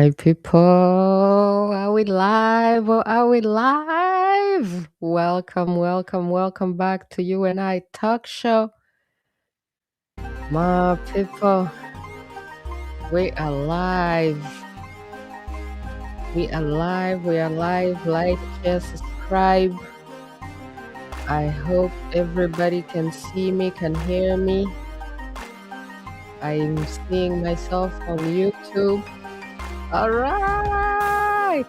My people, are we live or are we live? Welcome, welcome, welcome back to You and I Talk Show. My people, we are live. We are live, we are live. Like, share, subscribe. I hope everybody can see me, can hear me. I'm seeing myself on YouTube. All right.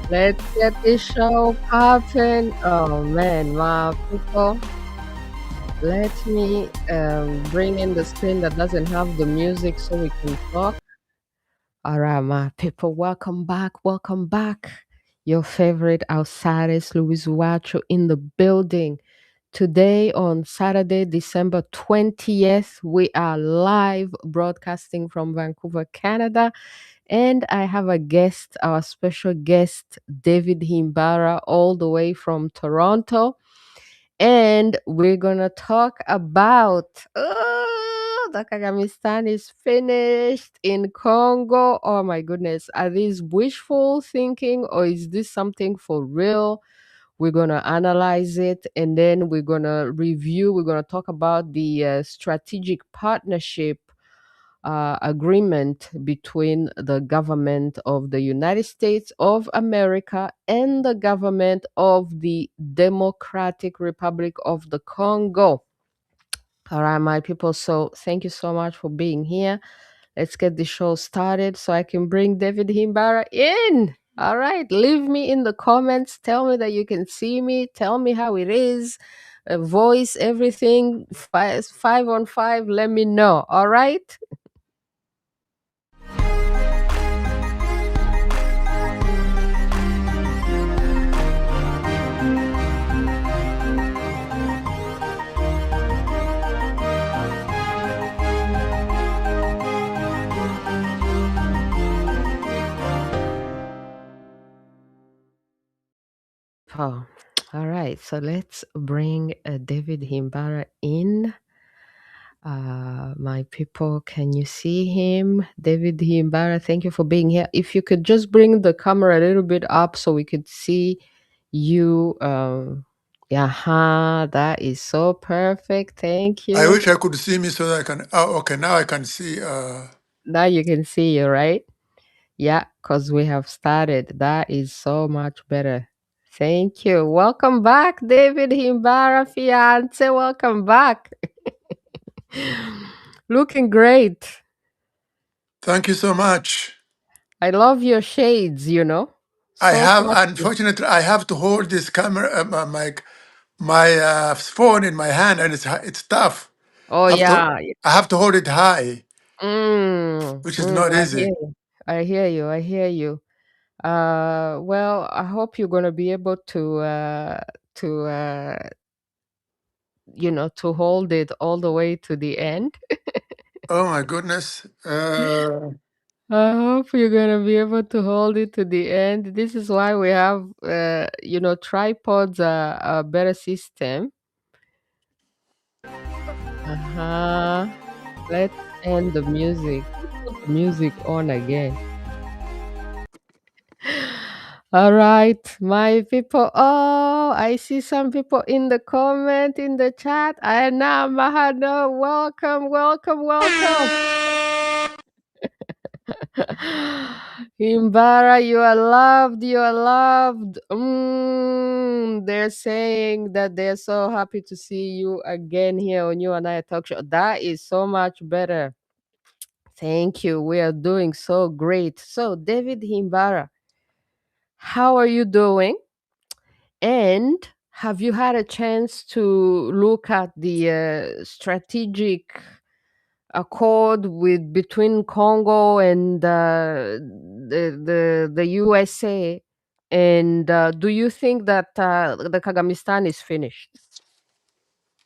Let's get this show popping. Oh man, my people. Let me bring in the screen that doesn't have the music so we can talk. All right, my people, welcome back. Welcome back. Your favorite outsiders, Louis Uwacu, in the building. Today on Saturday, December 20th, we are live broadcasting from Vancouver, Canada. And I have a guest, our special guest, David Himbara, all the way from Toronto. And we're going to talk about the Kagamistan is finished in Congo. Oh my goodness. Are these wishful thinking or is this something for real? We're going to analyze it and then we're going to review. We're going to talk about the strategic partnership agreement between the government of the United States of America and the government of the Democratic Republic of the Congo. All right, my people. So thank you so much for being here. Let's get the show started so I can bring David Himbara in. All right, leave me in the comments. Tell me that you can see me. Tell me how it is. Voice, everything. Five on five. Let me know. All right. Oh, all right. So let's bring David Himbara in. My people, can you see him? David Himbara, thank you for being here. If you could just bring the camera a little bit up so we could see you. Yeah, that is so perfect. Thank I you. wish I could see me so that I can. Oh, okay. Now I can see. Now you can see you, right? Yeah, because we have started. That is so much better. Thank you. Welcome back, David Himbara, fiance. Welcome back. Looking great. Thank you so much. I love your shades, you know. I So have, classy. unfortunately, I have to hold this camera, my phone in my hand, and it's tough. Oh Have to, yeah. I have to hold it high, which is not I hear easy. you. I hear you. I hear you. Well, I hope you're gonna be able to to hold it all the way to the end. Oh my goodness. I hope you're gonna be able to hold it to the end. This is why we have, tripods are a better system. Uh-huh. Let's end the music. Who put the music on again? All right, my people. Oh, I see some people in the comment in the chat. Anna Mahano, welcome, welcome, welcome. Imbara, you are loved, you are loved. They're saying that they're so happy to see you again here on You and I Talk Show. That is so much better. Thank you. We are doing so great. So, David Himbara, how are you doing? And have you had a chance to look at the strategic accord with between Congo and the USA? And do you think that the Kagamistan is finished?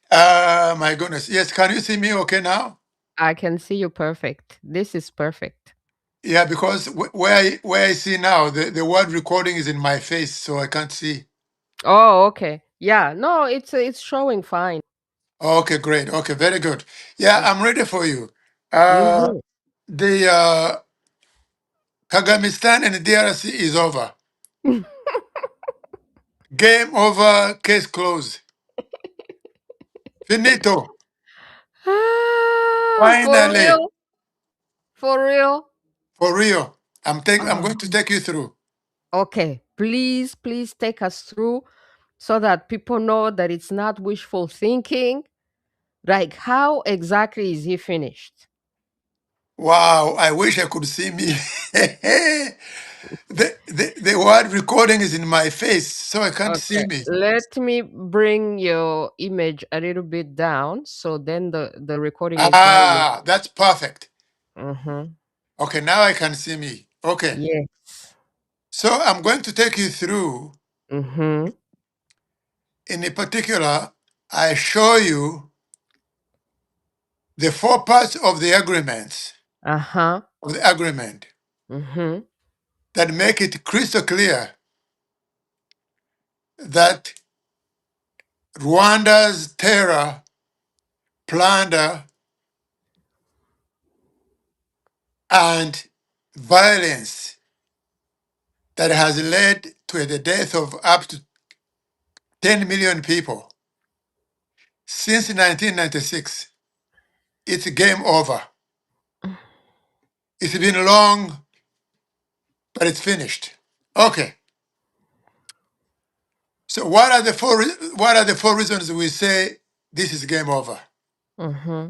My goodness. Yes. Can you see me okay now? I can see you perfect. This is perfect. Yeah, because where I see now, the word recording is in my face, so I can't see. Oh, okay. Yeah, no, it's showing fine. Okay, great. Okay, very good. Yeah, Mm. I'm ready for you. Uh, Mm-hmm. the Kagamistan and the DRC is over. Game over. Case closed. Finito. Ah, for Finally, real? For real? for real. I'm Oh, going to take you through. okay. Please, please take us through so that people know that it's not wishful thinking. Like, how exactly is he finished? Wow, I wish I could see me. The word recording is in my face, so I can't see Okay, me. let me bring your image a little bit down so then the recording is not with. Ah, that's perfect. Mm-hmm. Okay, now I can see me. Okay, Yes. so I'm going to take you through. Mm-hmm. In a particular, I show you the four parts of the agreements, Uh-huh. of the agreement, Mm-hmm. that make it crystal clear that Rwanda's terror, plunder, and violence that has led to the death of up to 10 million people since 1996, it's game over. It's been long, but it's finished. Okay. So what are the four reasons we say this is game over? Mm-hmm.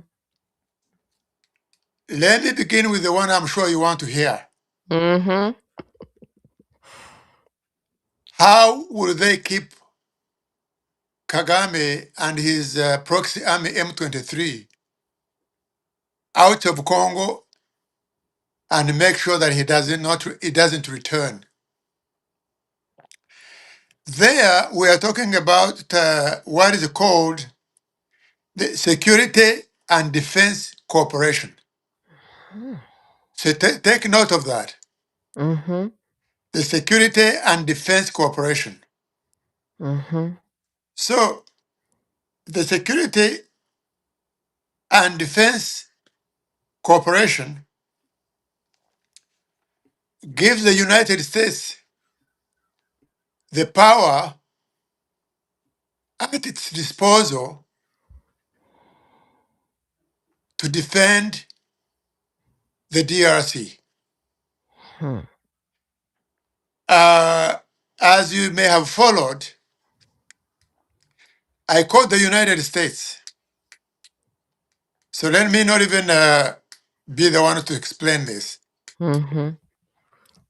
Let me begin with the one I'm sure you want to hear. Mm-hmm. How will they keep Kagame and his proxy army M23 out of Congo and make sure that he doesn't return? There, we are talking about what is called the Security and Defense Cooperation. So take note of that. Mm-hmm. The Security and Defense Cooperation. Mm-hmm. So the Security and Defense Cooperation gives the United States the power at its disposal to defend the DRC. Hmm. Uh, as you may have followed, I quote the United States. So let me not even be the one to explain this. Mm-hmm.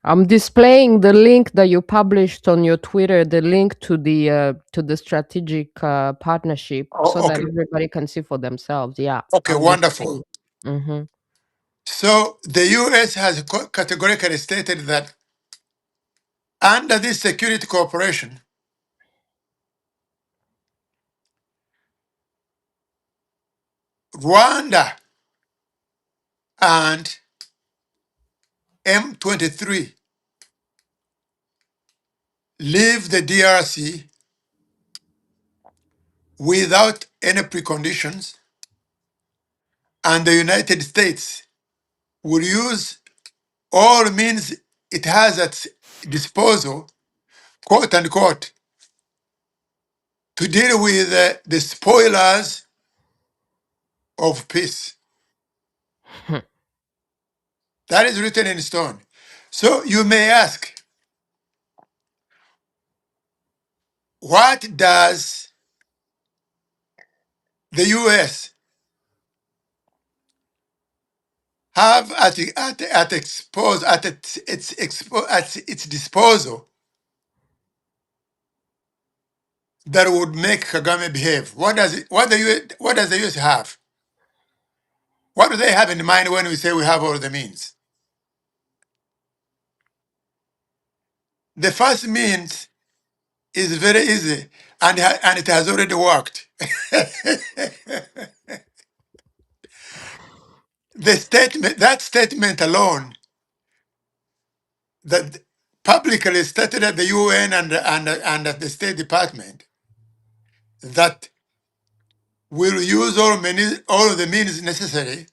I'm displaying the link that you published on your Twitter, the link to the strategic partnership, so Oh, that okay. everybody can see for themselves. Yeah, Okay, I'm wonderful. displaying. Mm-hmm. So the US has categorically stated that under this security cooperation, Rwanda and M23 leave the DRC without any preconditions, and the United States will use all means it has at disposal, quote unquote, to deal with the spoilers of peace. That is written in stone. So you may ask, what does the US have at its disposal that would make Kagame behave? What does the US have? What do they have in mind when we say we have all the means? The first means is very easy, and it has already worked. That statement alone, that publicly stated at the UN and at the State Department, that will use all of the means necessary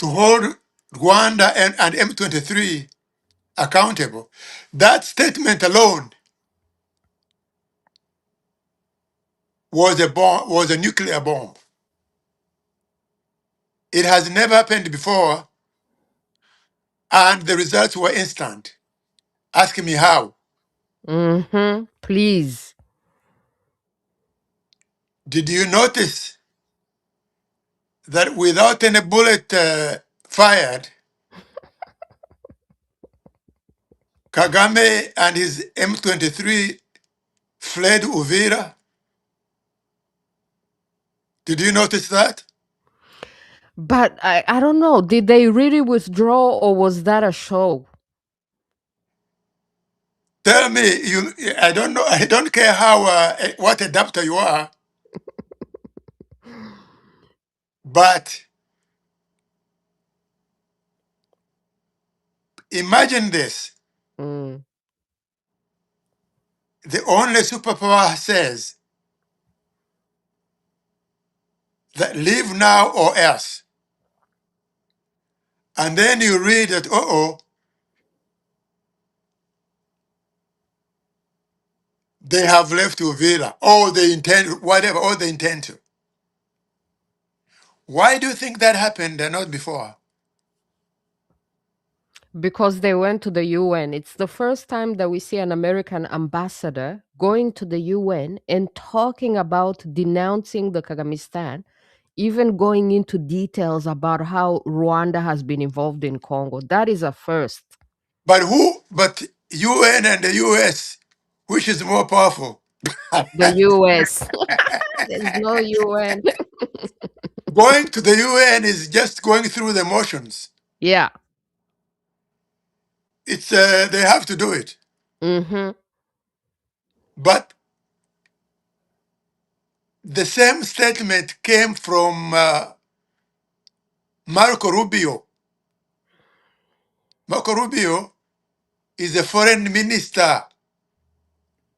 to hold Rwanda and M23 accountable. That statement alone was a bomb, was a nuclear bomb. It has never happened before, and the results were instant. Ask me how. Please. Did you notice that without any bullet fired, Kagame and his M23 fled Uvira? Did you notice that? But I don't know. Did they really withdraw or was that a show? Tell me, you. I don't know. I don't care how what adapter you are, but imagine this: Mm. the only superpower says that leave now or else, and then you read that they have left Uvira, or they intend whatever, or they intend to. Why do you think that happened and not before? Because they went to the UN. It's the first time that we see an American ambassador going to the UN and talking about denouncing the Kagamistan, even going into details about how Rwanda has been involved in Congo. That is a first. But who? But UN and the US, which is more powerful? The US. There's no UN. Going to the UN is just going through the motions. Yeah. It's they have to do it. Mm-hmm. But the same statement came from Marco Rubio. Marco Rubio is the foreign minister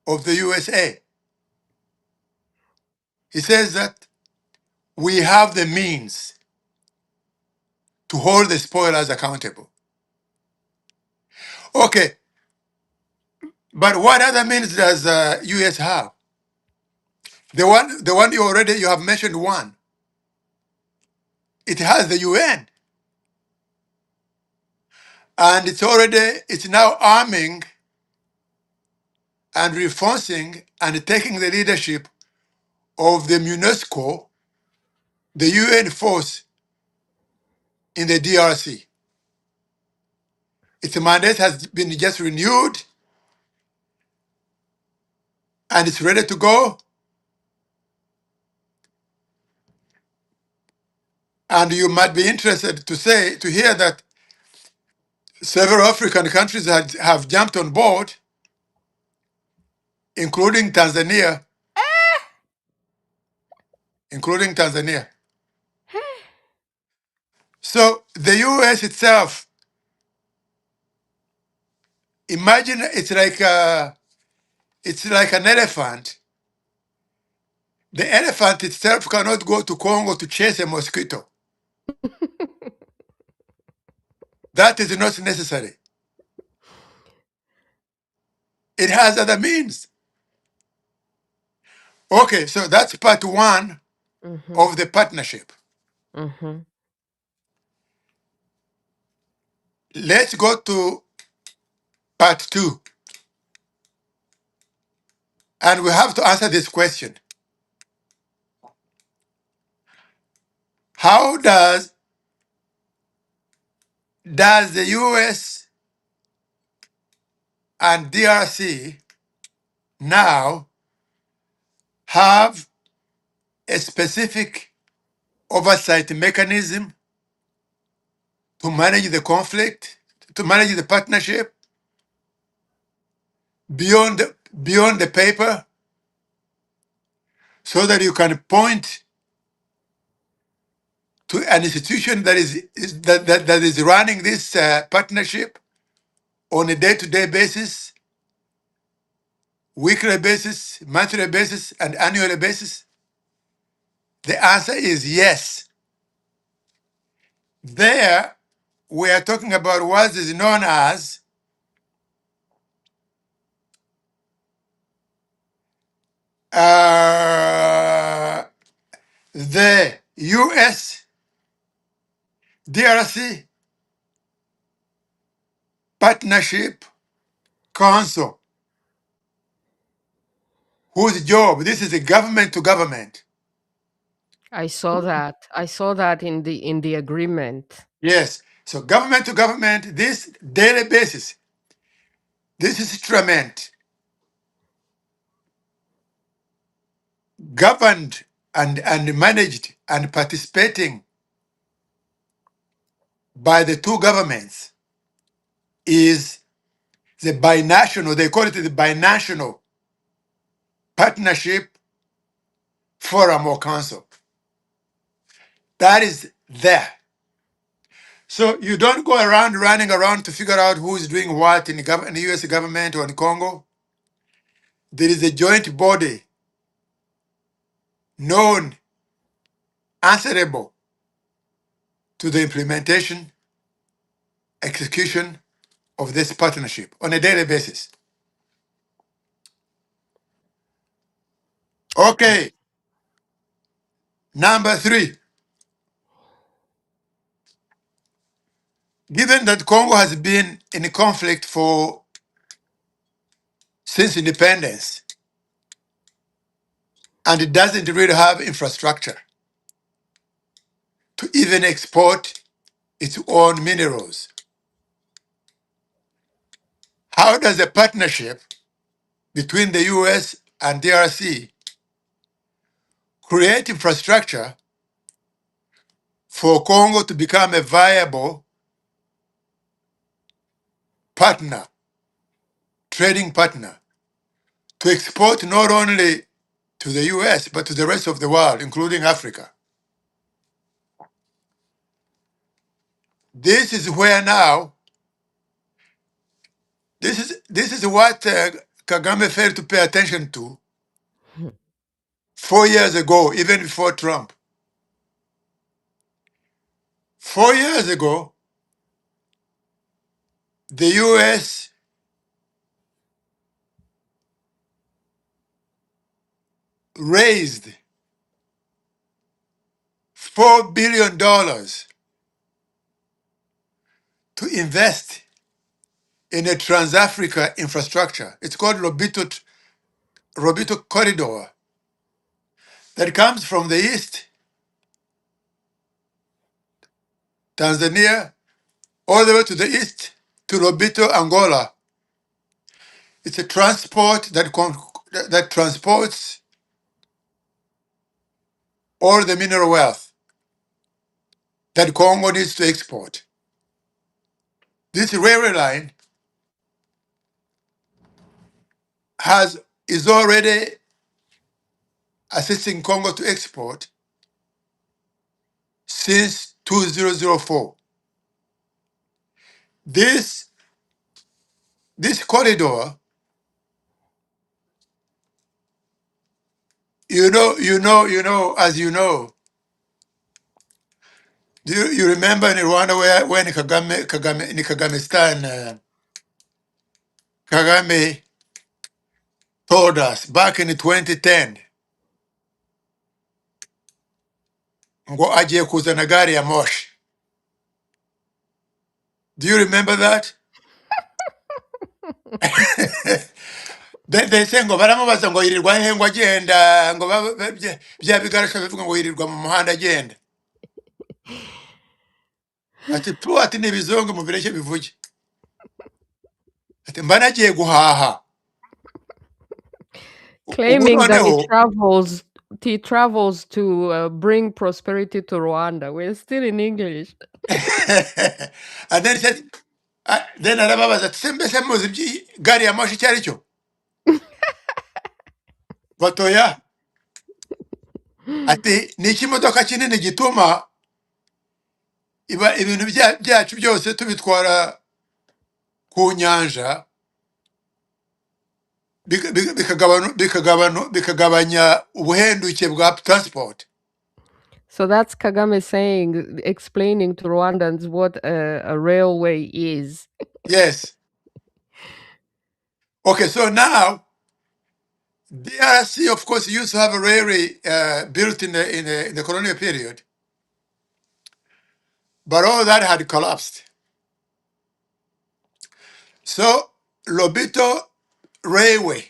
of the USA. He says that we have the means to hold the spoilers accountable. Okay, but what other means does US have? The one you have mentioned one. It has the UN, and it's now arming and reinforcing and taking the leadership of the UNESCO, the UN force in the DRC. Its mandate has been just renewed and it's ready to go. And you might be interested to hear that several African countries have jumped on board, including Tanzania, including Tanzania. So the US itself, imagine it's like an elephant. The elephant itself cannot go to Congo to chase a mosquito. That is not necessary. It has other means. Okay, so that's part one Mm-hmm. of the partnership. Mm-hmm. Let's go to part two. And we have to answer this question. How does the US and DRC now have a specific oversight mechanism to manage the conflict, to manage the partnership beyond the paper, so that you can point to an institution that is running this partnership on a day-to-day basis, weekly basis, monthly basis, and annual basis? The answer is yes. There, we are talking about what is known as the US-DRC Partnership Council, whose job, this is a government to government. I saw that. I saw that in the agreement. Yes. So government to government, this daily basis, this instrument governed and managed and participating by the two governments is the binational, they call it the binational partnership forum or council. That is there. So you don't go around running around to figure out who is doing what in the US government or in Congo. There is a joint body known, answerable to the implementation, execution of this partnership on a daily basis. Okay, number 3. Given that Congo has been in conflict since independence, and it doesn't really have infrastructure to even export its own minerals, how does a partnership between the US and DRC create infrastructure for Congo to become a viable partner, trading partner, to export not only to the US, but to the rest of the world, including Africa? This is where now, this is what Kagame failed to pay attention to 4 years ago, even before Trump. 4 years ago, the US raised $4 billion to invest in a Trans-Africa infrastructure. It's called LOBITO corridor that comes from the east, Tanzania, all the way to the east to LOBITO, Angola. It's a transport that transports all the mineral wealth that Congo needs to export. This railway line is already assisting Congo to export since 2004. This corridor, as you know, you remember in Rwanda when in Kagamistan, Kagame told us back in 2010, ngo agiye kuzana gari ya moshi. Do you remember that? They say ngo baramubaza ngo yirirwa he ngo agenda ngo bya bigarasha bivuga ngo yirirwa mu muhanda agenda. Ati tu ati nibizongo mu bireke bivuge. Ati mba nagiye guhaha. Claiming that he travels to bring prosperity to Rwanda. We're still in English. And then he said, then arababaza ati mbese muzi gari ya moshi cyari cyo? Batoya. Ati ni ikimodoka kinini gituma ibintu byacu byose tubitwara ku nyanja bikagabanya ubuhenduke bwa transport. So that's Kagame saying, explaining to Rwandans what a railway is. Yes. Okay, so now DRC, of course, used to have a railway built in the colonial period, but all that had collapsed. So Lobito Railway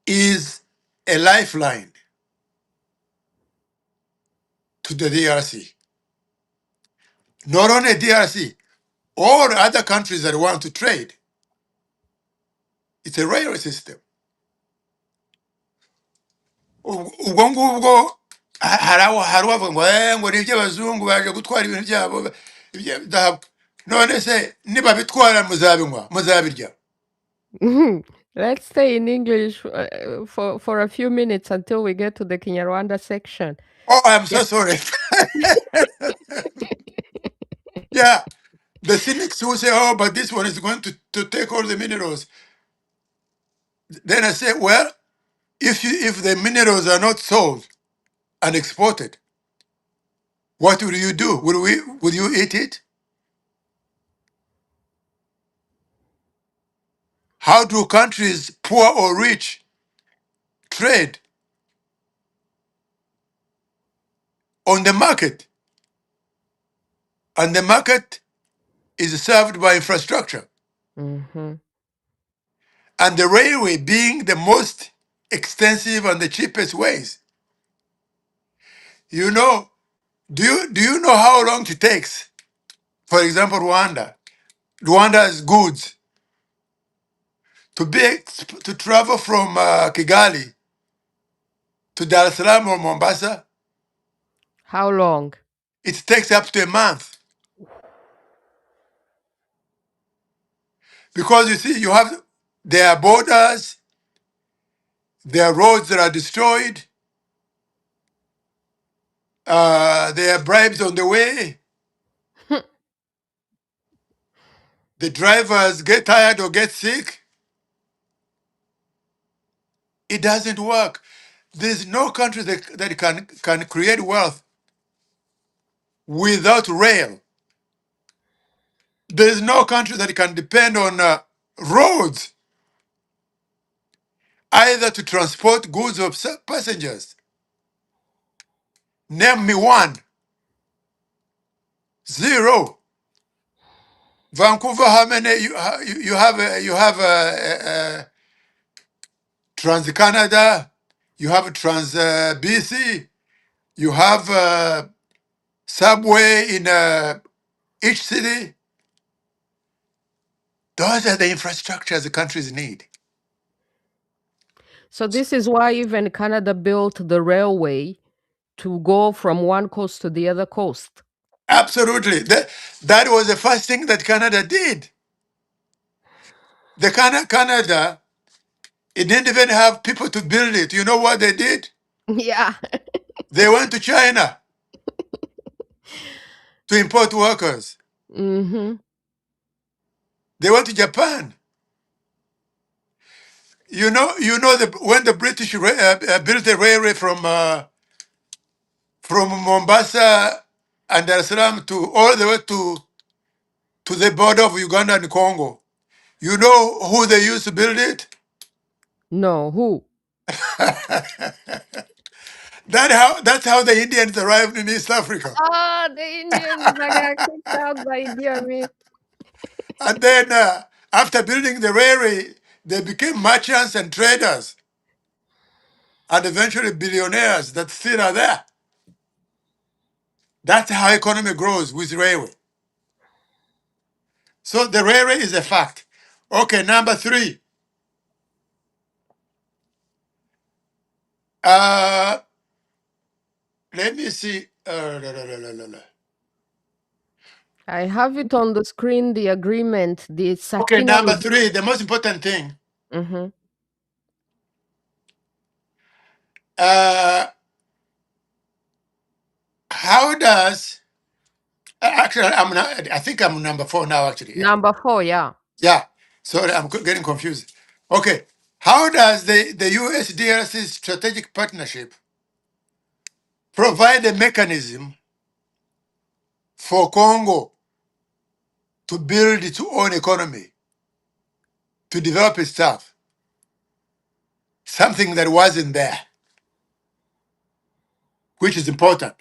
is a lifeline to the DRC. Not only DRC, all other countries that want to trade, it's a railway system. Ubwo ngubwo hari uwavuga ngo ngo ni iby'abazungu baje gutwara ibintu byabo zahabu. None se nibabitwara muzabinywa muzabirya. Let's stay in English for a few minutes until we get to the KinyaRwanda section. Oh, I'm so Yeah. sorry. Yeah, the cynics will say, oh, but this one is going to take all the minerals. Then I say, well, if the minerals are not sold and exported, what will you do? Will you eat it? How do countries, poor or rich, trade on the market? And the market is served by infrastructure. Mm-hmm. And the railway being the most extensive and the cheapest ways. You know, do you know how long it takes? For example, Rwanda's goods to travel from Kigali to Dar es Salaam or Mombasa, How long? it takes up to a month. Because you see, there are borders, there are roads that are destroyed, there are bribes on the way, the drivers get tired or get sick. It doesn't work. There's no country that can create wealth without rail. There's no country that can depend on roads either to transport goods or passengers. Name me one. Zero. Vancouver, how many you have? Trans Canada, you have Trans BC, you have subway in each city. Those are the infrastructures the countries need. So this is why even Canada built the railway to go from one coast to the other coast. Absolutely. That was the first thing that Canada did. Canada, it didn't even have people to build it. You know what they did? Yeah. They went to China to import workers. Mm-hmm. They went to Japan. When the British built the railway from Mombasa and Dar es Salaam to all the way to the border of Uganda and Congo. You know who they used to build it? No, who? That's how the Indians arrived in East Africa. Ah, the Indians that got kicked out by Idi Amin. And then after building the railway, they became merchants and traders and eventually billionaires that still are there. That's how economy grows with railway. So the railway is a fact. Okay, number 3. Uh, let me see. I have it on the screen, the agreement, the Okay, Sakina. number 3, the most important thing. Mm-hmm. Uh, how does actually I think I'm number 4 now. Actually, yeah, Number 4, yeah. yeah. Sorry, I'm getting confused. Okay, How does the US-DRC strategic partnership provide a mechanism for Congo to build its own economy, to develop itself? Something that wasn't there, which is important.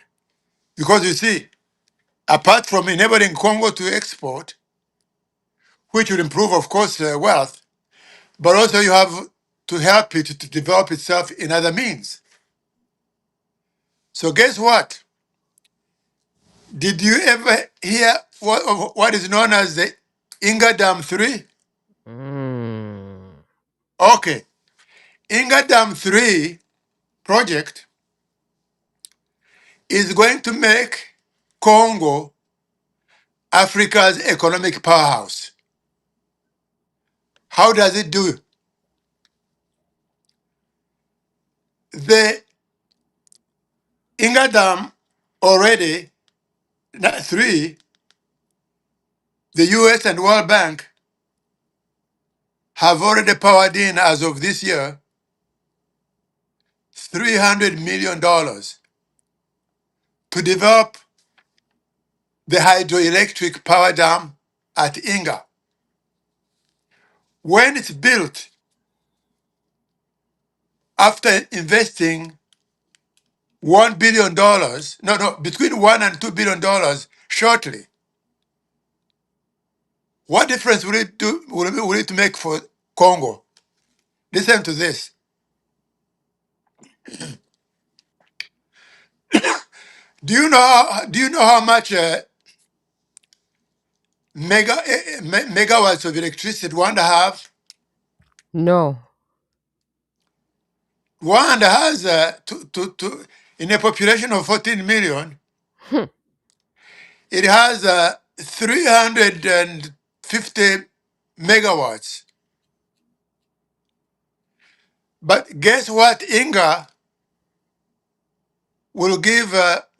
Because you see, apart from enabling Congo to export, which will improve, of course, wealth, but also you have to help it to develop itself in other means. So guess what? Did you ever hear what is known as the INGA Dam 3? Mm. Okay. INGA Dam 3 project is going to make Congo Africa's economic powerhouse. How does it do? The INGA Dam already, 3, the US and World Bank have already powered in, as of this year, $300 million to develop the hydroelectric power dam at INGA. When it's built, after investing $1 billion, between $1 and $2 billion shortly, what difference will it do? Will it make for Congo? Listen to this. Do you know? Do you know how much megawatts of electricity Rwanda have? No. Rwanda has in a population of 14 million, Hmm. it has 350 megawatts. But guess what? INGA will give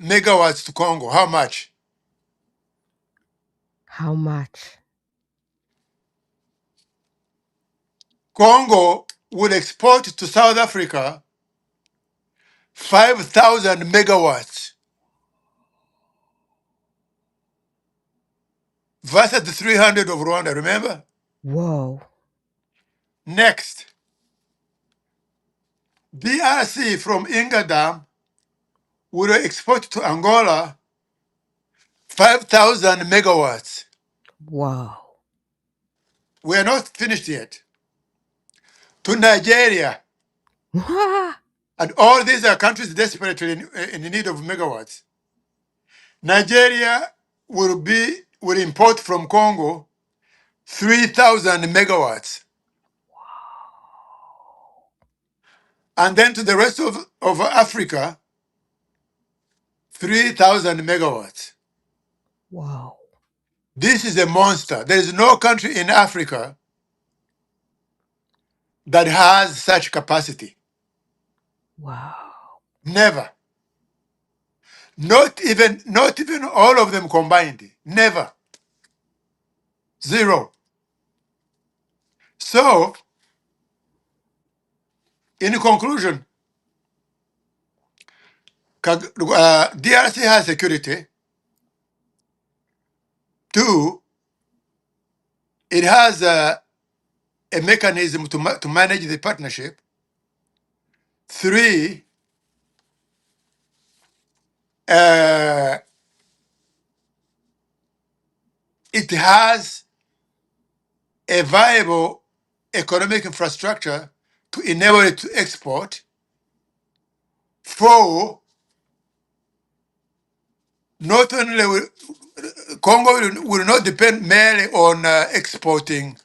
megawatts to Congo. How much? How much? Congo will export to South Africa 5,000 megawatts versus the 300 of Rwanda, remember? Whoa. Next, DRC from INGA Dam will export to Angola 5,000 megawatts. Wow. We are not finished yet. To Nigeria, and all these are countries desperately in need of megawatts. Nigeria will import from Congo 3,000 megawatts. And then to the rest of Africa, 3,000 megawatts. Wow. This is a monster. There is no country in Africa that has such capacity. Wow. Never. Not even all of them combined. Never. Zero. So, in conclusion, DRC has security. 2, it has a mechanism to manage the partnership. 3, uh, it has a viable economic infrastructure to enable it to export. 4, not only will Congo will not depend merely on exporting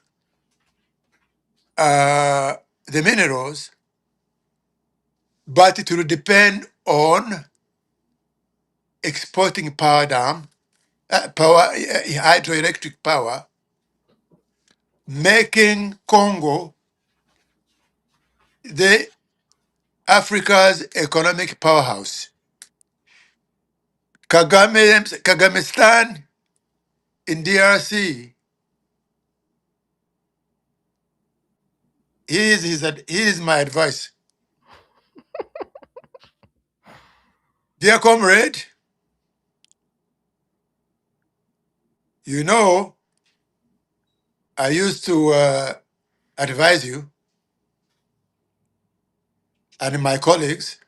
the minerals, but it will depend on exporting hydroelectric power, making Congo the Africa's economic powerhouse. Kagamistan in DRC Here is my advice. Dear comrade, you know, I used to advise you and my colleagues,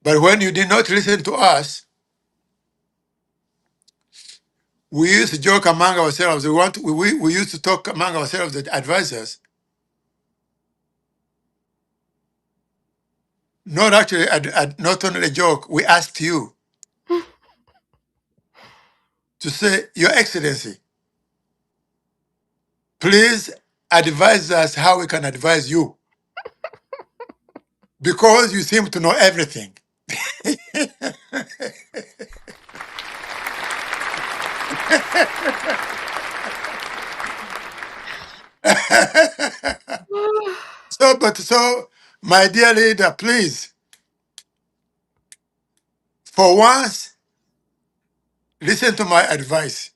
but when you did not listen to us, we used to joke among ourselves. We used to talk among ourselves, the advisors, not actually, not only a joke. We asked you to say, Your Excellency, please advise us how we can advise you because you seem to know everything. So, my dear leader, please, for once, listen to my advice.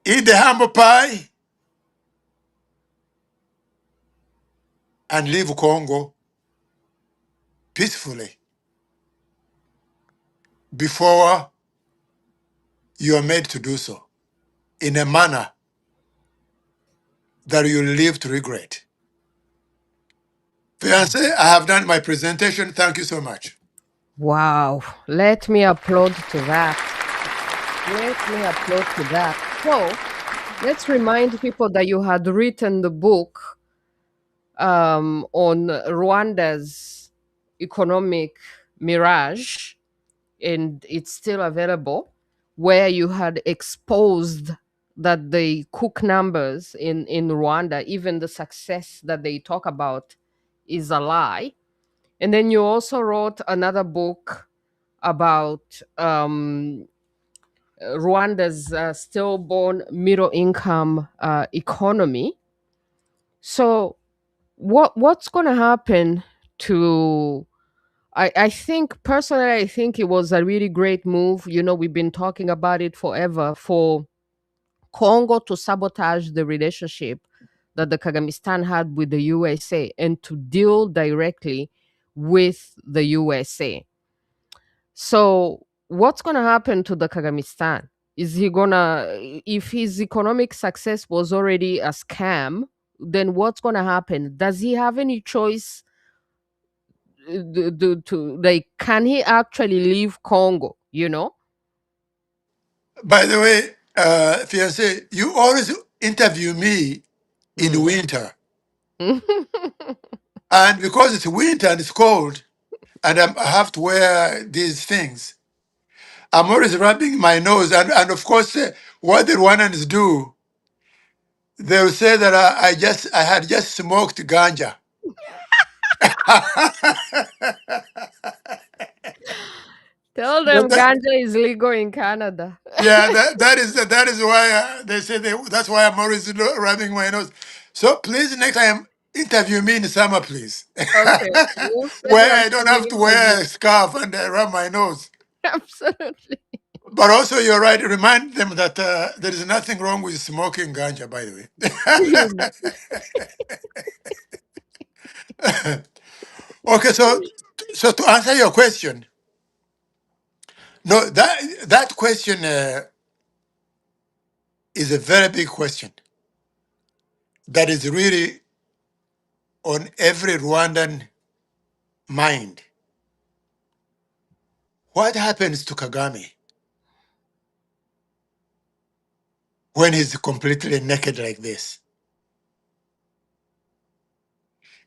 Eat the humble pie and leave Congo peacefully before you are made to do so in a manner that you will live to regret. Fiancé, I have done my presentation. Thank you so much. Wow. Let me applaud to that. Let me applaud to that. So let's remind people that you had written the book on Rwanda's economic mirage, and it's still available, where you had exposed that the cook numbers in Rwanda, even the success that they talk about, is a lie. And then you also wrote another book about Rwanda's stillborn middle income economy. So what's going to happen to I think personally, I think it was a really great move. You know, we've been talking about it forever for Congo to sabotage the relationship that the Kagamistan had with the USA and to deal directly with the USA. So, what's going to happen to the Kagamistan? Is he gonna, if his economic success was already a scam, then what's going to happen? Does he have any choice to like, can he actually leave Congo, you know? By the way, Fiancé, you always interview me in Mm. winter. And because it's winter and it's cold, and I have to wear these things, I'm always rubbing my nose. And of course, what the Rwandans do, they'll say that I had just smoked ganja. Tell But them ganja is legal in Canada. yeah, that is why they say that's why I'm always rubbing my nose. So please, next time, interview me in summer, please, Okay, we'll set where up I don't some have to wear interview. a scarf and rub my nose. Absolutely. But also, you're right. Remind them that there is nothing wrong with smoking ganja, by the way. Okay, so to answer your question, no, that question is a very big question that is really on every Rwandan mind. What happens to Kagame when he's completely naked like this?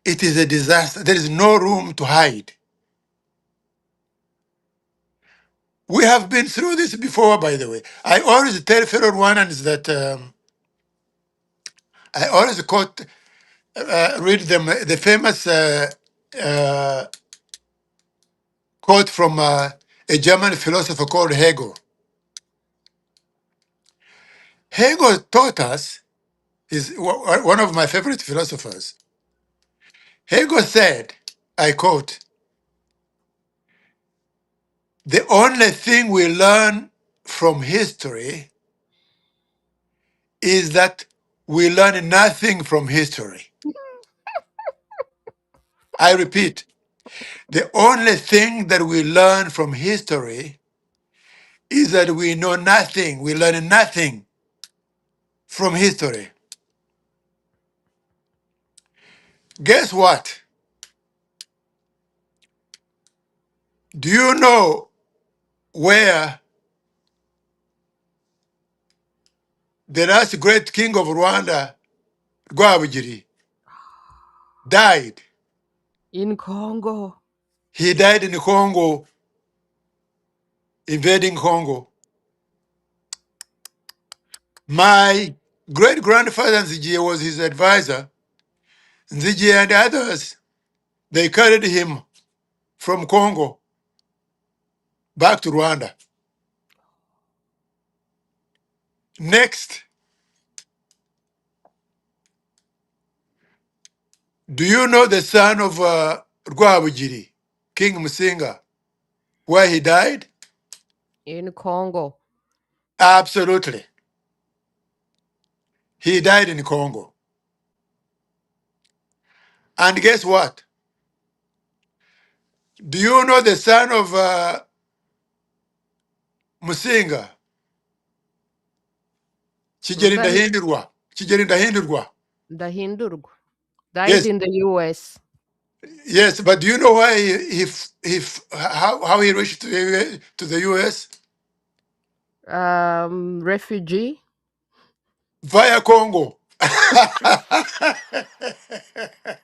It is a disaster. There is no room to hide. We have been through this before, by the way. I always tell fellow Rwandans that I always read them the famous uh, quote from a German philosopher called Hegel. Hegel taught us, is one of my favorite philosophers. Hegel said, I quote, the only thing we learn from history is that we learn nothing from history. I repeat, the only thing that we learn from history is that we know nothing. We learn nothing from history. Guess what? Do you know where the last great king of Rwanda, Rwabugiri, died? In Congo. He died in Congo, invading Congo. My great grandfather Nzige was his advisor. Nzige and others, they carried him from Congo back to Rwanda. Next, do you know the son of Rwabugiri, King Musinga, where he died? In Congo. Absolutely. He died in Congo. And guess what? Do you know the son of Musinga, Chigerinda Hindurwa? The Hindurg died Yes, in the US. yes, but do you know why how he reached to the US? Refugee. Via Congo.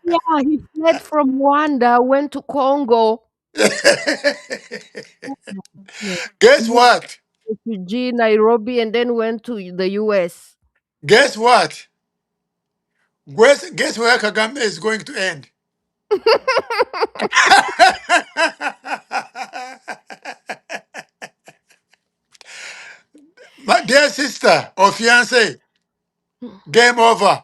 Yeah, he fled from Rwanda, went to Congo. Oh my goodness. Guess what? Refugee, Nairobi, and then went to the US. Guess what? Guess where Kagame is going to end? My dear sister or fiance, game over.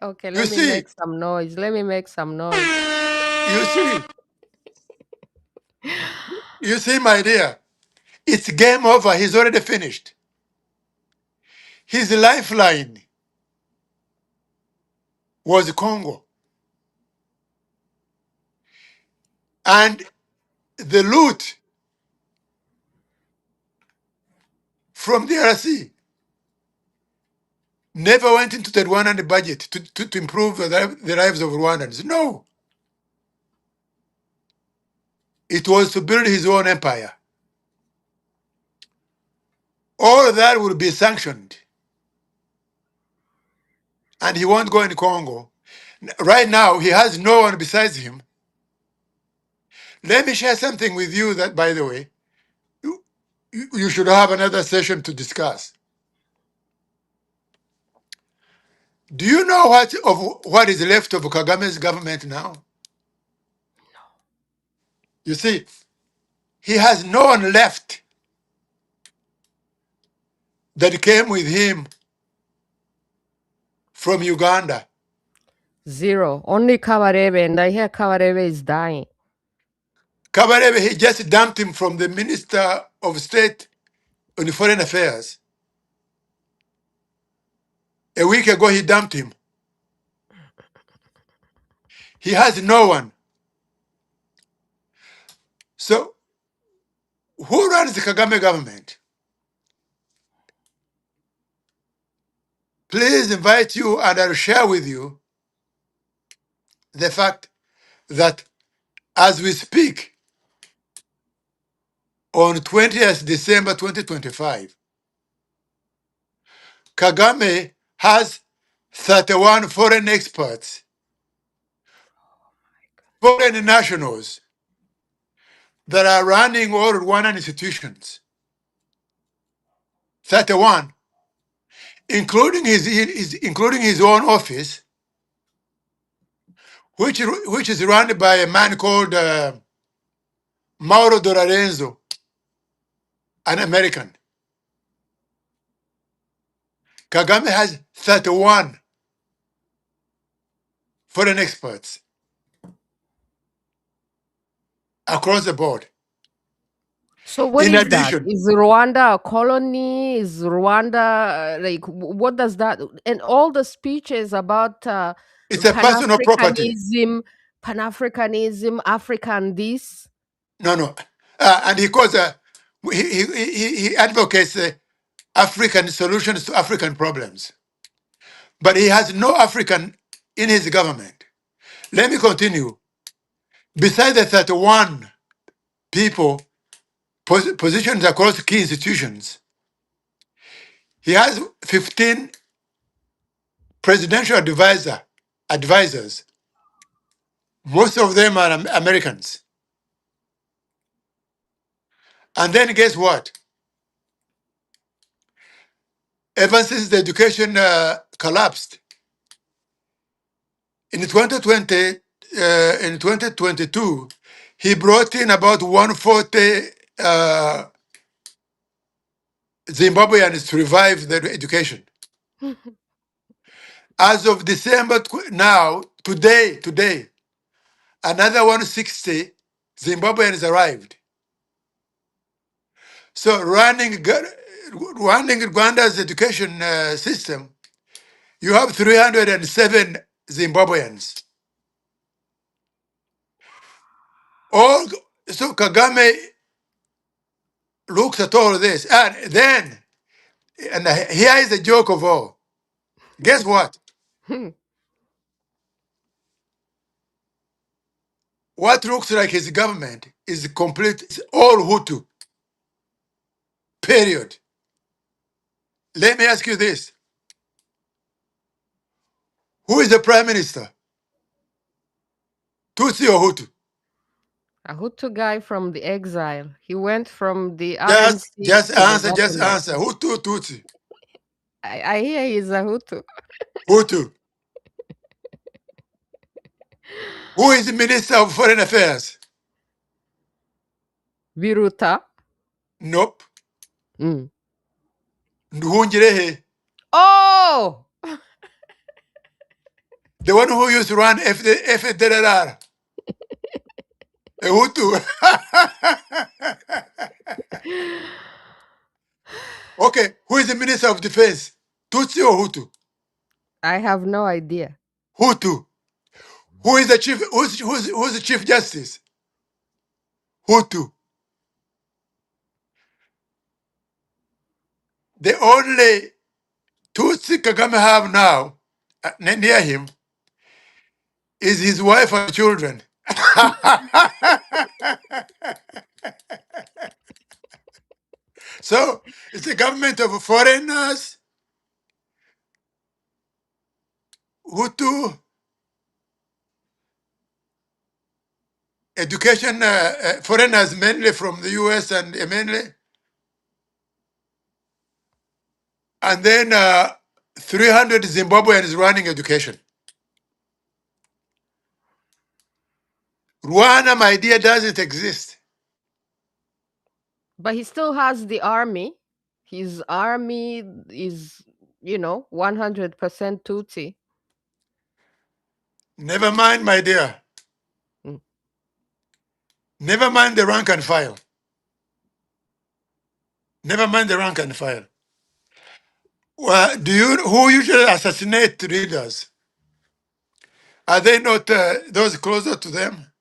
Okay, You let me see, make some noise. Let me make some noise. you see, you see, my dear, it's game over. He's already finished. His lifeline was Congo. And the loot from the DRC never went into the Rwandan budget to improve the lives of Rwandans. No, it was to build his own empire. All of that will be sanctioned. And he won't go in Congo. Right now, he has no one besides him. Let me share something with you that, by the way, you should have another session to discuss. Do you know what is left of Kagame's government now? You see, he has no one left that came with him from Uganda. Zero. Only Kabarebe, and I hear Kabarebe is dying. Kabarebe, he just dumped him from the Minister of State on Foreign Affairs. A week ago, he dumped him. He has no one. So, who runs the Kagame government? Please invite you, and I'll share with you the fact that as we speak, on 20th December 2025, Kagame has 31 foreign experts, foreign nationals that are running all Rwandan institutions. 31, including including his own office, which is run by a man called Mauro Lorenzo, an American. Kagame has 31 foreign experts across the board. So what In is that? addition, Is Rwanda a colony? Is Rwanda like what does that? And all the speeches about it's a personal property. Pan-Africanism, Pan-Africanism, African this. No, no. And he calls, he advocates African solutions to African problems. But he has no African in his government. Let me continue. Besides the 31 people positioned across key institutions, he has 15 presidential advisors. Most of them are Americans. And then guess what? Ever since the education collapsed in 2020, in 2022, he brought in about 140 Zimbabweans to revive their education. As of December now, today, another 160 Zimbabweans arrived. So running Rwanda's education system, you have 307 Zimbabweans. All so Kagame looks at all this, and then, and here is the joke of all. Guess what? What looks like his government is complete, it's all Hutu. Period. Let me ask you this: who is the prime minister? Tutsi or Hutu? A Hutu guy from the exile. He went from the Just, RNC just to the answer, just government. answer. Hutu, Tutsi, I hear he's a Hutu. Hutu. Who is the minister of foreign affairs? Viruta. Nope. Mm. Nduhungirehe, Oh! the one who used to run FDLR. A Hutu. Okay, who is the minister of defense? Tutsi or Hutu? I have no idea. Hutu. Who is the chief? Who's the chief justice? Hutu. The only Tutsi Kagame have now near him is his wife and children. So it's a government of foreigners, Hutu, education, foreigners mainly from the US and mainly, and then 300 Zimbabweans running education. Rwanda, my dear, doesn't exist. But he still has the army. His army is, 100% Tutsi. Never mind, my dear. Mm. Never mind the rank and file. Never mind the rank and file. Well, who usually assassinate leaders? Are they not those closer to them?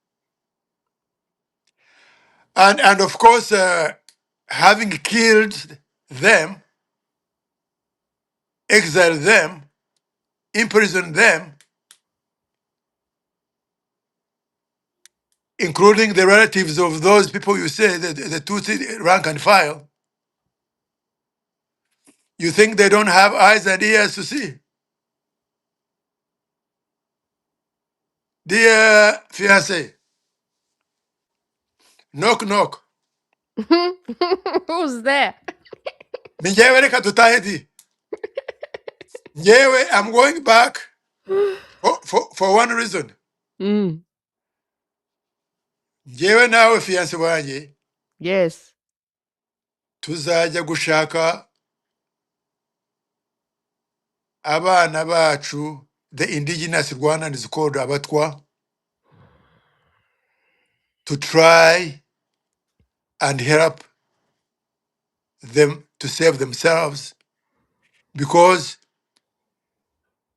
And of course, having killed them, exiled them, imprisoned them, including the relatives of those people you say, the Tutsi rank and file, you think they don't have eyes and ears to see? Dear fiancé, knock knock. Who's there? Njewe reka tutahedi. Njewe, I'm going back for one reason. Mm. Njewe nawe fiancé wanje Yes. tuzajya gushaka abana bacu, the indigenous Rwandans called Abatwa, to try and help them to save themselves because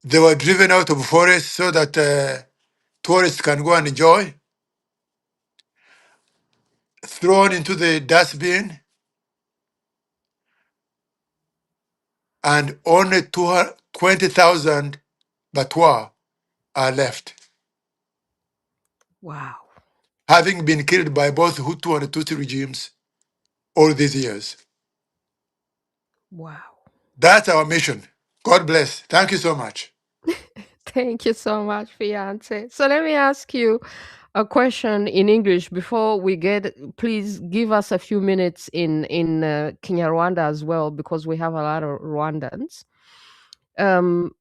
they were driven out of forest so that tourists can go and enjoy, thrown into the dustbin, and only 20,000 Batwa are left, Wow. having been killed by both Hutu and Tutsi regimes all these years. Wow. That's our mission. God bless. Thank you so much. Thank you so much, fiance. So let me ask you a question in English before we get. Please give us a few minutes in KinyaRwanda as well, because we have a lot of Rwandans.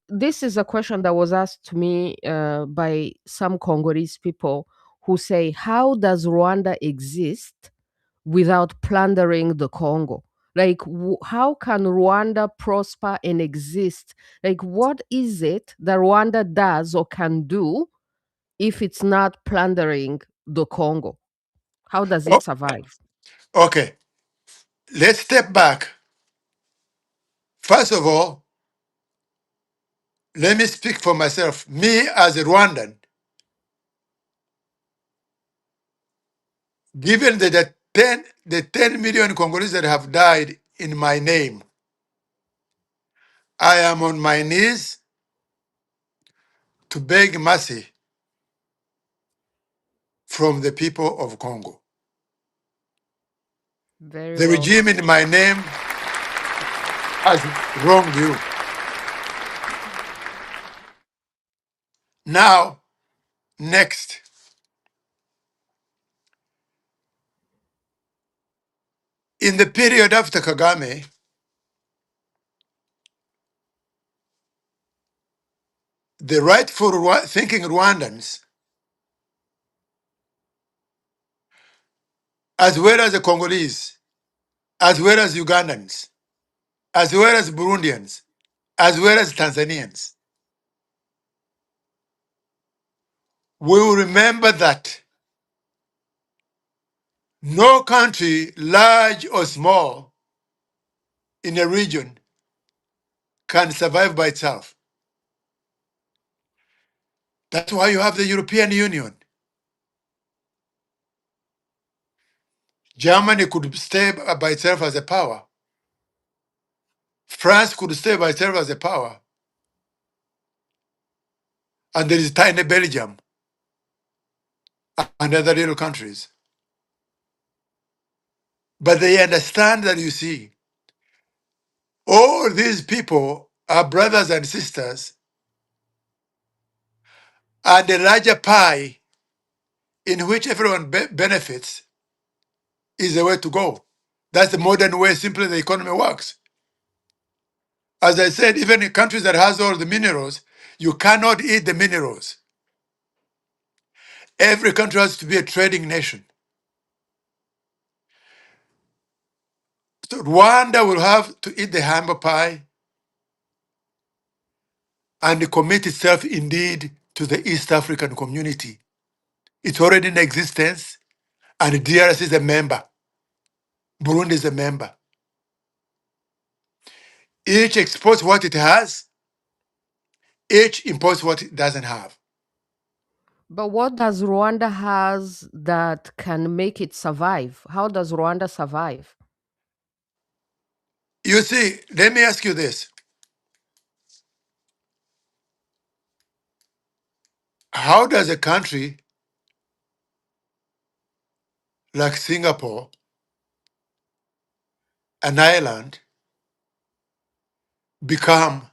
This is a question that was asked to me by some Congolese people who say, "How does Rwanda exist without plundering the Congo? Like, how can Rwanda prosper and exist? Like, what is it that Rwanda does or can do if it's not plundering the Congo? How does Oh, it survive?" okay, let's step back. First of all, let me speak for myself. Me as a Rwandan, given that the 10 million Congolese that have died in my name, I am on my knees to beg mercy from the people of Congo. Very The well. regime in my name has wronged you. Now, next, in the period after Kagame, the rightful thinking Rwandans, as well as the Congolese, as well as Ugandans, as well as Burundians, as well as Tanzanians, we will remember that no country, large or small, in a region can survive by itself. That's why you have the European Union. Germany could stay by itself as a power. France could stay by itself as a power. And there is tiny Belgium and other little countries. But they understand that, you see, all these people are brothers and sisters, and the larger pie in which everyone benefits is the way to go. That's the modern way, simply the economy works. As I said, even in countries that has all the minerals, you cannot eat the minerals. Every country has to be a trading nation. So Rwanda will have to eat the humble pie and commit itself indeed to the East African community. It's already in existence, and DRC is a member. Burundi is a member. Each exports what it has, each imports what it doesn't have. But what does Rwanda has that can make it survive? How does Rwanda survive? You see, let me ask you this. How does a country like Singapore, an island, become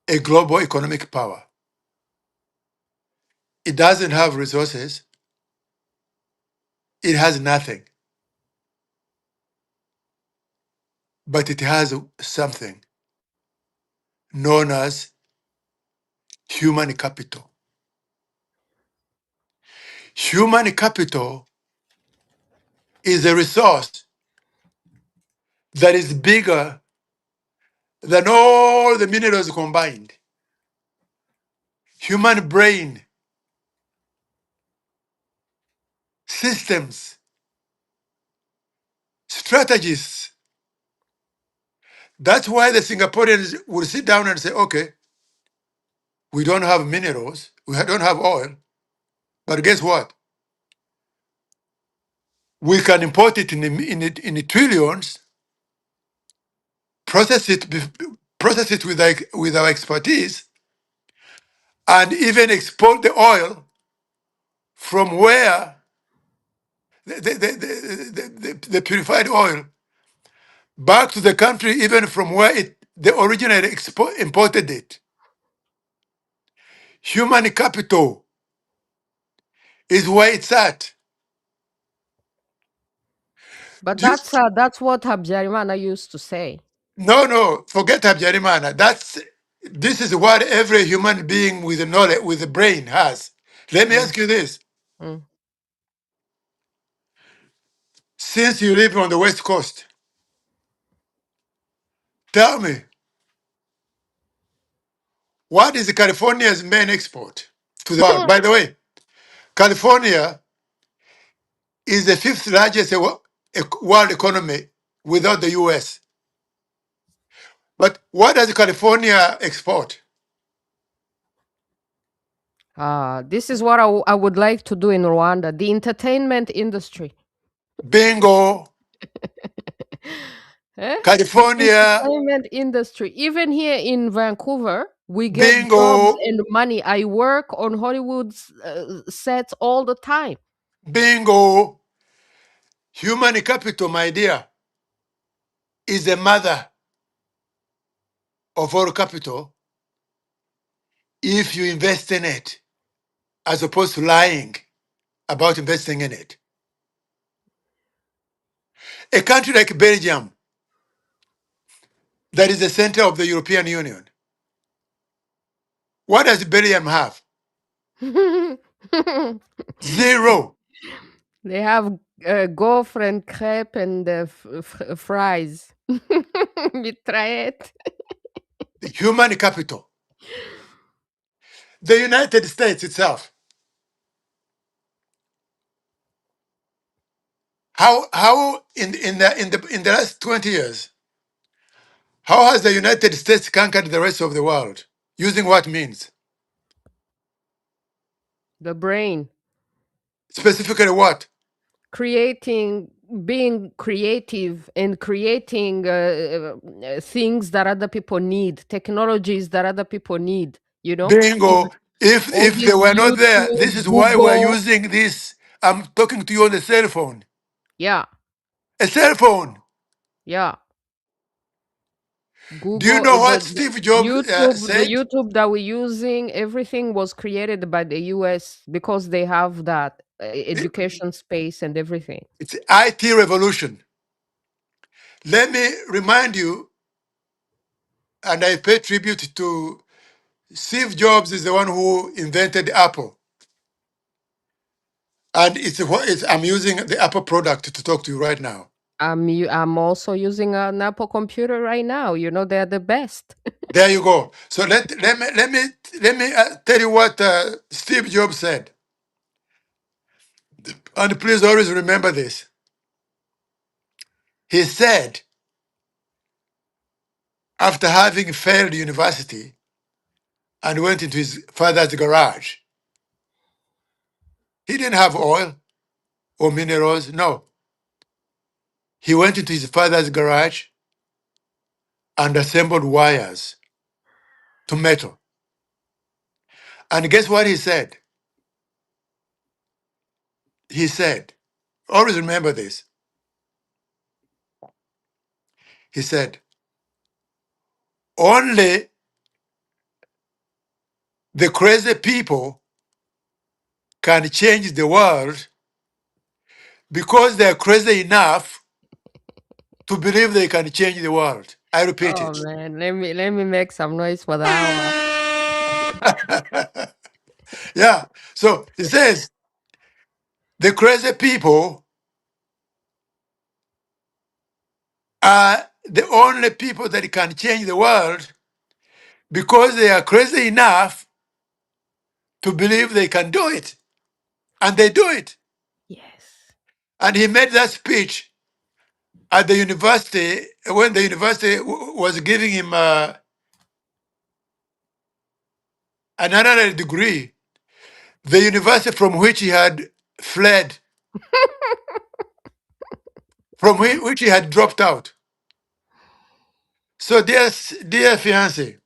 a global economic power? It doesn't have resources, it has nothing, but it has something known as human capital. Human capital is a resource that is bigger than all the minerals combined. Human brain, systems, strategies, That's why the Singaporeans will sit down and say, okay, we don't have minerals, don't have oil, but guess what? We can import it in the trillions, process it, process it with our expertise, and even export the oil from where the purified oil back to the country, even from where the originator imported it. Human capital is where it's at. But Do you- that's what Habyarimana used to say. no, forget Habyarimana. This is what every human being with a knowledge, with a brain has. Let me Mm, ask you this: mm. since you live on the West Coast, tell me, what is California's main export to the world? By the way, California is the fifth largest world economy without the US. But what does California export? This is what I would like to do in Rwanda, the entertainment industry. Bingo. Eh? The California, entertainment industry. Even here in Vancouver, we get jobs bingo, and money. I work on Hollywood's sets all the time. bingo. Human capital, my dear, is the mother of all capital if you invest in it, as opposed to lying about investing in it. A country like Belgium, that is the center of the European Union, what does Belgium have? Zero. They have gaufre and crepe and fries. Mitraillette. The human capital. The United States itself. How in the last 20 years, how has the United States conquered the rest of the world? Using what means? The brain. Specifically what? Creating, being creative and creating things that other people need, technologies that other people need, you know? Bingo. All If they these were not there, YouTube, this is why we're Google. using this. I'm talking to you on the cell phone. Yeah, A cell phone. yeah. Do you Google, know what Steve Jobs The said? YouTube that we're using, everything was created by the US because they have that education space and everything. It's IT revolution. Let me remind you, and I pay tribute to Steve Jobs is the one who invented Apple. And I'm using the Apple product to talk to you right now. I'm also using an Apple computer right now. You know, they're the best. There you go. So let me tell you what Steve Jobs said. And please always remember this. He said, after having failed university and went into his father's garage, he didn't have oil or minerals. No. He went into his father's garage and assembled wires to metal. And guess what he said? He said, always remember this. He said, only the crazy people can change the world because they're crazy enough to believe they can change the world. I repeat Oh it. man, let me make some noise for that one. Yeah. So he says the crazy people are the only people that can change the world because they are crazy enough to believe they can do it. And they do it. Yes. And he made that speech at the university, when the university was giving him an honorary degree, the university from which he had fled, from which he had dropped out. So, dear fiance,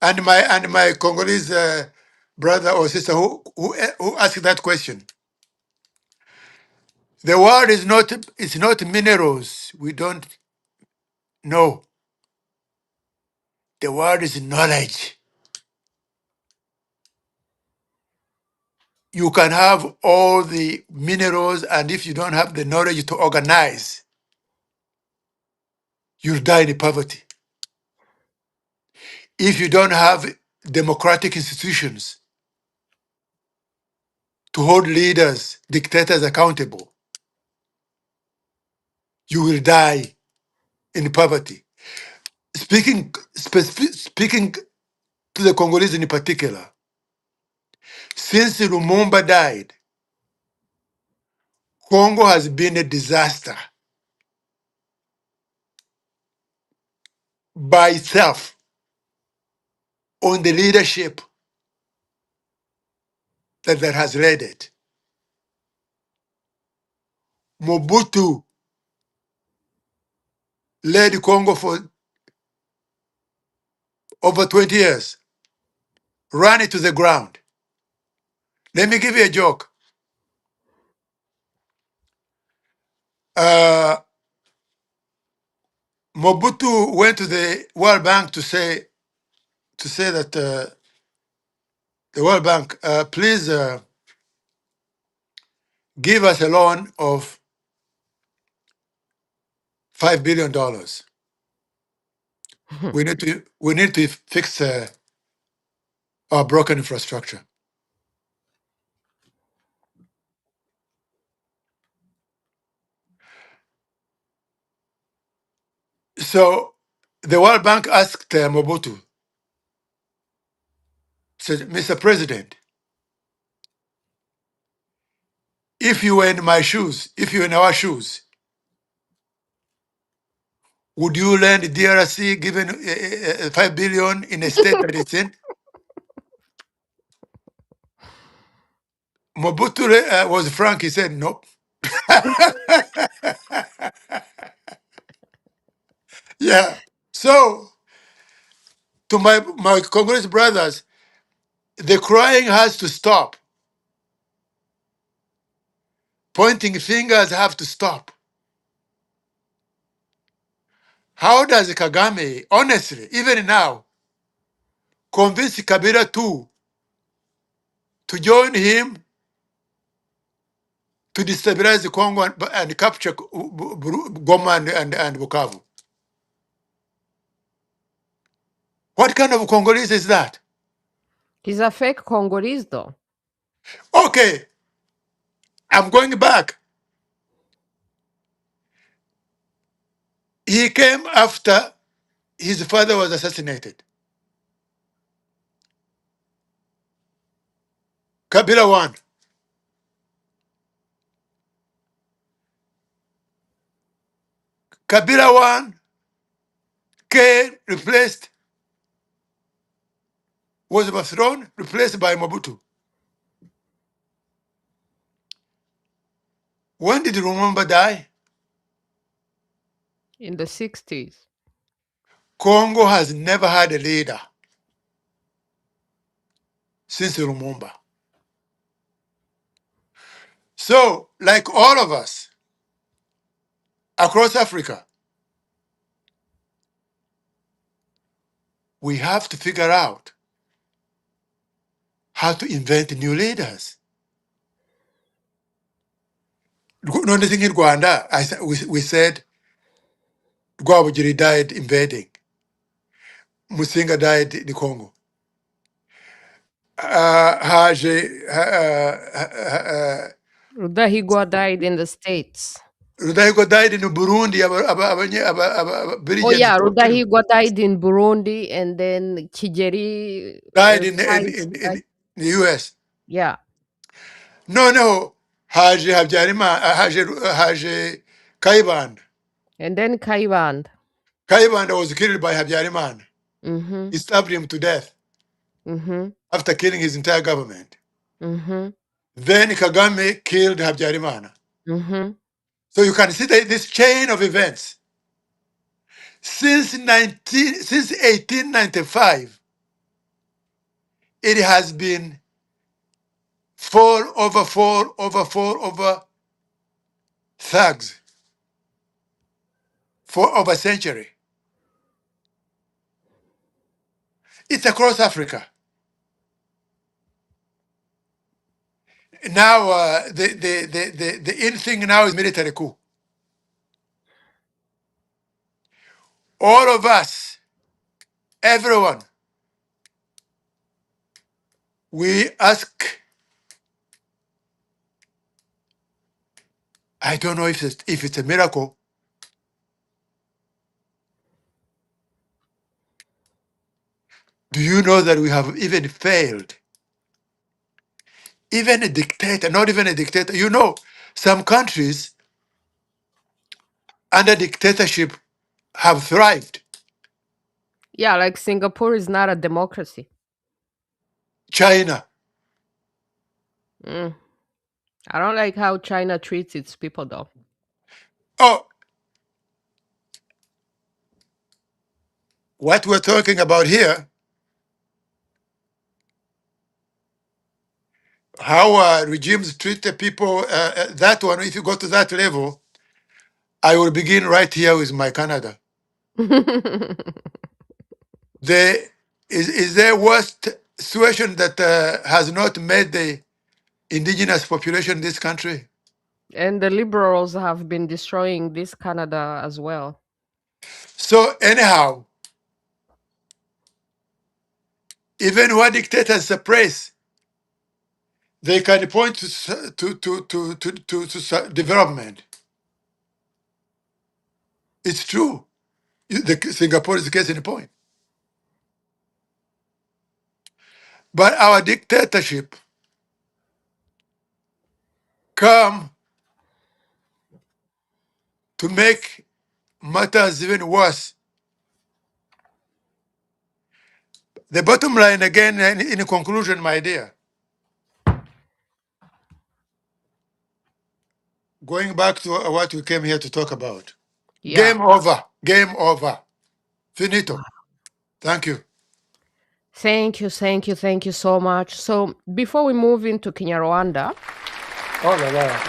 and my Congolese brother or sister who asked that question, the world is not, it's not minerals. We don't know. The world is knowledge. You can have all the minerals, and if you don't have the knowledge to organize, you'll die in poverty. If you don't have democratic institutions to hold leaders, dictators accountable, you will die in poverty. Speaking to the Congolese in particular, since Lumumba died, Congo has been a disaster by itself on the leadership that has led it. Mobutu led Congo for over 20 years, ran it to the ground. Let me give you a joke. Uh, Mobutu went to the World Bank to say that the World Bank, please give us a loan of $5 billion. We need to fix our broken infrastructure. So the World Bank asked Mobutu, said, Mr. President, if you were in my shoes, if you were in our shoes, would you lend DRC given 5 billion in a state that it's in? Mobutu was frank. He said, nope. Yeah. So, to my Congolese brothers, the crying has to stop. Pointing fingers have to stop. How does Kagame, honestly, even now, convince Kabila too to join him to destabilize the Congo and capture Goma and Bukavu? What kind of Congolese is that? He's a fake Congolese, though. Okay, I'm going back. He came after his father was assassinated. Kabila won. Kabila won. K replaced, was overthrown, replaced by Mobutu. When did Lumumba die? In the 60s. Congo has never had a leader since Lumumba. So, like all of us across Africa, we have to figure out how to invent new leaders. Another thing in Rwanda, we said Rwabugiri died invading. Musinga died in Congo. Rudahigwa died in the States. Rudahigwa died in Burundi. Oh, Belgians yeah, killed him. Rudahigwa died in Burundi, and then Kigeri Died died. in the US. Yeah. No, Haji Habjarima, Haji Kaiban. And then Kaiband. Kayibanda was killed by Habyarimana. Mm-hmm. He stabbed him to death Mm-hmm. after killing his entire government. Mm-hmm. Then Kagame killed Habyarimana. Mm-hmm. So you can see that this chain of events since 1895, it has been four over thugs for over a century. It's across Africa. Now, the in thing now is military coup. All of us, everyone, we ask, I don't know if it's a miracle. Do you know that we have even failed? Even a dictator, not even a dictator. You know, some countries under dictatorship have thrived. Yeah, like Singapore is not a democracy. China. Mm. I don't like how China treats its people, though. Oh, what we're talking about here, how regimes treat the people, that one, if you go to that level, I will begin right here with my Canada. The, is there worst situation that has not made the indigenous population in this country? And the liberals have been destroying this Canada as well. So anyhow, even when dictators suppress, they can point to development. It's true. Singapore is the case in point. But our dictatorship come to make matters even worse. The bottom line again, in conclusion, my dear, going back to what we came here to talk about. Yeah. Game over. Game over. Finito. Thank you. Thank you, thank you, thank you so much. So before we move into KinyaRwanda, Oh, la, la.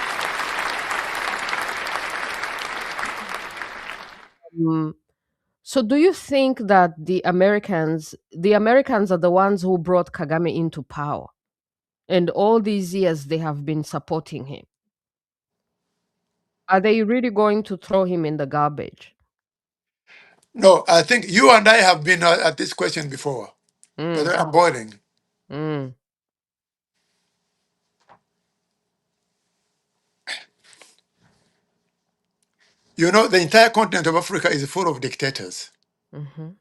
um, so do you think that the Americans are the ones who brought Kagame into power? And all these years they have been supporting him. Are they really going to throw him in the garbage? No, I think you and I have been at this question before, but Mm, I'm boiling. mm, You know, the entire continent of Africa is full of dictators. mhm.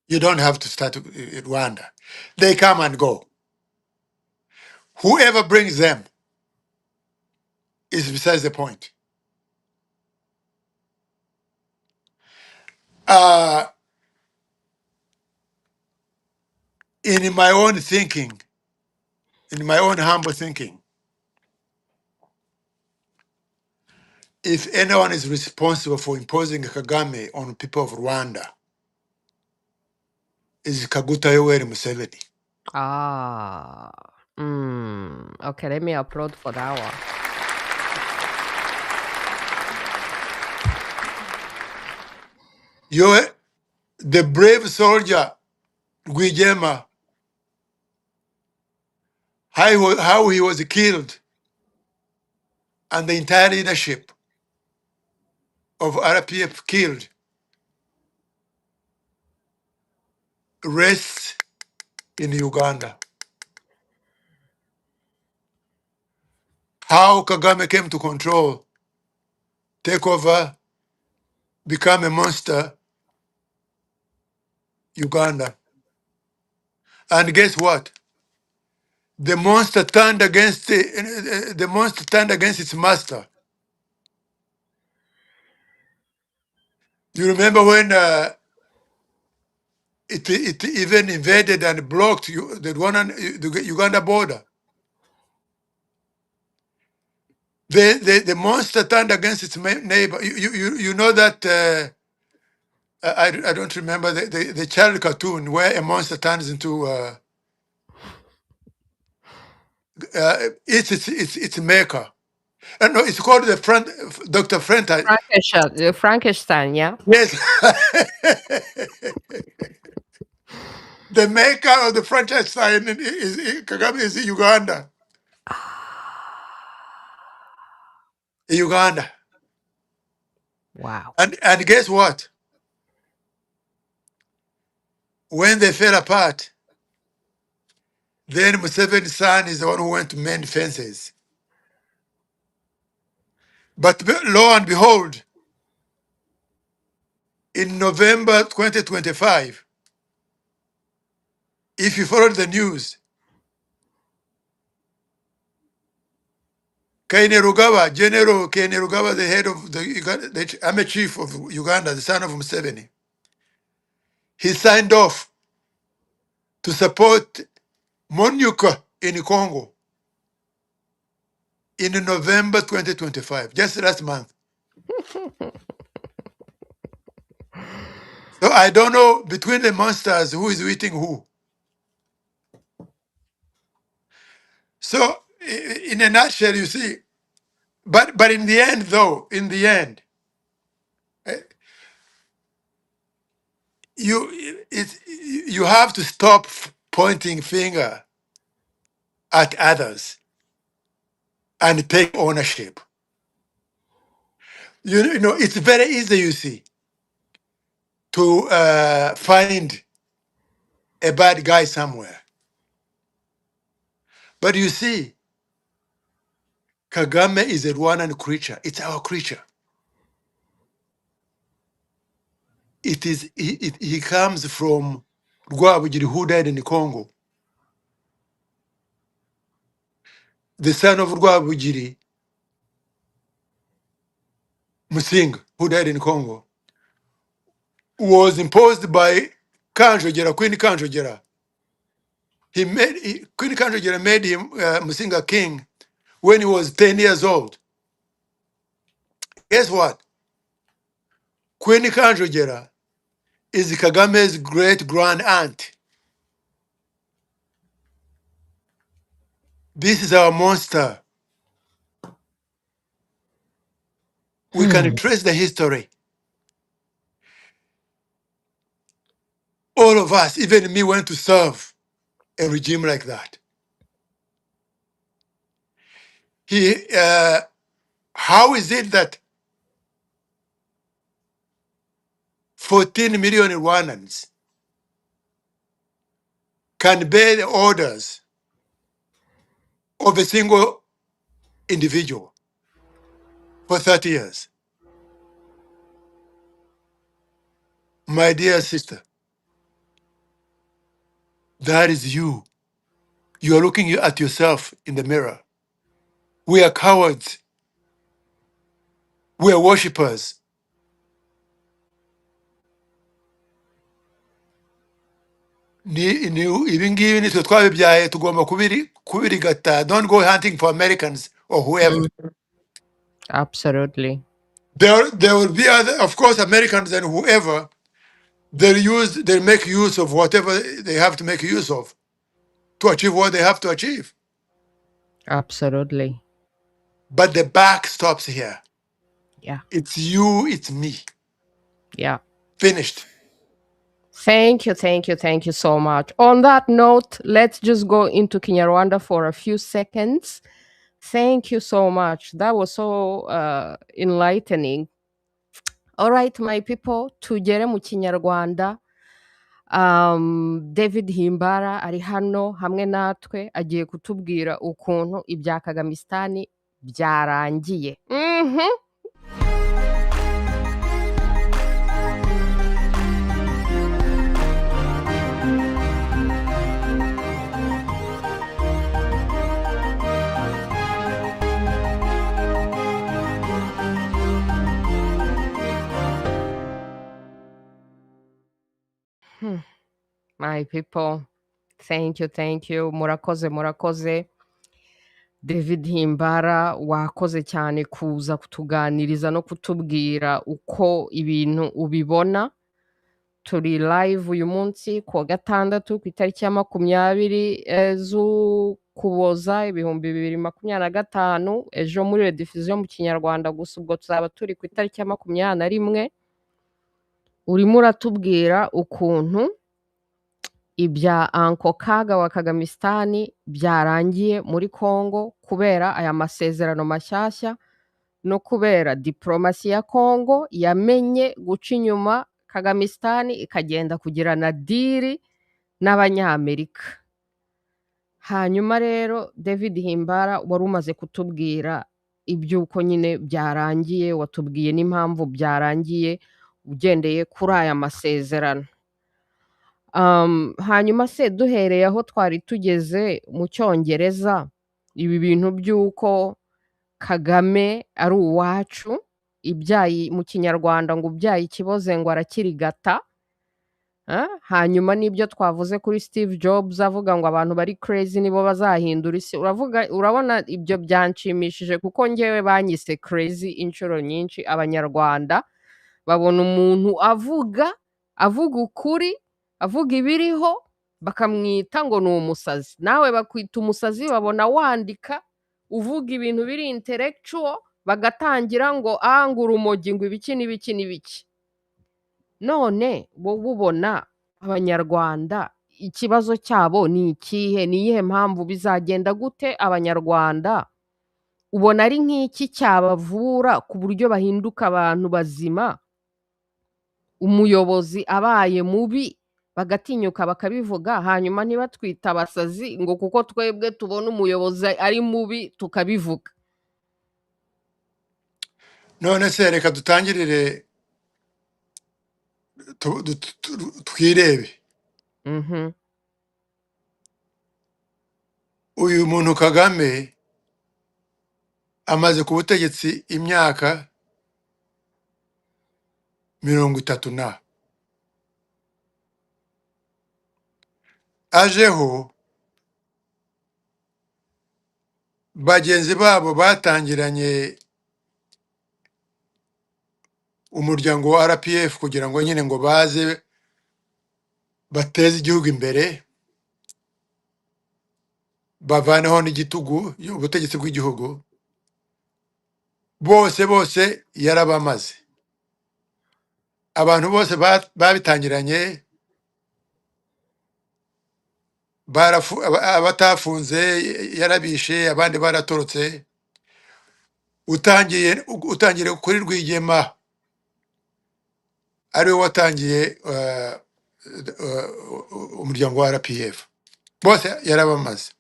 You don't have to start in Rwanda. They come and go. Whoever brings them is besides the point. Uh, in my own thinking, in my own humble thinking, if anyone is responsible for imposing Kagame on people of Rwanda, is Kaguta Yoweri Museveni. Ah. Okay, let me applaud for that one. You're the brave soldier, Guijema, how he was killed, and the entire leadership of RPF killed, rests in Uganda. How Kagame came to control, take over, become a monster, Uganda. And guess what? The monster turned against the monster turned against its master. Do you remember when it even invaded and blocked the Rwandan, the Uganda border? The monster turned against its neighbor. You know that I don't remember the child cartoon where a monster turns into its maker. No, it's called the Dr. Frankenstein. Frankenstein, yeah. Yes, the maker of the Frankenstein is Kagame is Uganda. Uganda, Wow. and guess what? When they fell apart, then Museveni's son is the one who went to mend fences. But lo and behold, in November 2025, if you followed the news, General Kainerugaba, the head of the army chief of Uganda, the son of Museveni, he signed off to support MONUC in Congo in November 2025, just last month. So I don't know between the monsters who is eating who. So in a nutshell, you see, but in the end, though, in the end, eh, you have to stop pointing finger at others and take ownership. You know, it's very easy, you see, to find a bad guy somewhere. But you see, Kagame is a Rwandan creature. It's our creature. He comes from Rwabugiri, who died in the Congo. The son of Rwabugiri, Musinga, who died in Congo, was imposed by Kanjogera, Queen Kanjogera. Queen Kanjogera made him Musinga king when he was 10 years old. Guess what? Queen Kanjogera is Kagame's great grand aunt. This is our monster. We can trace the history. All of us, even me, went to serve a regime like that. How is it that 14 million Rwandans can bear the orders of a single individual for 30 years? My dear sister, that is you. You are looking at yourself in the mirror. We are cowards. We are worshippers. Ibi ngibi nitwe twabibyaye tugomba kubirigata. Don't go hunting for Americans or whoever. Absolutely. There will be other, of course, Americans and whoever. They make use of whatever they have to make use of to achieve what they have to achieve. Absolutely. But the back stops here. Yeah. It's you, it's me. Yeah. Finished. Thank you so much. On that note, let's just go into KinyaRwanda for a few seconds. Thank you so much. That was so enlightening. All right, my people, tugere mu KinyaRwanda. David Himbara ari hano hamwe natwe agiye kutubwira ukuntu ibya Kagamistan byarangiye. My people, thank you. Murakoze. David Himbara, wakoze cyane kuza kutuganiriza no kutubwira uko ibintu ubibona. Turi live uyu munsi ku wa gatandatu ku itariki ya 20 z'Ukuboza 2025. Ejo muri rediffusion mu Kinyarwanda gusa, ubwo tuzaba turi ku itariki ya 21. Urimo uratubwira ukuntu ibya Uncle Kaga wa Kagamistan byarangiye muri Kongo kubera aya masezerano mashyashya no kubera diplomasi ya Kongo yamenye guca inyuma Kagamistan ikagenda kugirana diri n'Abanyamerika. Hanyuma rero David Himbara wari umaze kutubwira iby'uko nyine byarangiye, watubwiye n'impamvu byarangiye ugendeye kuri aya masezerano. Hanyuma se duhereye aho twari tugeze mu Cyongereza, ibi bintu by'uko Kagame ari uwacu, ibyayi mu Kinyarwanda ngo ubyaye ikiboze ngo arakirigata. Hanyuma n'ibyo twavuze kuri Steve Jobs avuga ngo abantu bari crazy nibo bazahindura isi. Urabona ibyo byanshimishije kuko ngewe banyise crazy inshuro nyinshi. Abanyarwanda babona umuntu avuga ukuri, avuga ibiriho, bakamwita ngo ni umusazi. Nawe bakwita umusazi, babona wandika uvuga ibintu biri intellectual, bagatangira ngo ngo urumogi ngo ibiki n'ibiki. None wowe ubona Abanyarwanda ikibazo cyabo ni ikihe? Ni iyihe mpamvu? Bizagenda gute? Abanyarwanda ubona ari nk'iki cyabavura ku buryo bahinduka abantu bazima? Umuyobozi abaye mubi bagatinyuka bakabivuga, hanyuma ntibatwita abasazi ngo kuko twebwe tubona umuyobozi ari mubi tukabivuga. none se reka dutangirire twirebe. Uyu muntu Kagame amaze ku butegetsi imyaka 30 ajeho bagenzi babo batangiranye umuryango wa RPF kugira ngo nyine ngo baze bateze igihugu imbere, bavaneho n'igitugu ubutegetsi bw'igihugu. Bose yarabamaze. Abantu bose babitangiranye, abatafunze yarabishe, abandi baratorotse. Utangiye kuri Rwigema ariwe watangiye umuryango wa RPF. Bose yarabamaze.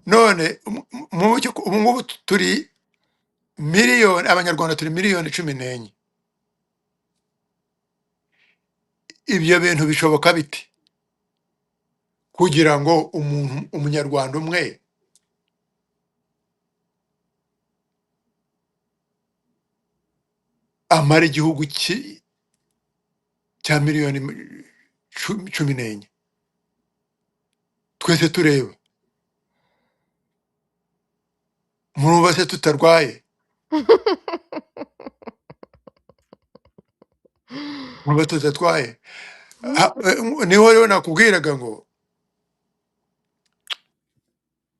None ubu turi miliyoni, Abanyarwanda turi miliyoni 14. Ibyo bintu bishoboka biti kugira ngo umunyarwanda umwe amara igihugu cya miliyoni 14? Twese tureba, murumva se tutarwaye? Murumva tutatwaye? Niho rero nakubwiraga ngo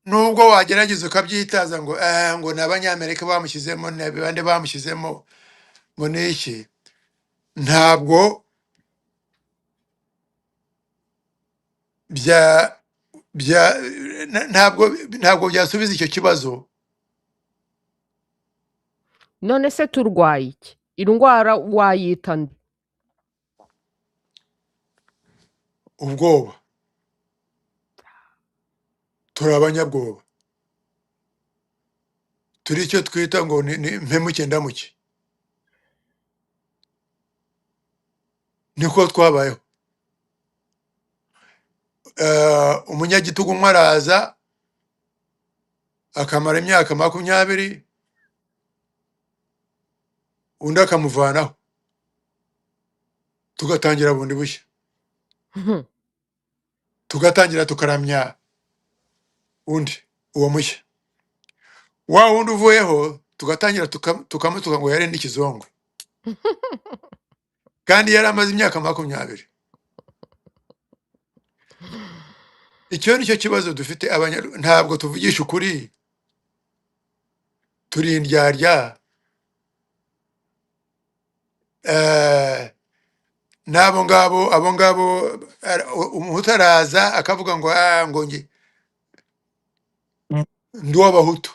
nubwo wagerageza ukabyitaza ngo n'Abanyamerika bamushyizemo, n'abandi bamushyizemo, ngo niki, ntabwo ntabwo byasubiza icyo kibazo. None se turwaye iki? Indwara wayita nde? Ubwoba. Turi abanyabwoba, turi icyo twita ngo ni mpemuke ndamuke. Niko twabayeho. Umunyagitugu umwe araza akamara imyaka 20, undi akamuvanaho, tugatangira bundi bushya. tugatangira tukaramya undi uwo mushya, wa wundi uvuyeho tugatangira tukamutuka ngo yari n'ikizongo kandi yari amaze imyaka 20. Icyo nicyo kibazo dufite ntabwo tuvugisha ukuri, turi indyarya. N'abo ngabo umuhutu araza akavuga ngo ngo ndi uw'abahutu,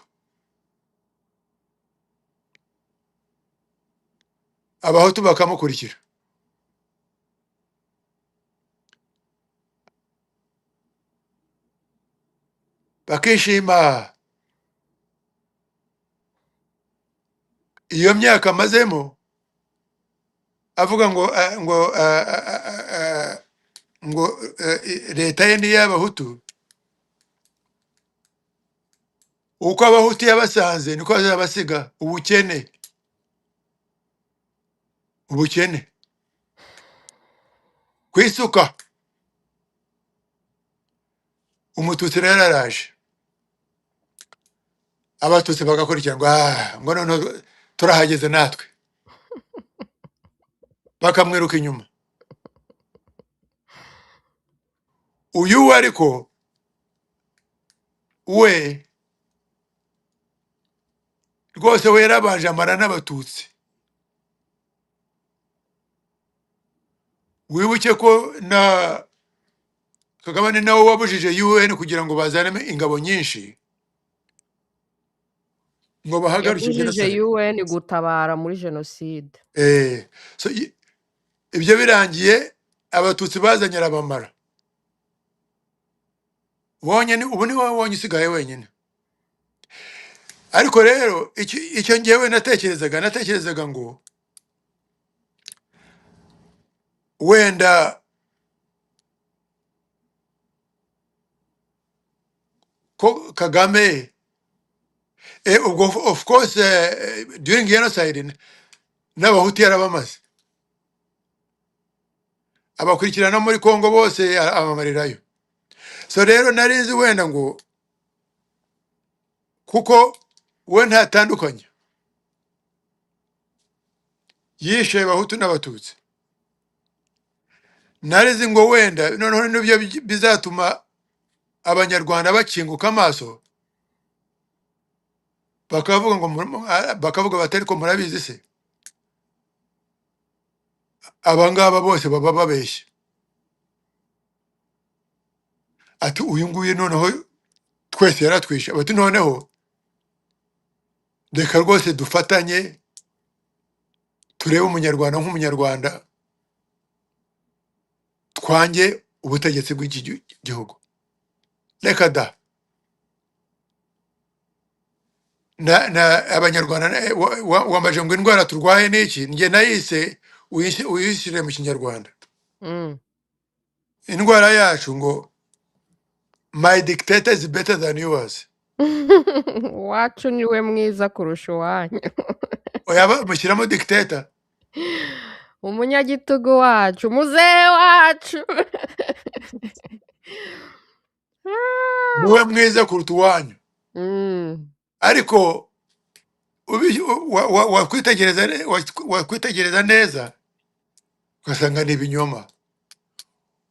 abahutu bakamukurikira, bakishima. Iyo myaka amazemo avuga ngo leta ye ni iy'abahutu, uko abahutu yabasanze niko azabasiga. Ubukene kwisuka. Umututsi rero araje, abatutsi bagakurikira ngo none turahageze natwe, bakamwiruka inyuma. Uyu ariko we rwose we yarabanje amara n'abatutsi. Wibuke ko na Kagame nawe wabujije UN kugira ngo bazane ingabo nyinshi ngo bahagarike yabujije genocide. UN gutabara muri jenoside. So ibyo birangiye abatutsi bazanye arabamara. Ubu ni wowe wonyine usigaye wenyine. Ariko rero icyo ngewe natekerezaga ngo wenda ko Kagame ubwo of course during genocide n'abahutu yarabamaze, abakurikirana muri Kongo bose abamarirayo. So rero narinzi wenda ngo kuko we ntatandukanye, yishe abahutu n'abatutsi, narizi ngo wenda noneho nibyo bizatuma abanyarwanda bakinguka amaso, bakavuga batari ko murabizi se abangaba bose baba babeshye, ati uyu nguyu noneho twese yaratwishe, bati noneho reka rwose dufatanye turebe umunyarwanda nk'umunyarwanda, twange ubutegetsi bw'iki gihugu. Reka da abanyarwanda wambaje ngo indwara turwaye n'iki, nge nayise uyishyire mu kinyarwanda. Indwara yacu ngo my dictator is better than yours. Uwacu niwe mwiza kurusha uwanyu. Oyaba mushyiramo dictator, umunyagitugu wacu, muzehe wacu. niwe mwiza kuruta uwanyu. Ariko wakwitegereza neza ugasanga ni ibinyoma.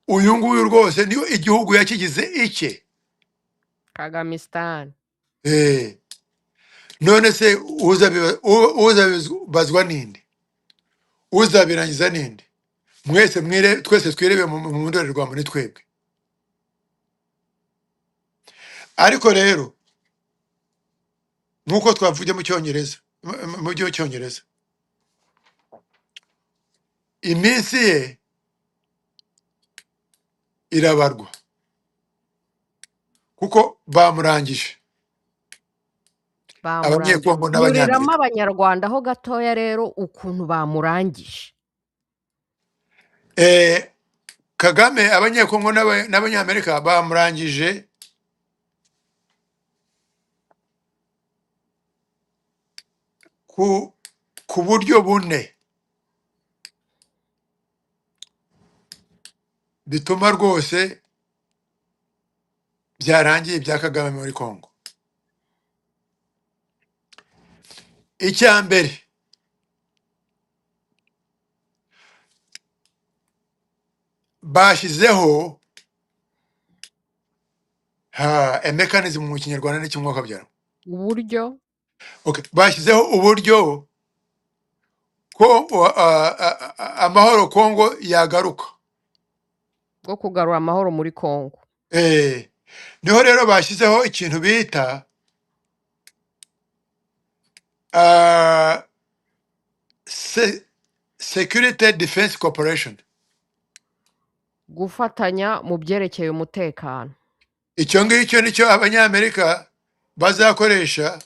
Uyu nguyu rwose niyo igihugu yakigize icye, Kagamistan. none se uzabibazwa ninde, uzabirangiza ninde? Twese twirebe mu ndorerwamo ni twebwe. Ariko rero nkuko twavuye mu cyongereza, mu cyongereza, iminsi ye irabarwa kuko bamurangije abanyekongo n'abanyamerika. Nyuriramo abanyarwanda ho gatoya rero ukuntu bamurangije. Kagame abanyekongo n'abanyamerika bamurangije ku buryo bune. bituma rwose byarangiye ibya Kagame muri Kongo. Icya mbere, bashyizeho a mechanism mu kinyarwanda n'ikimwuka byaro. uburyo Okay, bashyizeho uburyo ko amahoro Kongo yagaruka. bwo kugarura amahoro muri Kongo. Niho rero bashyizeho ikintu bita Security Defense Corporation. Gufatanya mu byerekeye umutekano. Icyo ngicyo nicyo abanyamerika bazakoresha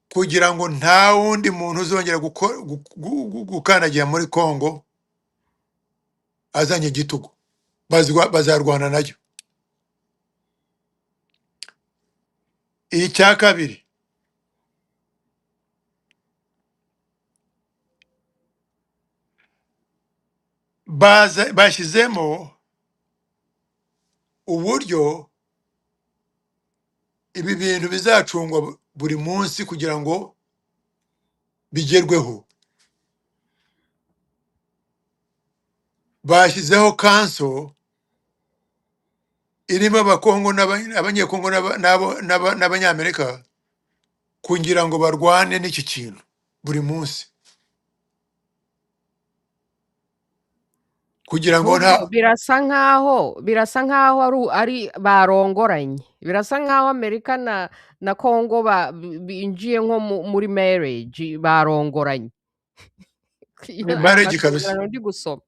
kugira ngo nta wundi muntu uzongera gukandagira muri Kongo azanye igitugu. Bazarwana nayo. Icya kabiri, bashyizemo uburyo ibi bintu bizacungwa buri munsi kugira ngo bigerweho. Bashyizeho kanso irimo abakongo n'abanyekongo n'abanyamerika kugira ngo barwane n'iki kintu buri munsi, kugira ngo birasa nkaho ari barongoranye. Birasa nkaho Amerika na Kongo binjiye nko muri marriage, barongoranye. marriage kabisa. Ndi gusoma.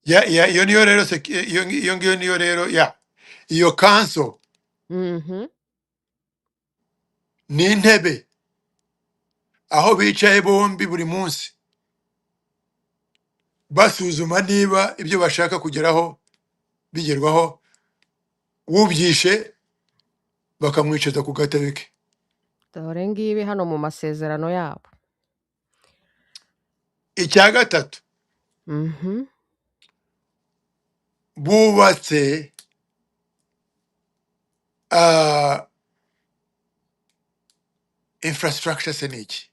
Iyo niyo rero iyo ngiyo niyo rero iyo kanso n'intebe aho bicaye bombi buri munsi basuzuma niba ibyo bashaka kugeraho bigerwaho, ubyishe bakamwicaza ku gatebe ke. Dore ngibi hano mu masezerano yabo. Icya gatatu, bubatse infrastructure se niki,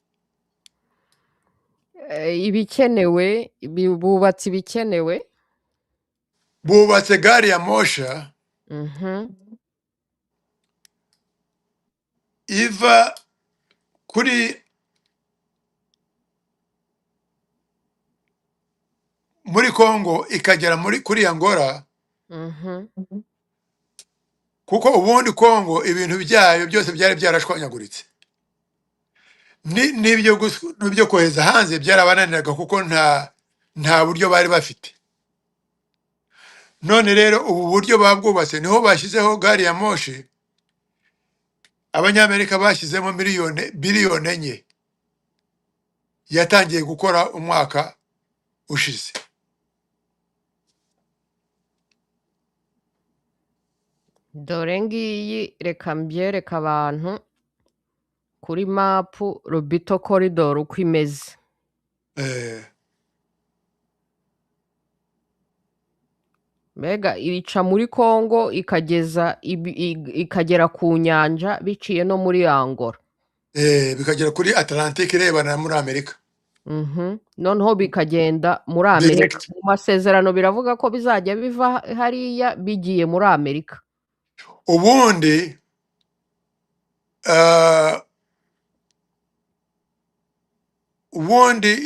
ibikenewe, bubatse ibikenewe. Bubatse gari ya mosha iva muri Kongo ikagera kuri Angola, kuko ubundi Kongo ibintu byayo byose byari byarashwanyaguritse. N'ibyo kohereza hanze byarabananiraga kuko nta buryo bari bafite. None rero ubu buryo babwubatse, niho bashyizeho gari ya moshi. Abanyamerika bashyizemo biliyoni 4 yatangiye gukora umwaka ushize. Dore ngiyi, reka mbyereka abantu kuri mapu LOBITO corridor uko imeze. Mbega irica muri Kongo ikagera ku nyanja biciye no muri Angola. Bikagera kuri Atlantique irebana muri Amerika. Noneho bikagenda muri Amerika. Mu masezerano biravuga ko bizajya biva hariya bigiye muri Amerika. Ubundi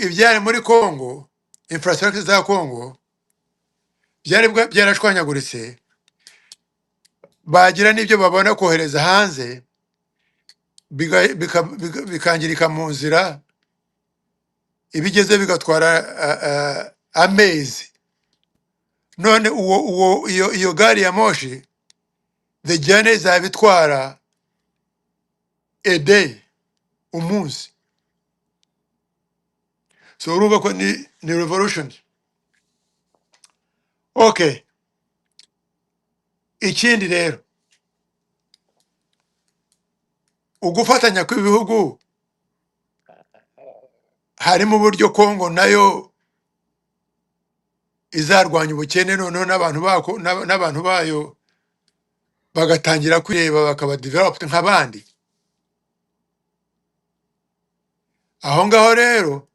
ibyari muri Kongo, infrastructure za Kongo byari byarashwanyaguritse, bagira n'ibyo babona kohereza hanze bikangirika mu nzira, ibigeze bigatwara amezi. None iyo gari ya moshi the journey zabitwara a day, umunsi. So urumva ko ni revolution. Okay, ikindi rero, ugufatanya kw'ibihugu harimo uburyo Kongo nayo izarwanya ubukene noneho n'abantu bayo bagatangira kwireba bakaba developed nk'abandi. Aho ngaho rero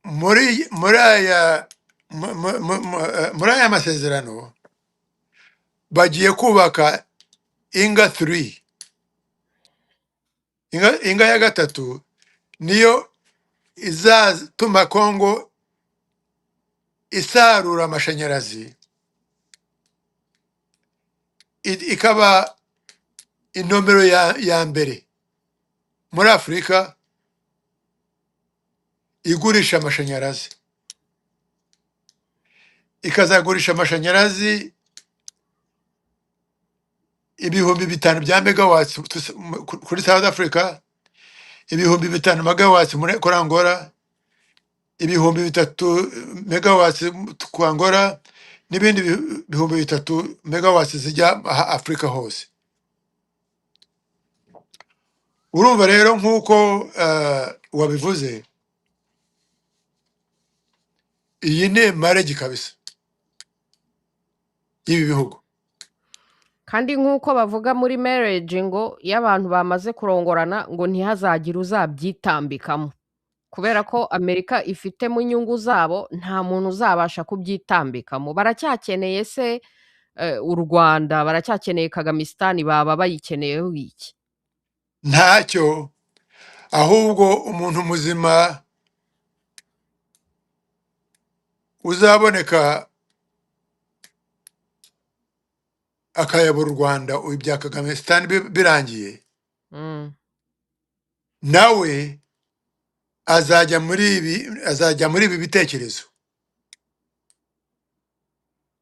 muri aya masezerano bagiye kubaka INGA 3. INGA ya gatatu niyo izatuma Kongo isarura amashanyarazi, ikaba inomero ya mbere muri Afurika igurisha amashanyarazi, ikazagurisha amashanyarazi ibihumbi 5 bya Mega Watz kuri South Africa, ibihumbi 5 Mega Watz kuri Angola, ibihumbi 3 Mega Watz ku Angola, n'ibindi bihumbi 3 Mega Watz zijya Afrika hose. Urumva rero nk'uko wabivuze, iyi ni marriage kabisa y'ibi bihugu. kandi nk'uko bavuga muri marriage ngo iyo abantu bamaze kurongorana ngo ntihazagire uzabyitambikamo, kubera ko Amerika ifitemo inyungu zabo nta muntu uzabasha kubyitambikamo. Baracyakeneye se u Rwanda, baracyakeneye Kagamistan, baba bayikeneyeho iki? Ntacyo, ahubwo umuntu muzima uzaboneka akayobora u Rwanda ibya Kagamistan birangiye, nawe azajya muri ibi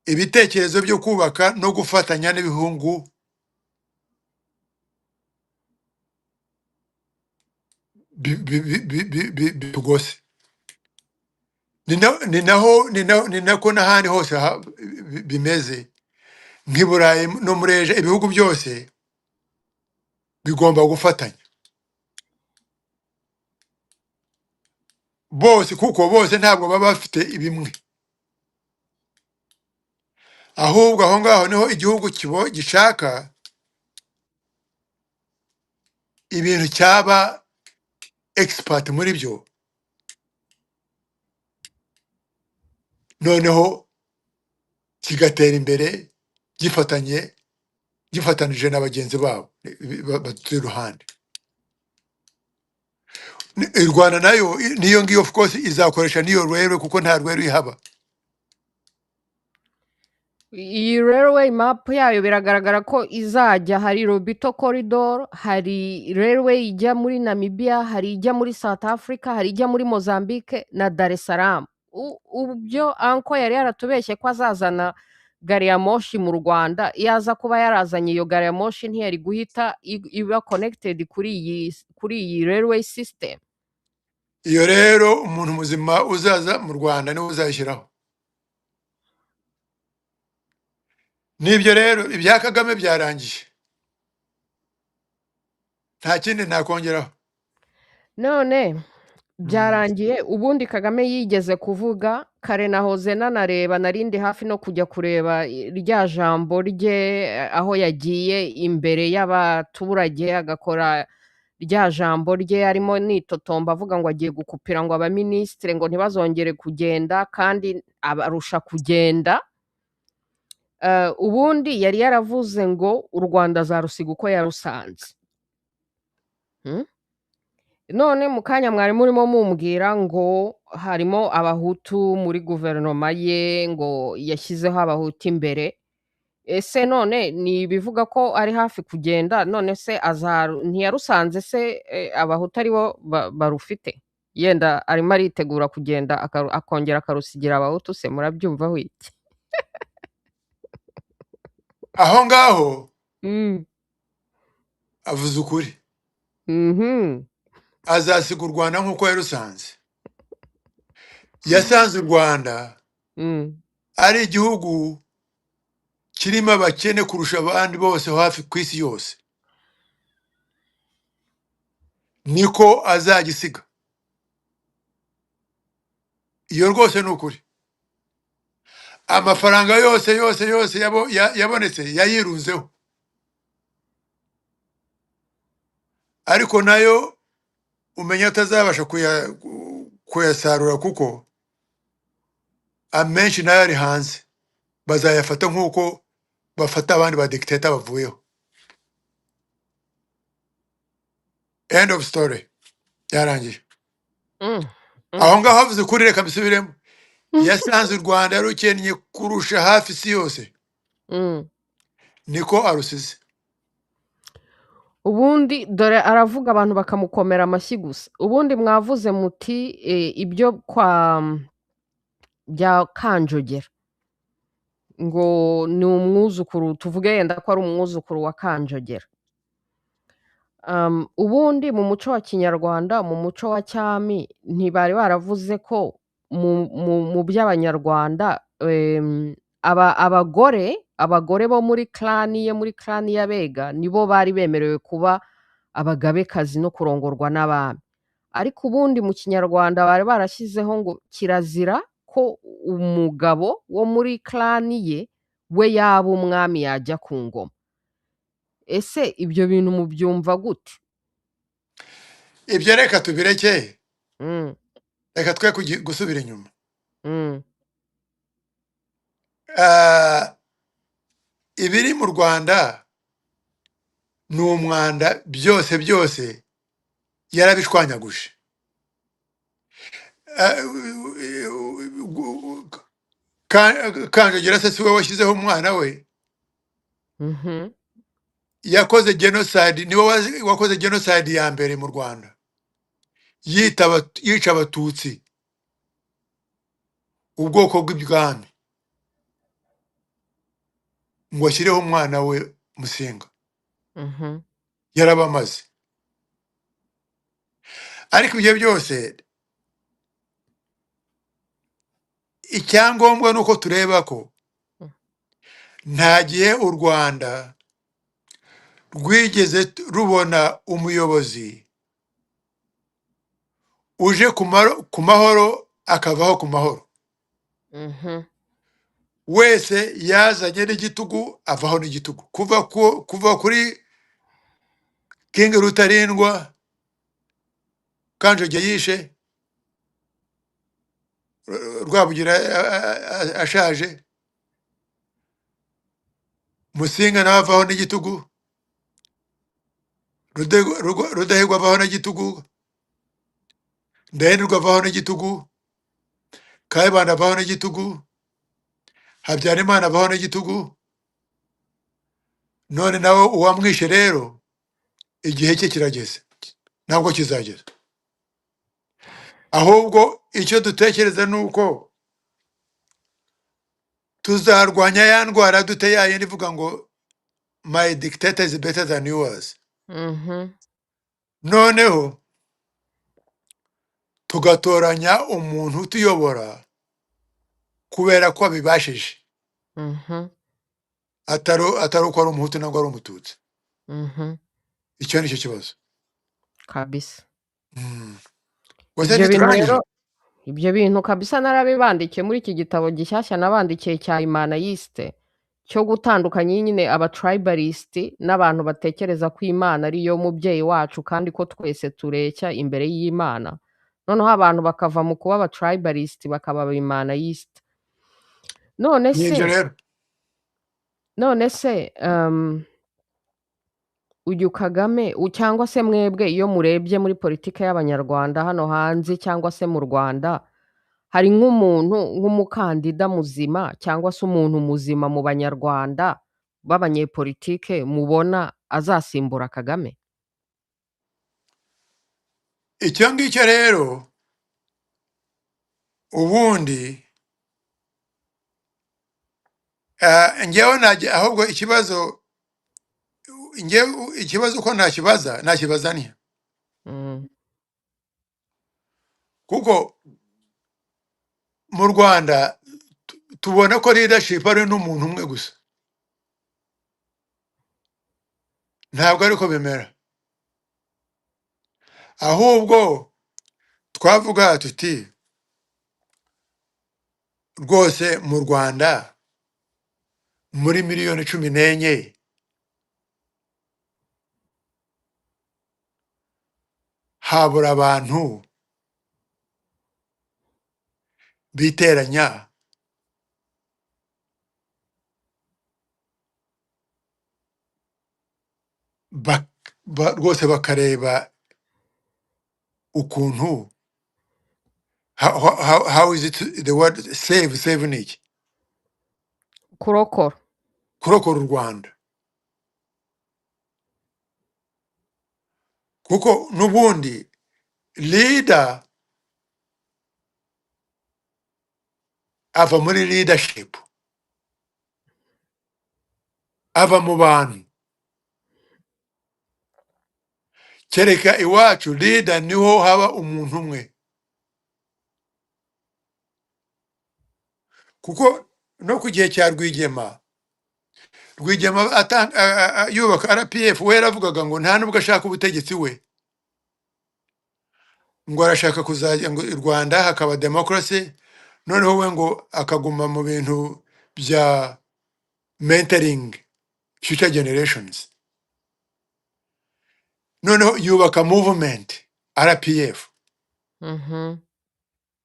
ibitekerezo byo kubaka no gufatanya n'ibihugu bitugose. Ni nako n'ahandi hose bimeze, nk'i Burayi no muri Asia, ibihugu byose bigomba gufatanya bose, kuko bose ntabwo baba bafite ibimwe, ahubwo aho ngaho niho igihugu gishaka ibintu cyaba expert muri byo, noneho kigatera imbere gifatanije na bagenzi babo baturi iruhande. U Rwanda nayo niyo ngiyo of course izakoresha niyo railway, kuko nta railway ihaba. Iyi railway map yayo biragaragara ko izajya, hari LOBITO corridor, hari railway ijya muri Namibia, hari ijya muri South Africa, hari ijya muri Mozambique na Dar es Salaam. Ubyo anko yari yaratubeshye ko azazana gari ya moshi mu Rwanda, iyo aza kuba yarazanye iyo gari ya moshi ntiyari guhita iba connected kuri iyi railway system. Iyo rero umuntu muzima uzaza mu Rwanda niwe uzayishyiraho. Nibyo rero ibya Kagame byarangiye, nta kindi nakongeraho. None byarangiye. Ubundi Kagame yigeze kuvuga, kare nahoze nanareba, narindi hafi no kujya kureba rya jambo rye aho yagiye imbere y'abaturage agakora rya jambo rye, arimo nitotomba avuga ngo agiye gukupira ngo abaminisitiri ngo ntibazongere kugenda, kandi abarusha kugenda. Ubundi yari yaravuze ngo u Rwanda azarusiga uko yarusanze. None mu kanya mwari murimo mumbwira ngo harimo abahutu muri guverinoma ye, ngo yashyizeho abahutu imbere. Ese none ni ibivuga ko ari hafi kugenda, none se ntiyarusanze se abahutu aribo barufite? Yenda arimo aritegura kugenda akongera akarusigira abahutu, se murabyumvaho iki? Aho ngaho avuze ukuri. Azasiga u Rwanda nk'uko yarusanze. Yasanze u Rwanda ari igihugu kirimo abakene kurusha abandi bose hafi ku isi yose. niko azagisiga. Iyo rwose ni ukuri. Amafaranga yose yabonetse yayirunzeho, ariko nayo umenya atazabasha kuyasarura kuko amenshi nayo ari hanze. Bazayafata nk'uko bafata abandi ba dictator bavuyeho. End of story. Yarangiye. Aho ngaho havuze kuri, reka mbisubiremo. Yasanze u Rwanda rukennye kurusha hafi isi yose, niko arusize. ubundi dore aravuga abantu bakamukomera amashyi gusa. Ubundi mwavuze muti ibyo bya Kanjogera ngo ni umwuzukuru, tuvuge yenda ko ari umwuzukuru wa Kanjogera. Ubundi mu muco wa Kinyarwanda, mu muco wa cyami, ntibari baravuze ko mu by'Abanyarwanda abagore bo muri klani ye, muri klani y'Abega, nibo bari bemerewe kuba abagabekazi no kurongorwa n'abami. Ariko ubundi mu Kinyarwanda bari barashyizeho ngo kirazira ko umugabo wo muri klani ye we yaba umwami yajya ku ngoma. Ese ibyo bintu mubyumva gute? Ibyo reka tubireke, Mm, reka twe gusubira inyuma. mm, Ibiri mu Rwanda ni umwanda, byose yarabishwanyaguje. Kanjogera se siwe washyizeho umwana we, mhm, yakoze genocide, niwe wakoze genocide ya mbere mu Rwanda, yica abatutsi, ubwoko bw'ibwami, ngo ashyireho umwana we Musinga. mhm, Yarabamaze. Ariko ibyo byose icyangombwa nuko tureba ko nta gihe u Rwanda rwigeze rubona umuyobozi uje ku mahoro akavaho ku mahoro. mhm, Wese yazanye n'igitugu avaho n'igitugu. Kuva kuri King Rutarindwa, Kanjogera yishe, Rwabugira ashaje, Musinga nawe avaho n'igitugu, Rudahigwa avaho n'igitugu, Ndahindurwa avaho n'igitugu, Kayibanda avaho n'igitugu, Habyarimana avaho n'igitugu. None nawe uwamwishe rero igihe cye kirageze, ntabwo kizageza. Ahubwo icyo dutekereza ni uko tuzarwanya ya ndwara dute yayindi ivuga ngo my dictator is better than yours. mhm, Noneho tugatoranya umuntu utuyobora kubera ko abibashije, mhm, atari uko ari umuhutu nangwa ari umututsi. mhm, Icyo ni cyo kibazo. kabisa. Wese Ibyo bintu ntiturangije. rero, ibyo bintu kabisa narabibandikiye muri iki gitabo gishyashya nabandikiye cya Imanayiste, cyo gutandukanya nyine abatribalist n'abantu batekereza ko Imana ariyo mubyeyi wacu kandi ko twese tureshya imbere y'Imana. Noneho abantu bakava mu kuba abatribalist bakaba Imanayiste. None Nibyo se rero. none se uyu Kagame cyangwa se mwebwe iyo murebye muri politiki y'Abanyarwanda hano hanze cyangwa se mu Rwanda, hari nk'umukandida muzima cyangwa se umuntu muzima mu Banyarwanda b'abanyepolitike mubona azasimbura Kagame? Icyo ngicyo rero ubundi njyewe ahubwo ikibazo uko nakibaza ni kuko mu Rwanda tubona ko leadership ari n'umuntu umwe gusa. Ntabwo ariko bimera. ahubwo twavuga tuti rwose mu Rwanda muri miliyoni 14 habura abantu biteranya rwose bakareba ukuntu how is it the word save niki kurokora kurokora u Rwanda, kuko n'ubundi leader ava muri leadership, ava mu bantu. Kereka iwacu leader niho haba umuntu umwe, kuko no ku gihe cya Rwigema yubaka RPF we yaravugaga ngo nta nubwo ashaka ubutegetsi we, ngo arashaka kuzajya ngo i Rwanda hakaba democracy, noneho we ngo akaguma mu bintu bya mentoring future generations. Noneho yubaka movement RPF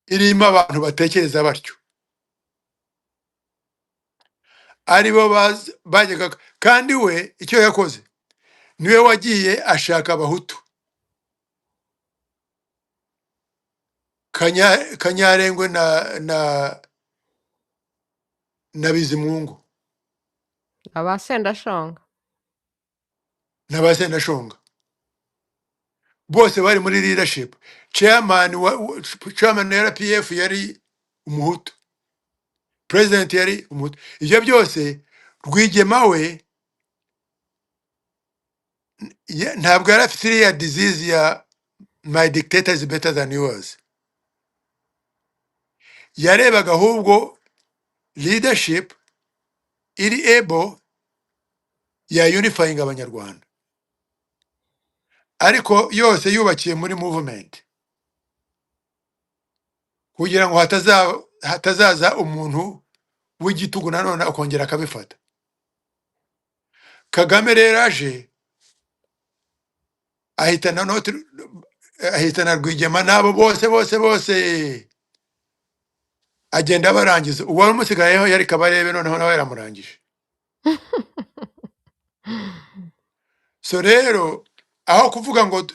irimo abantu batekereza batyo, aribo bajyaga, kandi we icyo yakoze niwe wagiye ashaka abahutu Kanyarengwe na Bizimungu abasendashonga n'abasendashonga, bose bari muri leadership. Chairman ya RPF yari umuhutu, president yari umuhutu. Ibyo byose Rwigema we ntabwo yari afite iriya disease ya my dictator is better than yours. Yarebaga ahubwo leadership iri able ya unifying abanyarwanda, ariko yose yubakiye muri movement, kugira ngo hatazaza umuntu w'igitugu nanone akongera akabifata. Kagame rero aje ahitana Rwigema n'abo bose agenda barangiza. Uwari umusigayeho yari Kabarebe, noneho nawe yaramurangije. So rero aho kuvuga ngo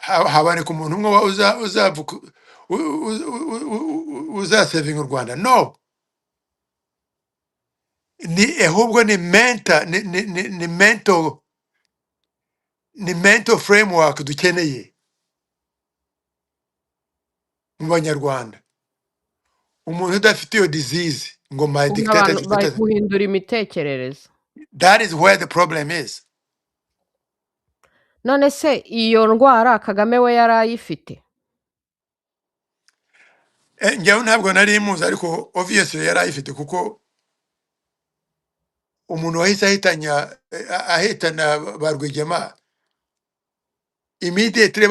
haboneka umuntu umwe uzasevinga u Rwanda, no, ni ahubwo ni mental framework dukeneye mu Banyarwanda. Umuntu udafite iyo disease ngo my dictator is better, guhindura imitekerereze. that is where the problem is. None se iyo ndwara Kagame we yari ayifite? Njyewe ntabwo nari imuzi, ariko obviously yari ayifite, kuko umuntu wahise ahitana ba Rwigema immediately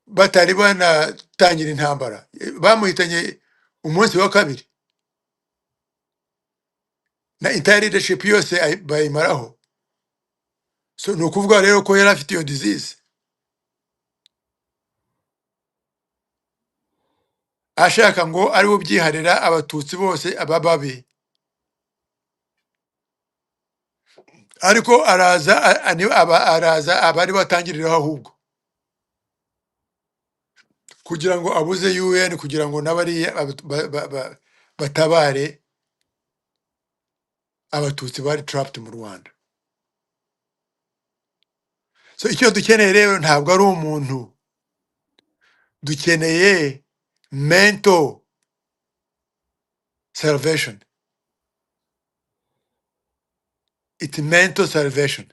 batari banatangira intambara, bamuhitanye umunsi wa kabiri na entire leadership yose bayimaraho. So ni ukuvuga rero ko yari afite iyo disease, ashaka ngo ari ubyiharira abatutsi bose abababe, ariko araza abari batangiriraho ahubwo kugira ngo abuze UN, kugira ngo n'abari batabare abatutsi bari trapped mu Rwanda. So icyo dukeneye rero ntabwo ari umuntu, dukeneye mental salvation. It's mental salvation.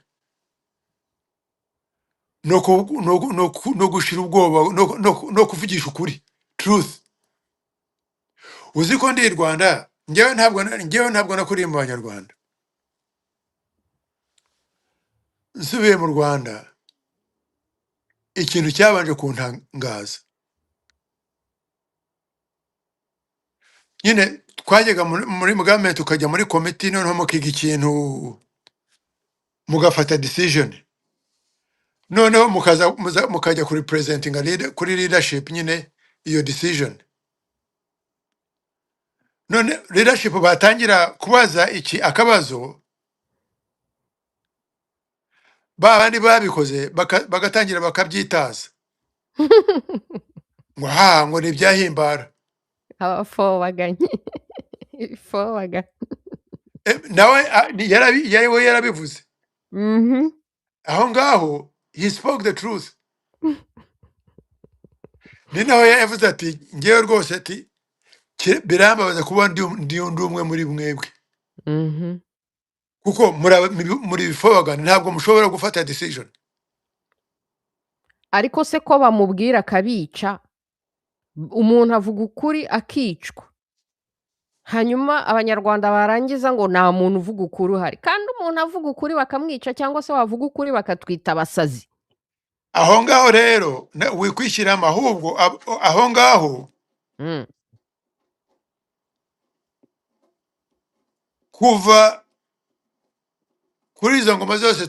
No gushira ubwoba, no kuvugisha ukuri, truth. Uzi ko ndi i Rwanda, njyewe ntabwo nakuriye mu Banyarwanda. Nsubiye mu Rwanda ikintu cyabanje kuntangaza nyine twajyaga muri Mugambe tukajya muri komite noneho mukiga ikintu mugafata decision noneho mukajya kuri presentinga kuri leadership nyine iyo decision none leadership batangira kubaza iki akabazo babandi babikoze bagatangira bakabyitaza ngo ni ibyahimbara abafobaganye ifobaga nawe yarabivuze aho ngaho he spoke the truth ni naho yavuze ati ngewe rwose ati birambabaza kuba ndi umwe muri mwebwe kuko muri bifobagana ntabwo mushobora gufata decision ariko se ko bamubwira akabica umuntu avuga ukuri akicwa hanyuma abanyarwanda barangiza ngo nta muntu uvuga ukuri uhari kandi umuntu avuga ukuri bakamwica cyangwa se wavuga ukuri bakatwita abasazi aho ngaho rero wikwishyiramo ahubwo aho ngaho kuva kuri izo ngoma zose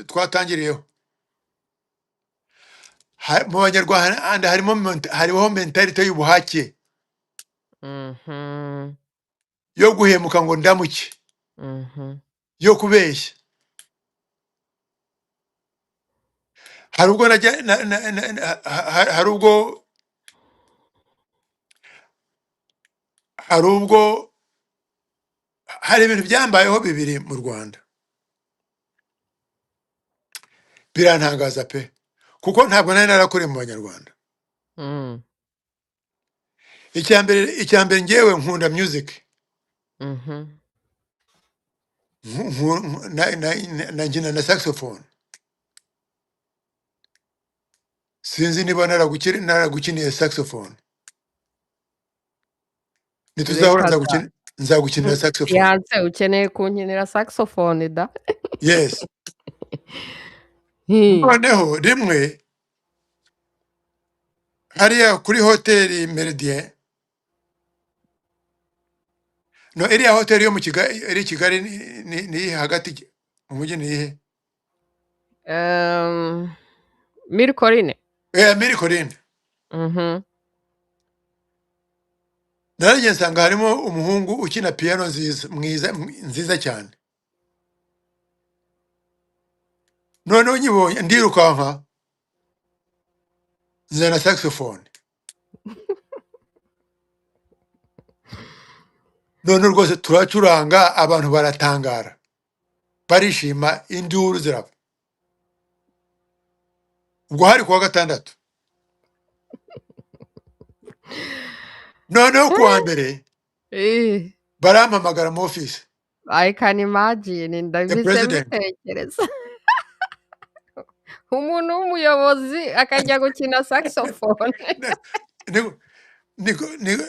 twatangiriyeho mu banyarwanda hariho mentalite y'ubuhake yo guhemuka ngo ndamuke yo kubeshya hari ubwo hari ibintu byambayeho bibiri mu Rwanda birantangaza pe kuko ntabwo nari narakuriye mu banyarwanda icyambere ngewe nkunda music nkina na saxophone sinzi niba naragukiniye saxophone nituzahora nzagukinira saxophone yanse ukeneye kunkinira saxophone da yes noneho rimwe hariya kuri hoteli Meridien no iriya hoteli yo mu Kigali ni hagati mu mujyi ni ihe Mirikorine Mirikorine naragiye nsanga harimo umuhungu ukina piano nziza cyane noneho nyibonye ndirukanka nzana saxophone none rwose turacuranga abantu baratangara barishima induru zirava ubwo hari kuwa gatandatu noneho kuwa mbere barampamagara mu office I can imagine ndabitekereza umuntu w'umuyobozi akajya gukina saxophone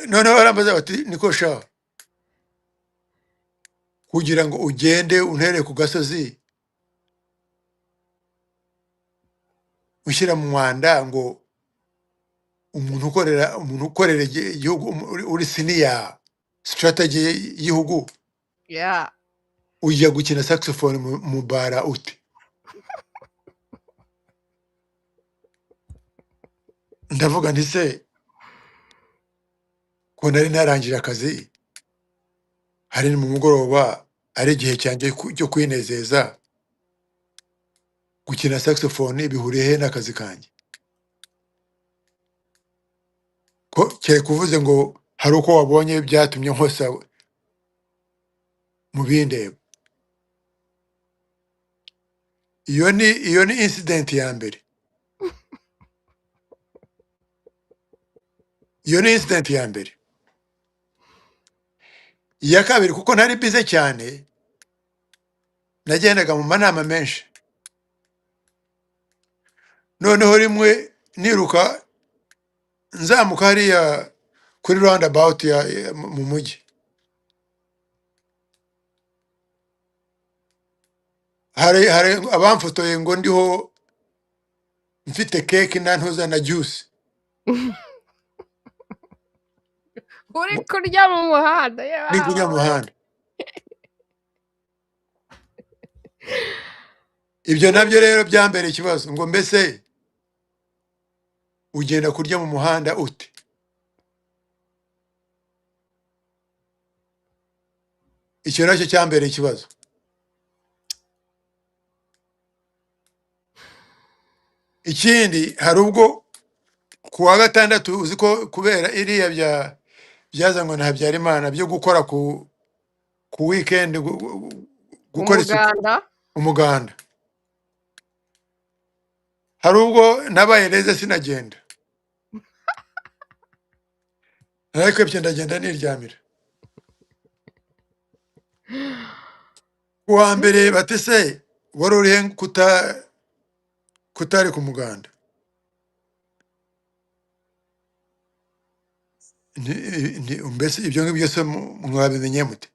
noneho barambaza bati niko sha kugira ngo ugende untere ku gasozi ushyira mu Rwanda ngo umuntu ukorera igihugu uri senior strategy y'igihugu ujya gukina saxophone mu bara ute ndavuga nti se ko nari narangije akazi hari mu mugoroba ari igihe cyanjye cyo kwinezeza gukina saxophone bihuriye he n'akazi kanjye ko cyari kuvuze ngo hari uko wabonye byatumye nkosa mu bindeba iyo ni incident ya mbere iyo ni incident ya mbere iya kabiri kuko ntari bize cyane nagendaga mu manama menshi noneho rimwe niruka nzamuka hariya kuri roundabout mu mujyi hari abamfotoye ngo ndiho mfite keke na ntuza na juice uri kurya mu muhanda ni kunyamuhanda. Ibyo nabyo rero byambere ikibazo ngo mbese ugenda kurya mu muhanda ute? Icyo nacyo cyambere ikibazo. Ikindi hari ubwo ku wa gatandatu uzi ko kubera iriya byazanywe na Habyarimana byo gukora ku weekend gukora isuku umuganda umuganda, hari ubwo nabaye neza sinagenda, ariko ibyo ndagenda niryamira. Kuwa mbere bati se wari urihe kutari ku muganda? Mbese ibyo ngibyo se mwabimenye mute?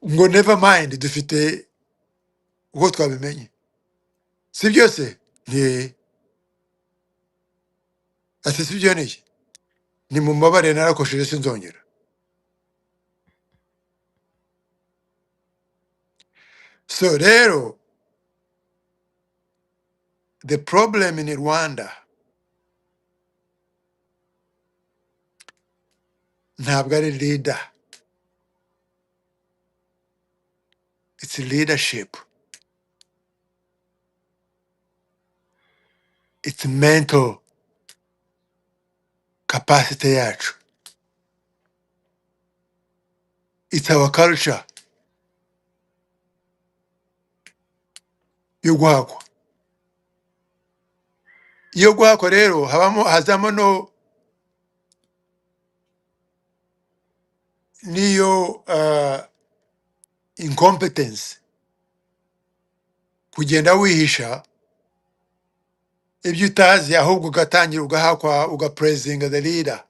Ngo never mind, dufite uko twabimenye, si byose ati si byo niki, ni mu mabare narakosheje sinzongera. So rero the problem in Rwanda ntabwo ari leader, it's leadership, it's mental capacity yacu, it's our culture yo guhakwa. Iyo guhakwa rero hazamo niyo incompetence, kugenda wihisha ibyo utazi ahubwo ugatangira ugahakwa ugapresinga the leader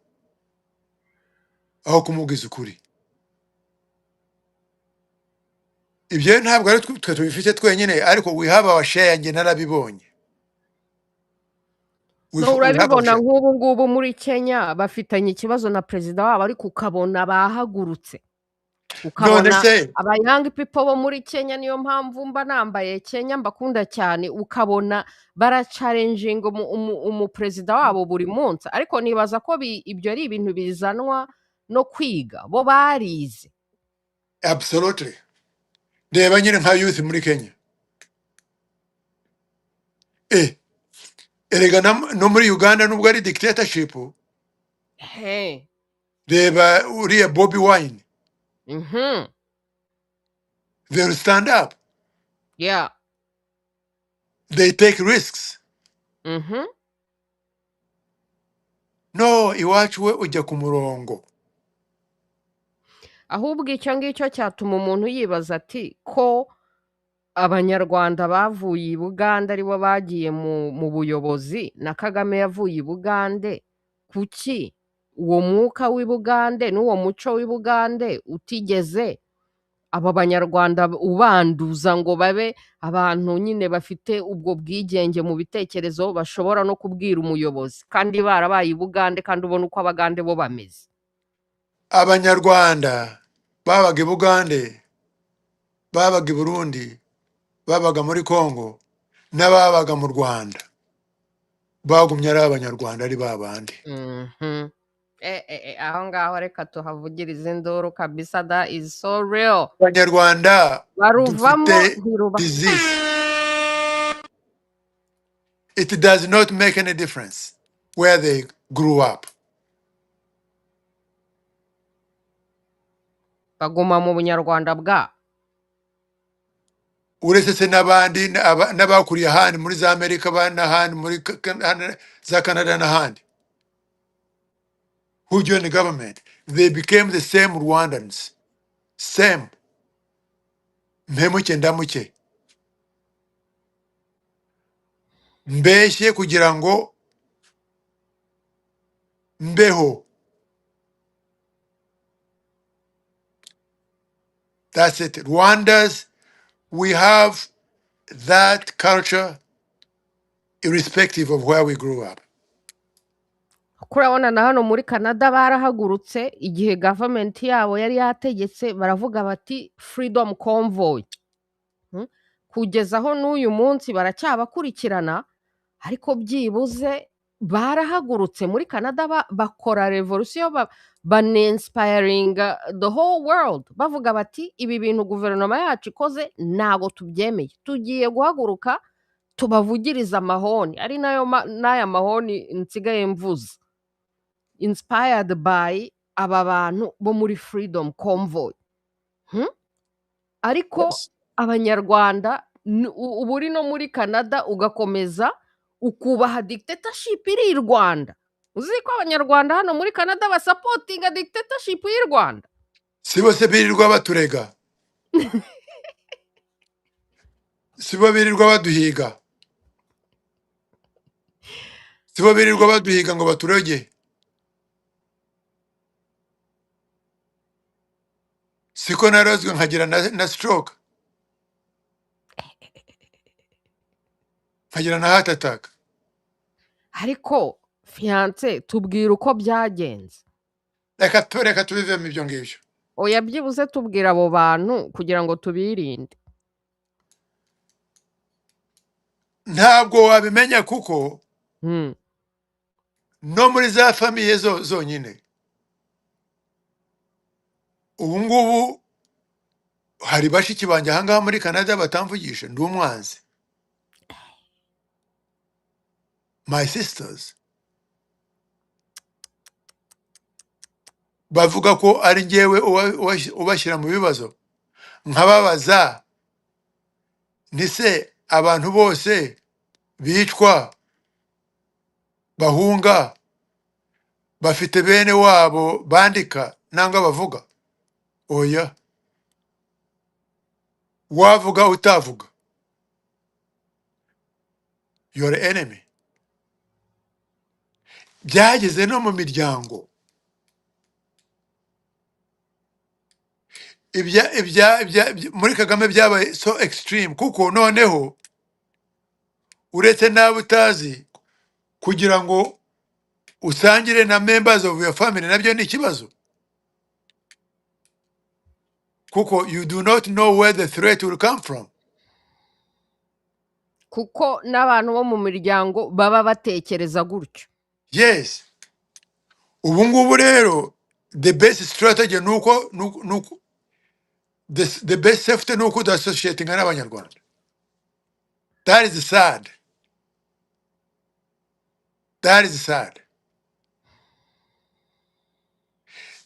aho kumubwiza ukuri. Ibyo ntabwo ari twe tubifite twenyine, ariko we have our share, njye narabibonye. so urabibona nk'ubu ngubu muri Kenya bafitanye ikibazo na perezida wabo, ariko ukabona bahagurutse, ukabona aba young people bo muri Kenya, niyo mpamvu mba nambaye Kenya mbakunda cyane, ukabona baracalenjing umuperezida wabo buri munsi, ariko nibaza ko ibyo ari ibintu bizanwa no kwiga, bo barize. Absolutely. Reba nyine nka youth muri Kenya, erega no muri Uganda nubwo ari dictatorship, reba uriya Bobi Wine, they will stand up, yeah, they take risks. No, iwacu we ujya ku murongo. Ahubwo icyo ngicyo cyatuma umuntu yibaza ati ko abanyarwanda bavuye i Buganda aribo bagiye mu buyobozi, na Kagame yavuye i Bugande, kuki uwo mwuka w'i Bugande n'uwo muco w'i Bugande utigeze aba banyarwanda ubanduza ngo babe abantu nyine bafite ubwo bwigenge mu bitekerezo, bashobora no kubwira umuyobozi, kandi barabaye i Bugande, kandi ubona uko Abagande bo bameze. Abanyarwanda babaga i Bugande, babaga i Burundi, babaga muri Kongo, n'ababaga mu Rwanda bagumye ari abanyarwanda, ari babandi. Aho ngaho reka tuhavugirize induru kabisa, that is so real. Abanyarwanda dufite disease. It does not make any difference where they grew up. Baguma mu bunyarwanda bwa. Uretse se n'abandi n'abakuriye ahandi muri za Amerika, n'ahandi muri za Canada n'ahandi, who joined the government, they became the same Rwandans, same mpemuke ndamuke, mbeshye kugira ngo mbeho. That's it. Rwanda's we have that culture irrespective of where we grew up. kuko urabona na hano muri Canada barahagurutse igihe government yabo yari yategetse baravuga bati freedom convoy. Kugeza aho n'uyu munsi baracyabakurikirana ariko byibuze barahagurutse muri Canada bakora revolution baninspiringa the whole world bavuga bati ibi bintu guverinoma yacu ikoze ntago tubyemeye, tugiye guhaguruka tubavugiriza amahoni, ari nayo n'aya mahoni nsigaye mvuza, inspired by aba bantu bo muri freedom convoy. Ariko Yes. abanyarwanda uba uri no muri Canada ugakomeza ukubaha dictatorship iri i Rwanda. Uzi ko abanyarwanda hano muri Canada basapotinga dictatorship y'i Rwanda? Si bose birirwa baturega, si bo birirwa baduhiga, si bo birirwa baduhiga ngo baturege. Siko narozwe nkagira na stroke, nkagira na heart attack. Ariko fiance tubwira uko byagenze. Reka tubivemo ibyo ngibyo. Oya byibuze tubwira abo bantu kugira ngo tubirinde. Ntabwo wabimenya kuko Hmm. no muri za famiye zonyine ubu ngubu hari bashiki banjye ahangaha muri Canada batamvugisha, ndi umwanzi. My sisters bavuga ko ari njyewe ubashyira mu bibazo, nkababaza nti se abantu bose bicwa bahunga bafite bene wabo bandika nanga bavuga? Oya, wavuga utavuga, you're enemy. Byageze no mu miryango. Muri Kagame byabaye so extreme kuko noneho uretse nawe utazi kugira ngo usangire na members of your family nabyo ni ikibazo, kuko you do not know where the threat will come from. Kuko n'abantu bo mu miryango baba batekereza gutyo. Yes. Ubu ngubu rero the best strategy nuko the best safety nuko udassociating n'abanyarwanda. That is sad. That is sad.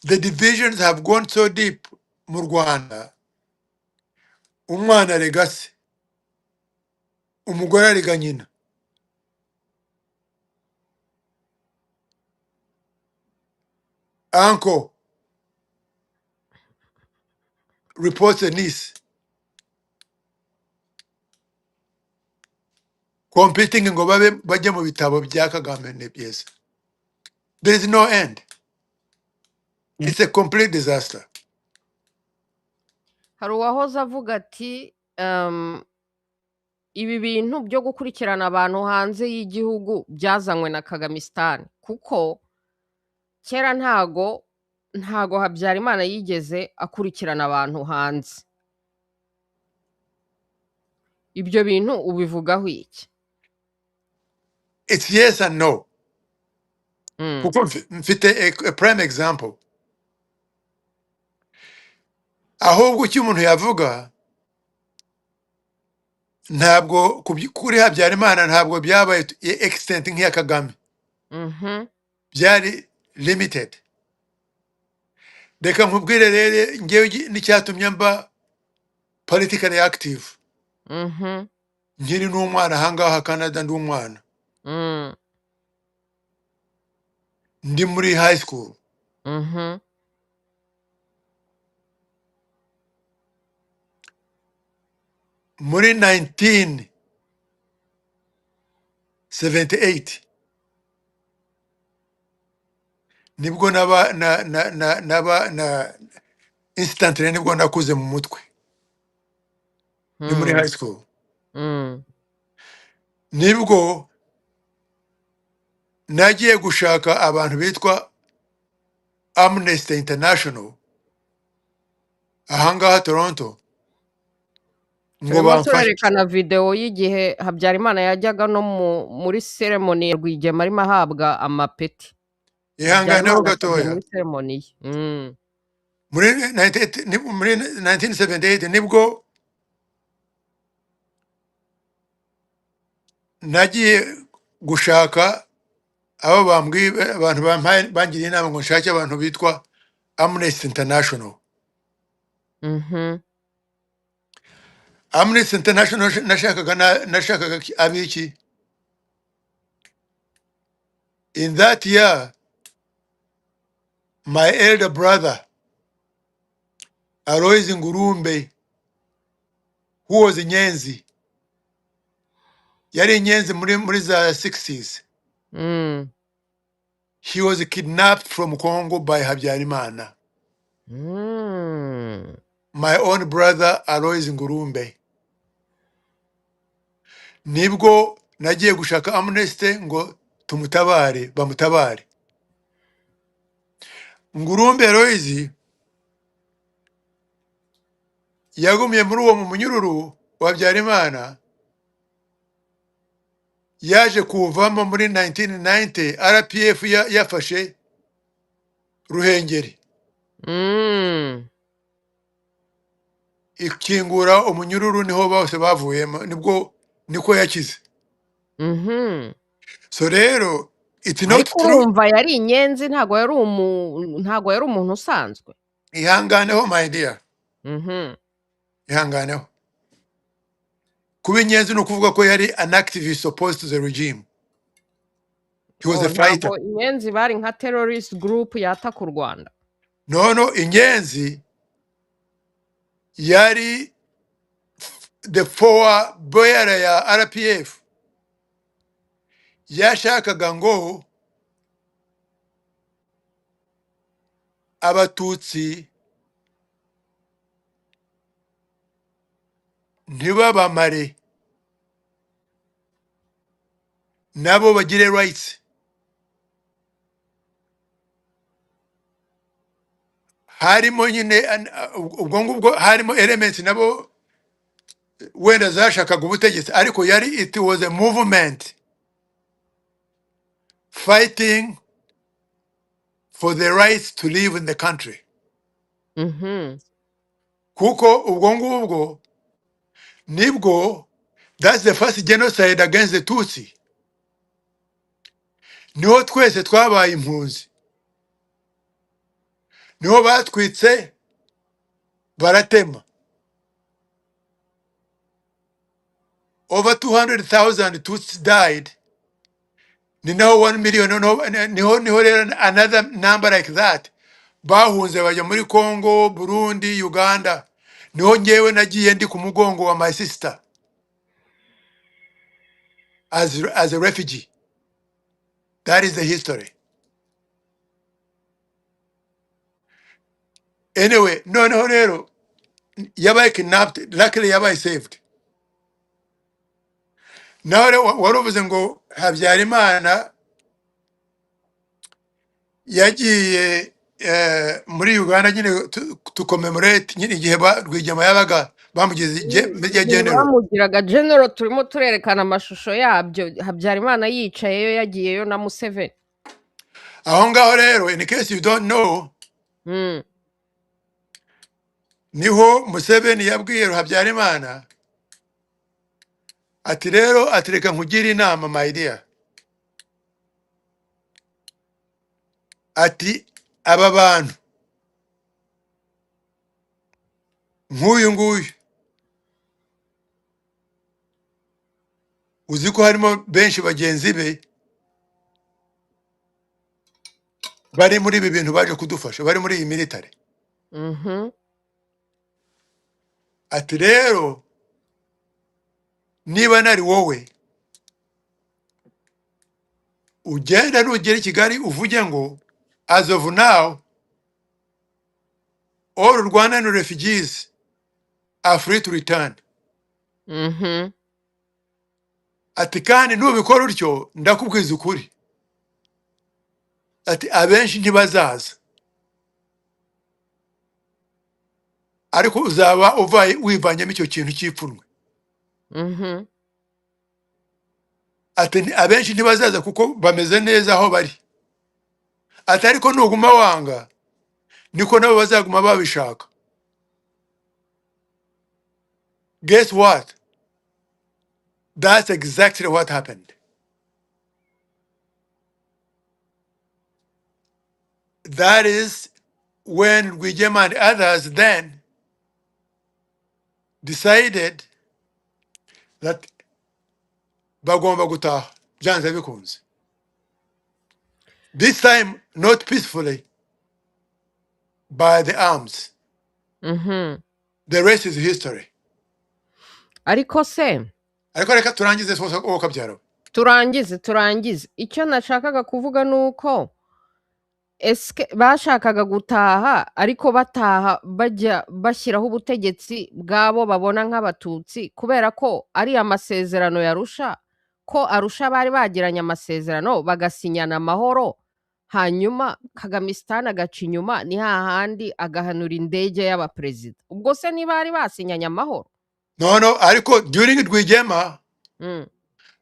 The divisions have gone so deep mu Rwanda. Umwana arega se, umugore arega nyina, uncle reports a niece, competing ngo bajye mu bitabo bya Kagame n'ibyeza. There is no end. It's a complete disaster. Hari uwahoze avuga ati ibi bintu byo gukurikirana abantu hanze y'igihugu byazanywe na Kagamistan, kuko kera ntago Habyarimana yigeze akurikirana abantu hanze. Ibyo bintu ubivugaho iki? It's yes and no. Mm. Kuko mfite a prime example. Ahubwo icyo umuntu yavuga, ntabwo kuri Habyarimana ntabwo byabaye extent nk'iya Kagame. Byari limited. Reka nkubwire rero ngewe n'icyatumye mba politically active. Nkiri n'umwana ahangaha Canada, ndi umwana. Ndi muri high school. Muri 1978 nibwo instantly nibwo nakuze mu mutwe. ni muri high school Mm. nibwo nagiye gushaka abantu bitwa Amnesty International ahangaha Toronto ngo Turimo bamfashe. turerekana video y'igihe Habyarimana yajyaga no muri ceremony ya Rwigema arimo ahabwa amapeti. Ihanganeho Habyarimana yasabye gatoya muri ceremony ye. muri 1978 nibwo nagiye gushaka abo bambwiye abantu bangiriye inama ngo nshake abantu bitwa Amnesty International. Amnesty International nashakaga abiki. In that year, my elder brother, Aloys Ngurumbe, who was in Nyenzi, yari Nyenzi muri za 60s. He was kidnapped from Congo by Habyarimana. My own brother, Aloys Ngurumbe. Nibwo nagiye gushaka Amnesty ngo tumutabare, bamutabare. Ngurumbe Aloys yagumye muri uwo munyururu wa Habyarimana, yaje kuvamo muri 1990 RPF yafashe Ruhengeri ikingura umunyururu, niho bose bavuyemo, niko yakize. So rero it's not Ariko true. urumva yari inyenzi, ntago yari umuntu usanzwe. Ihanganeho my dear, ihanganeho. Kuba inyenzi no kuvuga ko yari an activist opposed to the regime. He was a fighter. Ntabwo inyenzi bari nka terrorist group yataka u Rwanda. No, inyenzi yari the forward bearer ya RPF. Yashakaga ngo abatutsi ntibabamare, nabo bagire rights. Harimo nyine ubwo ngubwo harimo elements nabo wenda zashakaga ubutegetsi, ariko it was a movement fighting for the rights to live in the country. Kuko ubwo ngubwo nibwo, that's the first genocide against the Tutsi. Niho twese twabaye impunzi, niho batwitse baratema. Over 200,000 Tutsis died. Ni naho 1 million, niho rero another number like that bahunze bajya muri Congo, Burundi, Uganda. Niho ngewe nagiye ndi ku mugongo wa my sister as a refugee. That is the history. Anyway, no rero yabaye kidnapped, luckily yabaye saved. Naho rero waruvuze ngo Habyarimana yagiye muri Uganda nyine to commemorate nyine igihe Rwigema yabaga bamugize general. Bamugiraga general, turimo turerekana amashusho yabyo, Habyarimana yicayeyo yagiyeyo na Museveni. Aho ngaho rero, in case you don't know, niho Museveni yabwiye Habyarimana ati rero atireka nkugira inama my dear, ati aba bantu nk'uyu nguyu uzi ko harimo benshi bagenzi be bari muri ibi bintu baje kudufasha, bari muri iyi military. Ati rero niba nari wowe ugenda nugera i Kigali uvuge ngo as of now all Rwandan refugees are free to return. Mhm. ati kandi nubikora utyo ndakubwiza ukuri ati abenshi ntibazaza ariko uzaba uvaye wivanyemo icyo kintu cy'ipfunwe Mhm. ati abenshi ntibazaza kuko bameze neza aho bari ati ariko nuguma wanga niko nabo bazaguma babishaka. Guess what? That's exactly what happened. That is when Rwigema and others then decided that bagomba gutaha byanze bikunze. This time not peacefully by the arms. Mhm. The rest is history. Ariko se Ariko reka turangize sose uwo kabyaro. turangize icyo nashakaga kuvuga ni uko bashakaga gutaha ariko bataha bajya bashyiraho ubutegetsi bwabo babona nk'abatutsi kubera ko ari amasezerano yarusha ko arusha bari bagiranye amasezerano bagasinyana amahoro hanyuma Kagamistan agaca inyuma ni hahandi agahanura indege y'abaperezida ubwo se ntibari basinyanye amahoro No, ariko during Rwigema Mm.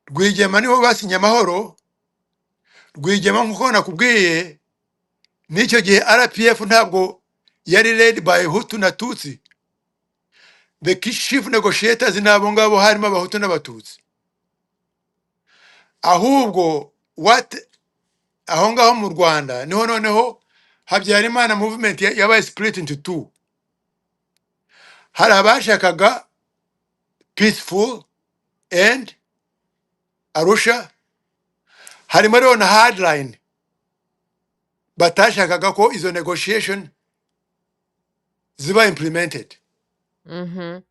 Rwigema niho basinye amahoro. Rwigema nkuko nakubwiye n'icyo gihe RPF ntabwo yari led by Hutu na Tutsi. The chief negotiators nabo ngabo harimo abahutu n'abatutsi. Ahubwo aho ngaho mu Rwanda niho noneho Habyarimana movement yabaye split into two. Hari abashakaga peaceful and Arusha, harimo rero na hardline batashakaga ko izo negotiation ziba implemented. Mhm.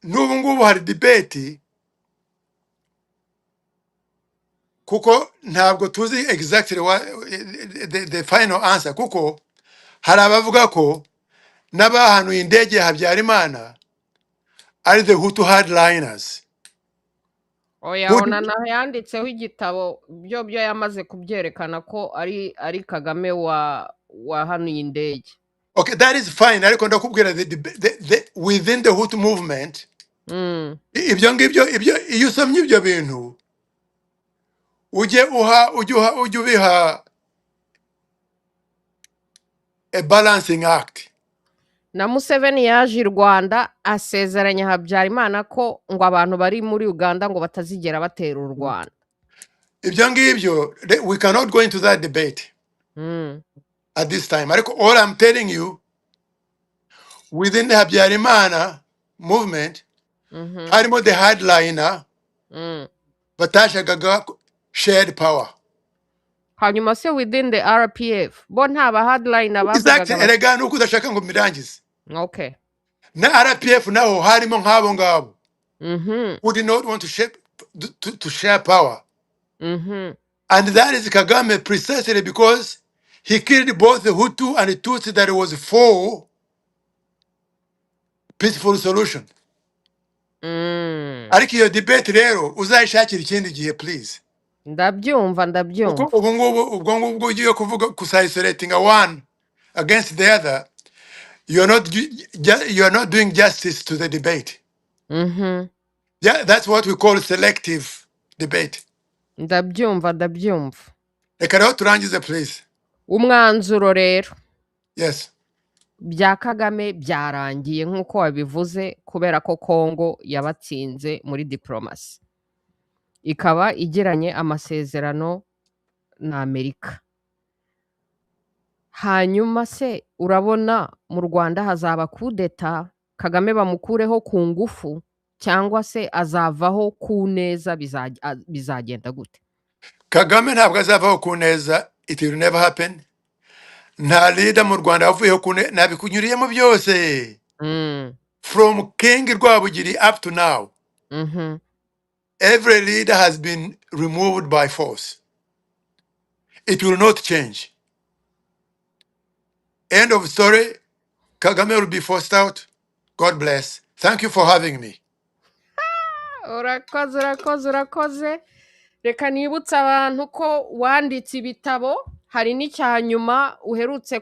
N'ubu ngubu hari debate kuko ntabwo tuzi exactly the final answer kuko hari abavuga ko n'abahanuye indege ya Habyarimana ari the Hutu hardliners. oya Who ona do- naho yanditseho igitabo byo yamaze kubyerekana ko ari Kagame wahanuye indege Okay, that is fine ariko ndakubwira within the Hutu movement Mm. ibyo ngibyo iyo usomye ibyo bintu ujye ubiha a balancing act. na Museveni yaje i Rwanda asezeranya Habyarimana ko ngo abantu bari muri Uganda ngo batazigera batera u Rwanda Ibyo ngibyo we cannot go into that debate Mm. at this time ariko all I'm telling you within the Habyarimana movement Mhm. harimo the hardliner Mm. batashakaga shared power. hanyuma se within the RPF bo nta ba hardline Exactly, bavugaga erega nuko udashaka ngo mirangize. okay Na RPF naho harimo nk'abo ngabo Mhm. who did not want to share power. Mhm. And that is Kagame precisely because he killed both the Hutu and the Tutsi that was for peaceful solution. Mm. Ariko iyo debate rero uzayishakira ikindi gihe please. ndabyumva Kuko ubwo ngubwo ugiye kuvuga isolating one against the other, you are not doing justice to the debate. Mhm. Yeah, that's what we call selective debate. ndabyumva Reka rero turangize please. umwanzuro rero Yes. bya Kagame byarangiye nk'uko wabivuze kubera ko Kongo yabatsinze muri diplomasi ikaba igiranye amasezerano na Amerika hanyuma se urabona mu Rwanda hazaba kudeta Kagame bamukureho ku ngufu cyangwa se azavaho ku neza bizagenda gute Kagame ntabwo azavaho ku neza, it will never happen. Nta leader mu Rwanda wavuyeho ku neza, nabikunyuriyemo byose. Mm. From King Rwabugiri up to now, Mhm. every leader has been removed by force. It will not change. End of story. Kagame will be forced out. God bless. Thank you for having me. urakoze reka nibutse abantu ko wanditse ibitabo hari n'icya nyuma uherutse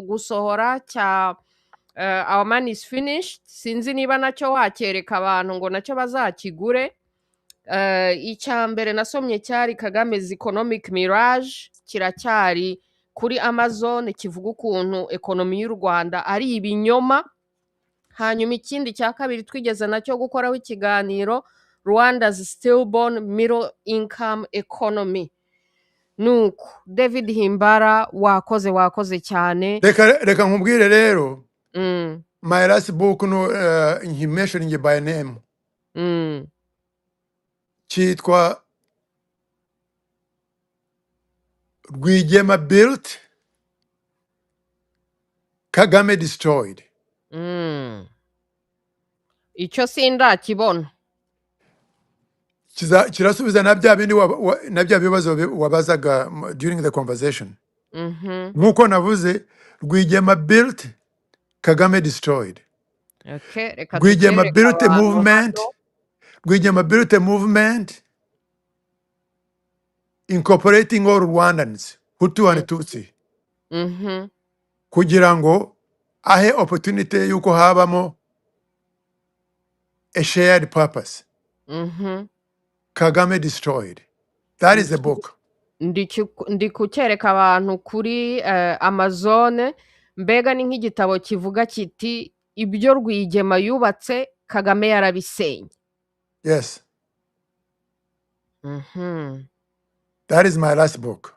gusohora cya our man is finished sinzi niba nacyo wakereka abantu ngo nacyo bazakigure icya mbere nasomye cyari Kagame's economic mirage kiracyari kuri Amazon kivuga ukuntu ekonomi y'u Rwanda ari ibinyoma hanyuma ikindi cya kabiri twigeze nacyo gukoraho ikiganiro Rwanda's stillborn middle income economy nuko David Himbara wakoze cyane Reka nkubwire rero my last book no he mentioning by name cyitwa Rwigema built, Kagame destroyed. icyo sindakibona kirasubiza na bya bindi na bya bibazo wabazaga during the conversation. Nkuko navuze Rwigema built, Kagame destroyed. Rwigema built a movement. Rwigema built a movement incorporating all Rwandans, HUTU and TUTSI. Kugira ngo ahe opportunity yuko habamo a shared purpose. Kagame destroyed. That is the book. Ndi kucyereka abantu kuri Amazon mbega ni nk'igitabo kivuga kiti ibyo Rwigema yubatse Kagame yarabisenye. Yes. That is my last book.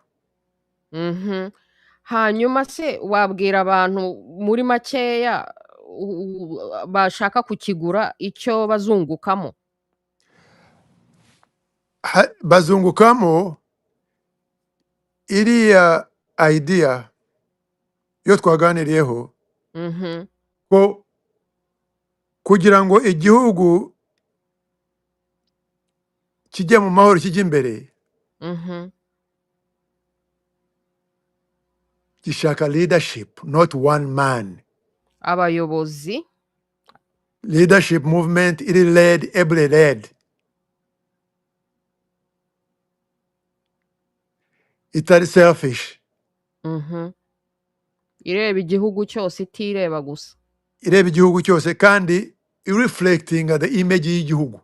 Hanyuma se wabwira abantu muri makeya bashaka kukigura icyo bazungukamo? Bazungukamo iriya idea yo twaganiriyeho ko kugira ngo igihugu kijye mu mahoro kijye imbere gishaka leadership, not one man. Abayobozi. Leadership movement iri led, ably led. Itari selfish. Ireba igihugu cyose itireba gusa. Ireba igihugu cyose kandi reflecting the image y'igihugu.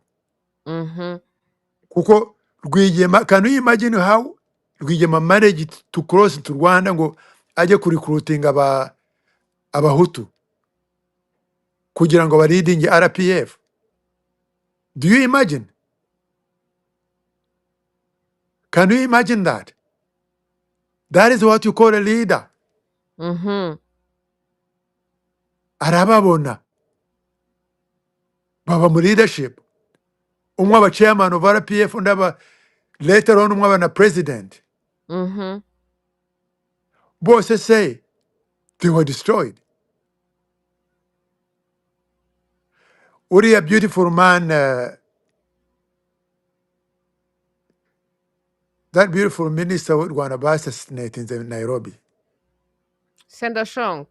Kuko Rwigema, can you imagine how Rwigema managed to cross to Rwanda ngo ajye recruiting abahutu kugira ngo bariding RPF? Do you imagine? Can you imagine that? That is what you call a leader. Arababona baba mu leadership. Umwe aba chairman of RPF undi aba later on umwe aba na president. Bose say they were destroyed. Uriya beautiful man, that beautiful minister w'u Rwanda assassinated in Nairobi. Sendashong.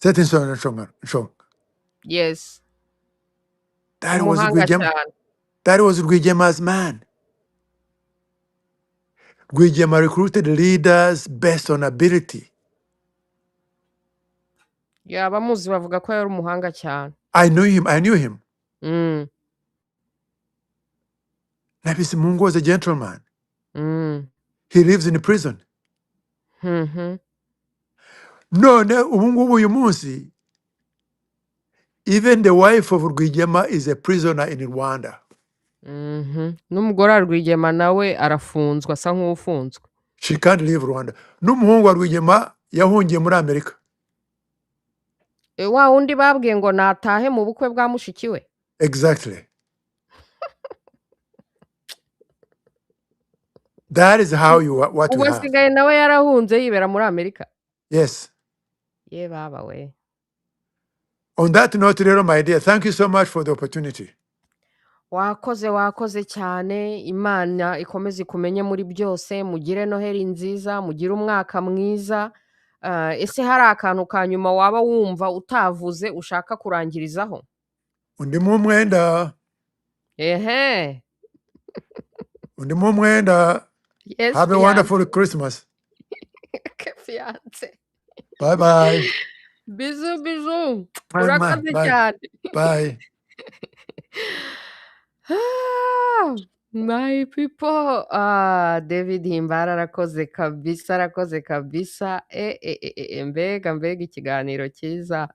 Sendashong. Yes. That was Rwigema's man. Rwigema recruited leaders based on ability. Abamuzi bavuga ko yari umuhanga cyane. I knew him. Nabisi Mungu was a gentleman. He lives in prison. None ubu ngubu uyu munsi even the wife of Rwigema is a prisoner in Rwanda. N'umugore wa Rwigema nawe arafunzwe asa nk'ufunzwe. She can't leave Rwanda. N'umuhungu wa Rwigema yahungiye muri Amerika. Wa undi babwiye ngo natahe mu bukwe bwa mushiki we. Exactly. That is how you what we have. Ubasigaye nawe yarahunze yibera muri Amerika. Yes. Ye baba we. On that note, rero my dear, thank you so much for the opportunity. Wakoze cyane, Imana ikomeze kumenye muri byose, mugire Noheli nziza, mugire umwaka mwiza. Ese hari akantu kanyuma waba wumva utavuze ushaka kurangirizaho? undimo umwenda Ehe. undimo umwenda Yes, have a wonderful Christmas. fiance. Bye bye. Bisous, bisous. Bye. Urakoze Bye. cyane. Bye. My people, David Himbara arakoze kabisa, arakoze kabisa. Mbega mbega ikiganiro cyiza.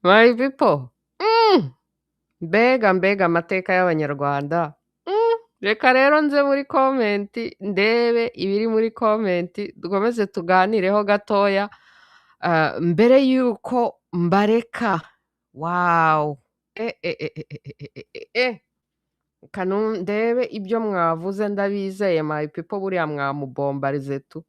My people, mbega mbega amateka y'abanyarwanda. Reka rero nze muri komenti ndebe ibiri muri komenti dukomeze tuganireho gatoya mbere y'uko mbareka. Wow. Ndebe ibyo mwavuze ndabizeye my people, buriya mwamubombarize tu.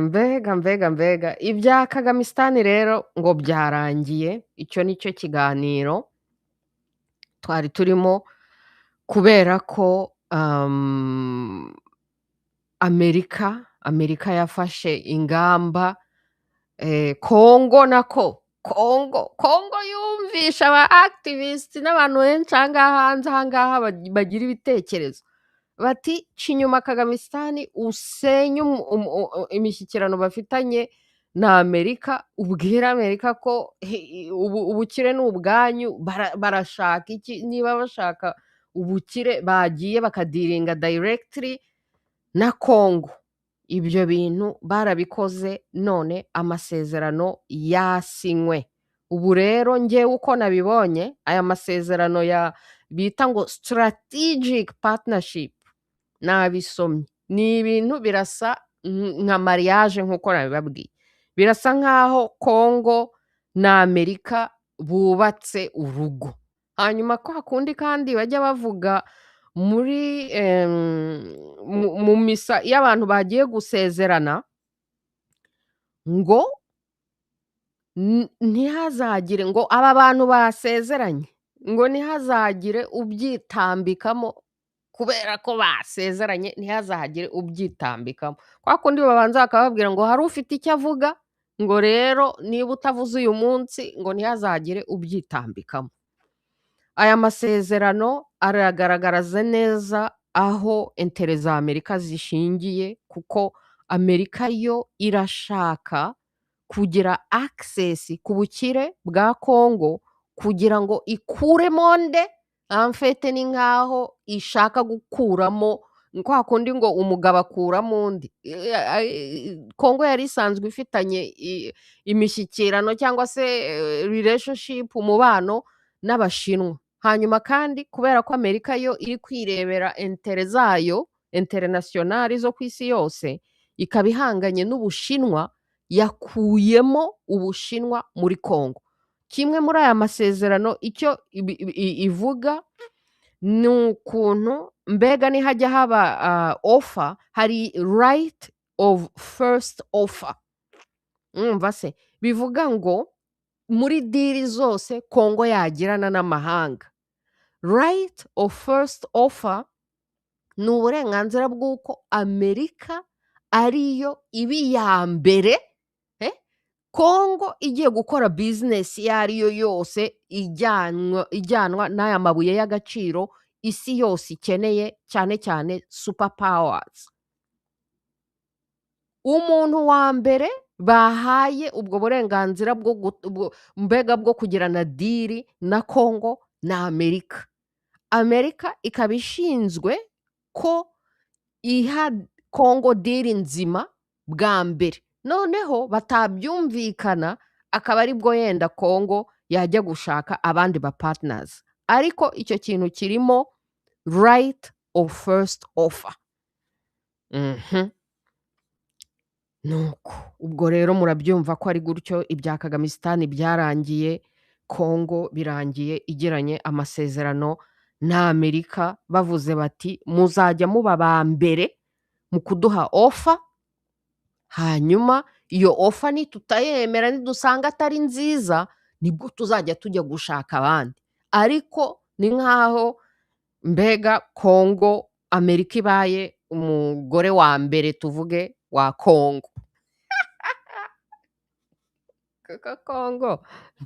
Mbega mbega mbega ibya Kagamistan rero ngo byarangiye. Icyo nicyo kiganiro twari turimo, kubera ko Amerika yafashe ingamba. Kongo yumvisha aba activist n'abantu benshi ahangaha bagira ibitekerezo bati cinyuma Kagamistan usenye imishyikirano bafitanye na Amerika, ubwira Amerika ko ubukire ni ubwanyu. Barashaka iki? Niba bashaka ubukire bagiye bakadiringa directly na Kongo. Ibyo bintu barabikoze, none amasezerano yasinywe. Ubu rero njyewe uko nabibonye aya masezerano ya bita ngo strategic partnership nabisomye, ni ibintu birasa nka mariage nk'uko nabibabwiye. Birasa nk'aho Kongo na Amerika bubatse urugo. Hanyuma kwa kundi kandi bajya bavuga muri mu misa iyo abantu bagiye gusezerana ngo ntihazagire, ngo aba bantu basezeranye ngo ntihazagire ubyitambikamo, kubera ko basezeranye ntihazagire ubyitambikamo. Kwa kundi babanza bakababwira ngo hari ufite icyo avuga, ngo rero niba utavuze uyu munsi ngo ntihazagire ubyitambikamo. Aya masezerano aragaragaraza neza aho intere za Amerika zishingiye, kuko Amerika yo irashaka kugira access ku bukire bwa Kongo kugira ngo ikuremo nde amfete. Ni nkaho ishaka gukuramo kwa kundi ngo umugabo akuramo undi. Kongo yari isanzwe ifitanye imishyikirano cyangwa se relationship, umubano n'Abashinwa. Hanyuma kandi kubera ko Amerika yo iri kwirebera intere zayo internationali zo ku isi yose, ikaba ihanganye n'Ubushinwa, yakuyemo Ubushinwa muri Kongo. Kimwe muri aya masezerano icyo ivuga ni ukuntu mbega nihajya haba offer, hari right of first offer. Mwumva se, bivuga ngo muri diri zose Kongo yagirana n'amahanga, right of first offer ni uburenganzira bw'uko Amerika ariyo iba iya mbere Kongo igiye gukora business iyo ariyo yose ijyanwa n'aya mabuye y'agaciro isi yose ikeneye, cyane cyane super powers. Umuntu wa mbere bahaye ubwo burenganzira bwo kugirana diri na Kongo na Amerika. Amerika ikaba ishinzwe ko iha Kongo diri nzima bwa mbere, noneho batabyumvikana akaba ari bwo yenda Kongo yajya gushaka abandi ba partners. Ariko icyo kintu kirimo right of first offer. Nuko ubwo rero murabyumva ko ari gutyo ibya Kagamistan byarangiye, Kongo birangiye igiranye amasezerano na Amerika, bavuze bati muzajya muba ba mbere mu kuduha offer, hanyuma iyo offer nitutayemera nidusanga atari nziza nibwo tuzajya tujya gushaka abandi. Ariko ni nkaho mbega Kongo Amerika ibaye umugore wa mbere tuvuge wa Kongo. Kuko Kongo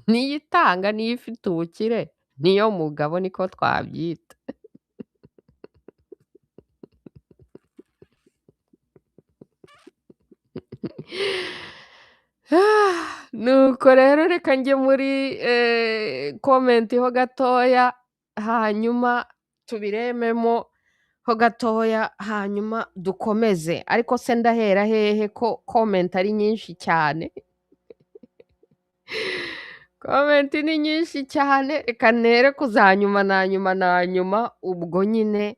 niyo itanga, niyo ifite ubukire, niyo mugabo niko twabyita. Nuko rero reka njye muri comment ho gatoya, hanyuma tubirememo ho gatoya, hanyuma dukomeze. Ariko se ndahera hehe ko comment ari nyinshi cyane? Comment ni nyinshi cyane, reka ntere kuzanyuma na nyuma, ubwo nyine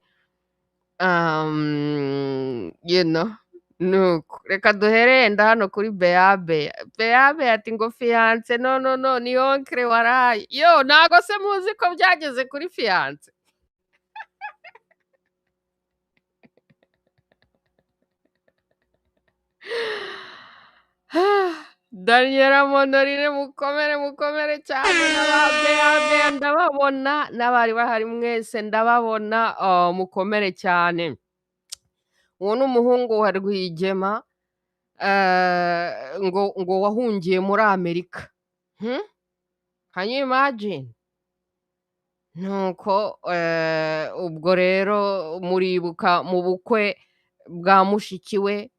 you know, nuko reka duhere yenda hano kuri Beabe. Beabe ati ngo fiance no ni onkre waraye. Yo ntago se muzi ko byageze kuri fiance? Daniela Monorine mukomere cyane, n'aba ndababona, n'abari bahari mwese ndababona, mukomere cyane. Uwo ni umuhungu wa Rwigema, ngo wahungiye muri Amerika. Can you imagine? Nuko ubwo rero muribuka mu bukwe bwa mushiki we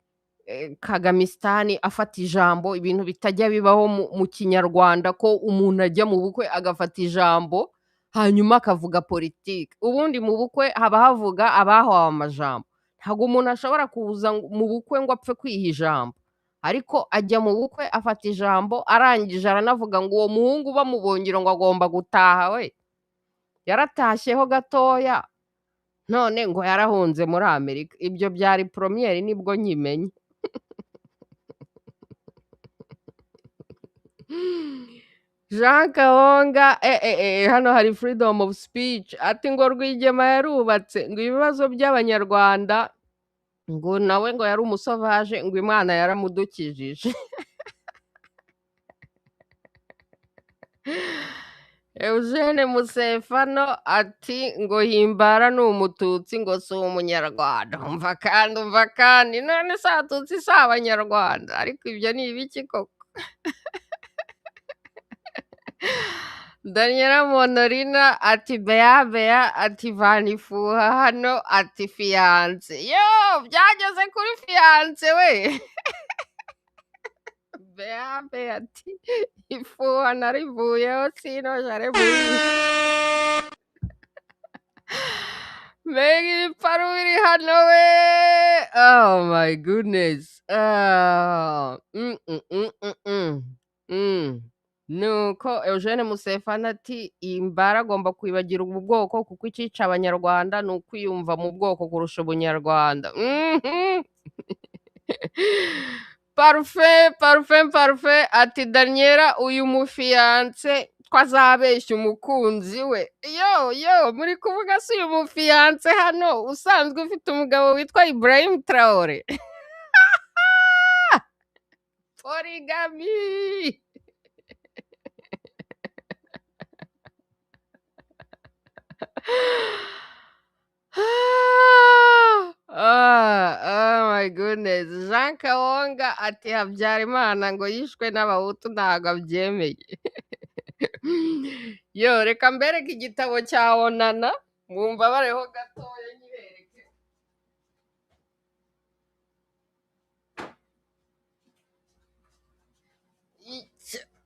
Kagamistan afata ijambo, ibintu bitajya bibaho mu kinyarwanda, ko umuntu ajya mu bukwe agafata ijambo hanyuma akavuga politiki. Ubundi mu bukwe haba havuga abahawe amajambo, ntabwo umuntu ashobora kuza mu bukwe ngo apfe kwiha ijambo. Ariko ajya mu bukwe afata ijambo, arangije aranavuga ngo uwo muhungu bamubongera ngo agomba gutaha, we yaratashyeho gatoya, none ngo yarahunze muri Amerika. Ibyo byari premiere nibwo nyimenye. Jean Kahonga hano hari freedom of speech, ati ngo Rwigema yarubatse, ngo ibibazo by'abanyarwanda, ngo nawe ngo yari umusovaje, ngo Imana yaramudukijije. Eugene Musefano ati ngo Himbara ni umututsi, ngo si umunyarwanda. Umva kandi none si abatutsi si abanyarwanda, ariko ibyo ni ibiki koko? Daniela Monorina ati Bea ati vanifuha hano, ati fiance. Yo byageze kuri fiance we. Bea ati ifuha narivuyeho sino jare buri. Megi paru biri hano we. Oh my goodness. Nuko Eugene Musefana ati Himbara agomba kwibagira ubu bwoko, kuko icica abanyarwanda ni ukwiyumva mu bwoko kurusha ubunyarwanda. Parfait ati Daniela uyu mufiance twazabeshya umukunzi we. Yo muri kuvuga si uyu mufiance hano usanzwe ufite umugabo witwa Ibrahim Traore? Origami. Oh my goodness. Jean Kahonga ati Habyarimana ngo yishwe n'abahutu ntago abyemeye. Yo reka mbereke igitabo cya Onana, mwumva bareho gatoya nyibereke.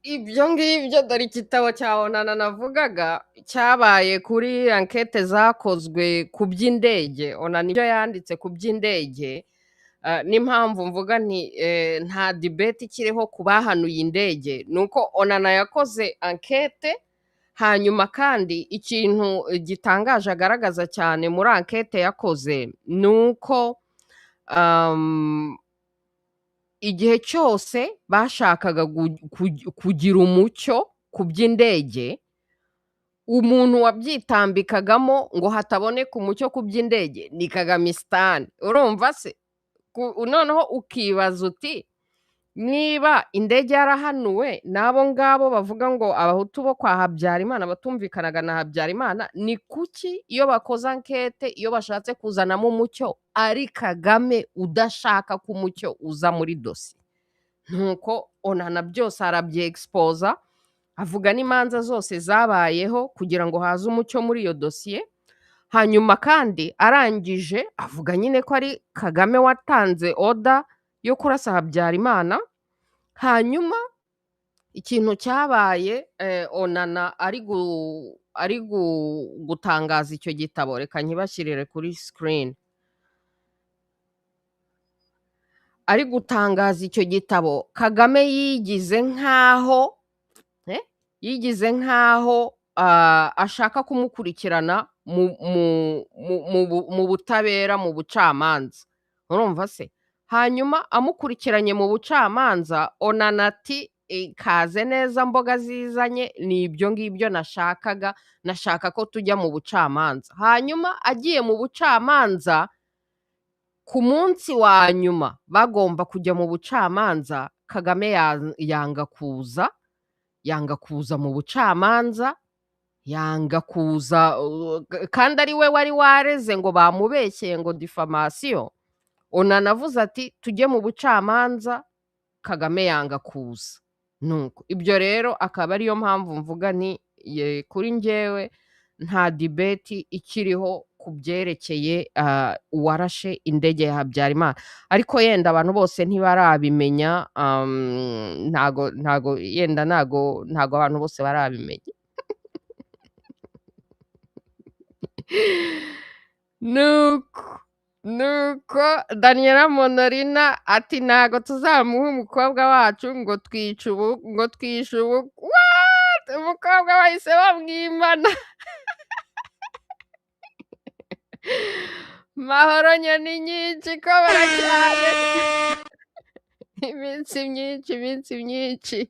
Ibyo ngibyo dore igitabo cya Onana navugaga, cyabaye kuri ankete zakozwe ku by'indege. Onana ibyo yanditse ku by'indege, n'impamvu mvuga nta debate ikiriho ku bahanuye indege, nuko Onana yakoze ankete, hanyuma kandi ikintu gitangaje agaragaza cyane muri ankete yakoze nuko igihe cyose bashakaga kugira umucyo ku by'indege, umuntu wabyitambikagamo ngo hataboneka umucyo ku by'indege ni Kagamistan. Urumva se? Noneho ukibaza uti niba indege yarahanuwe n'abo ngabo bavuga ngo abahutu bo kwa Habyarimana batumvikanaga na Habyarimana, ni kuki iyo bakoze ankete, iyo bashatse kuzanamo umucyo ari Kagame udashaka ko umucyo uza muri dosiye? Nuko onana byose arabye-exposa, avuga n'imanza zose zabayeho kugira ngo haze umucyo muri iyo dosiye, hanyuma kandi arangije avuga nyine ko ari Kagame watanze order yo kurasa Habyarimana. Hanyuma ikintu cyabaye, onana ari gutangaza icyo gitabo, reka nkibashyirire kuri screen. Ari gutangaza icyo gitabo, Kagame yigize nk'aho ashaka kumukurikirana mu butabera, mu bucamanza, urumva se? Hanyuma amukurikiranye mu bucamanza, onana ati kaze neza mboga zizanye, ni ibyo ngibyo nashaka ko tujya mu bucamanza. Hanyuma agiye mu bucamanza, ku munsi wa nyuma bagomba kujya mu bucamanza, Kagame yanga kuza mu bucamanza, yanga kuza, kandi ari we wari wareze ngo bamubeshyeye ngo diffamation. Onana avuze ati tujye mu bucamanza, Kagame yanga kuza. Nuko ibyo rero akaba ariyo mpamvu mvuga nti kuri njyewe nta debate ikiriho ku byerekeye uwarashe indege ya Habyarimana, ariko yenda abantu bose ntibarabimenya, ntago abantu bose barabimenya. Nuko Daniela Monorina ati ntago tuzamuha umukobwa wacu ngo twishe ubu. What? Umukobwa bahise bamwimana. Mahoro nyoni nyinshi kobora cyane. Iminsi myinshi.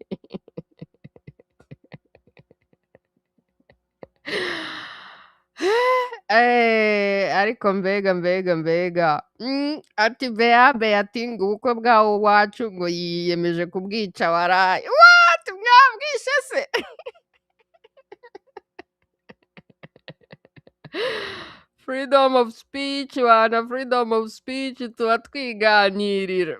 Ariko mbega ati ati ngo ubukwe bwawo wacu ngo yiyemeje kubwica waraye. What? Mwabwishe se? Freedom of speech, wana, freedom of speech, tuba twiganirira.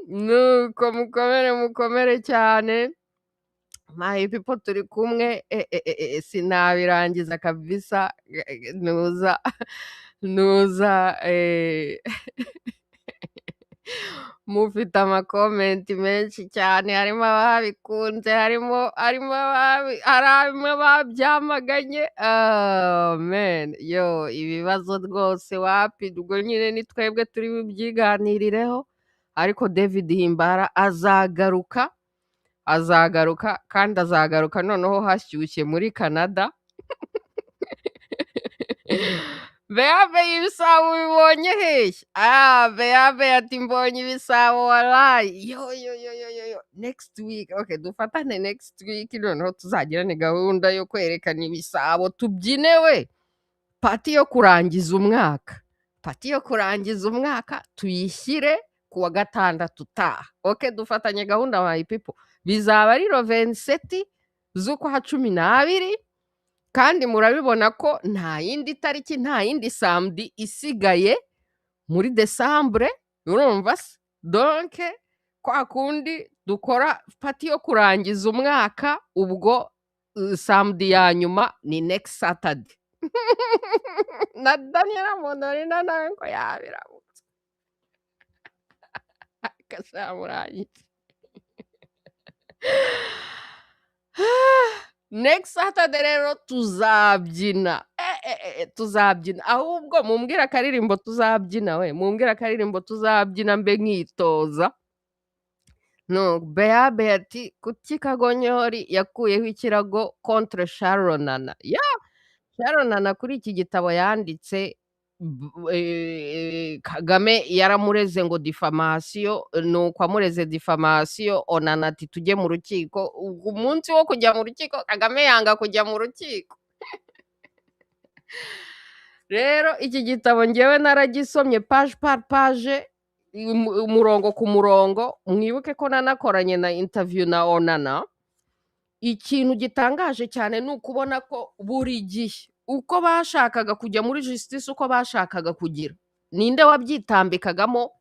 Nuko mukomere cyane. My people turi kumwe, sinabirangiza kabisa, nuza mufite amakomenti menshi cyane, harimo ababikunze, harimo ababyamaganye. Man, yo ibibazo rwose wapi, ubwo nyine ni twebwe turi bubyiganirireho, ariko David Himbara azagaruka kandi azagaruka noneho hashyushye muri Canada. Beabe ibisabo bibonye hehe? Beabe ati mbonye ibisabo warayi. Yo. Next week, okay, dufatane next week, noneho tuzagirane gahunda yo kwerekana ibisabo, tubyinewe. Pati yo kurangiza umwaka tuyishyire kuwa gatandatu utaha. Okay, dufatanye gahunda my people. Bizaba ari 27 z'ukwa 12, kandi murabibona ko nta yindi tariki, nta yindi samedi isigaye muri Desambre, urumva se? Donc kwa kundi dukora pati yo kurangiza umwaka, ubwo samedi ya nyuma ni next Saturday. Na Daniela Monorina nawe ngo yabiramutse akashamurangije. Next Saturday rero tuzabyina. Tuzabyina. Ahubwo mumbwira akaririmbo tuzabyina mbe nkitoza. No, Beabe ati kuki Kagonyori yakuyeho ikirago contre Sharonana. Sharonana kuri iki gitabo yanditse, Kagame yaramureze ngo diffamation, nuko amureze diffamation, onana ati tujye mu rukiko. Umunsi wo kujya mu rukiko Kagame yanga kujya mu rukiko. Rero iki gitabo ngewe naragisomye page par page, umurongo ku murongo. Mwibuke ko nanakoranye na interview na Onana. Ikintu gitangaje cyane ni ukubona ko buri gihe uko bashakaga kujya muri justice, uko bashakaga kugira, ninde wabyitambikagamo?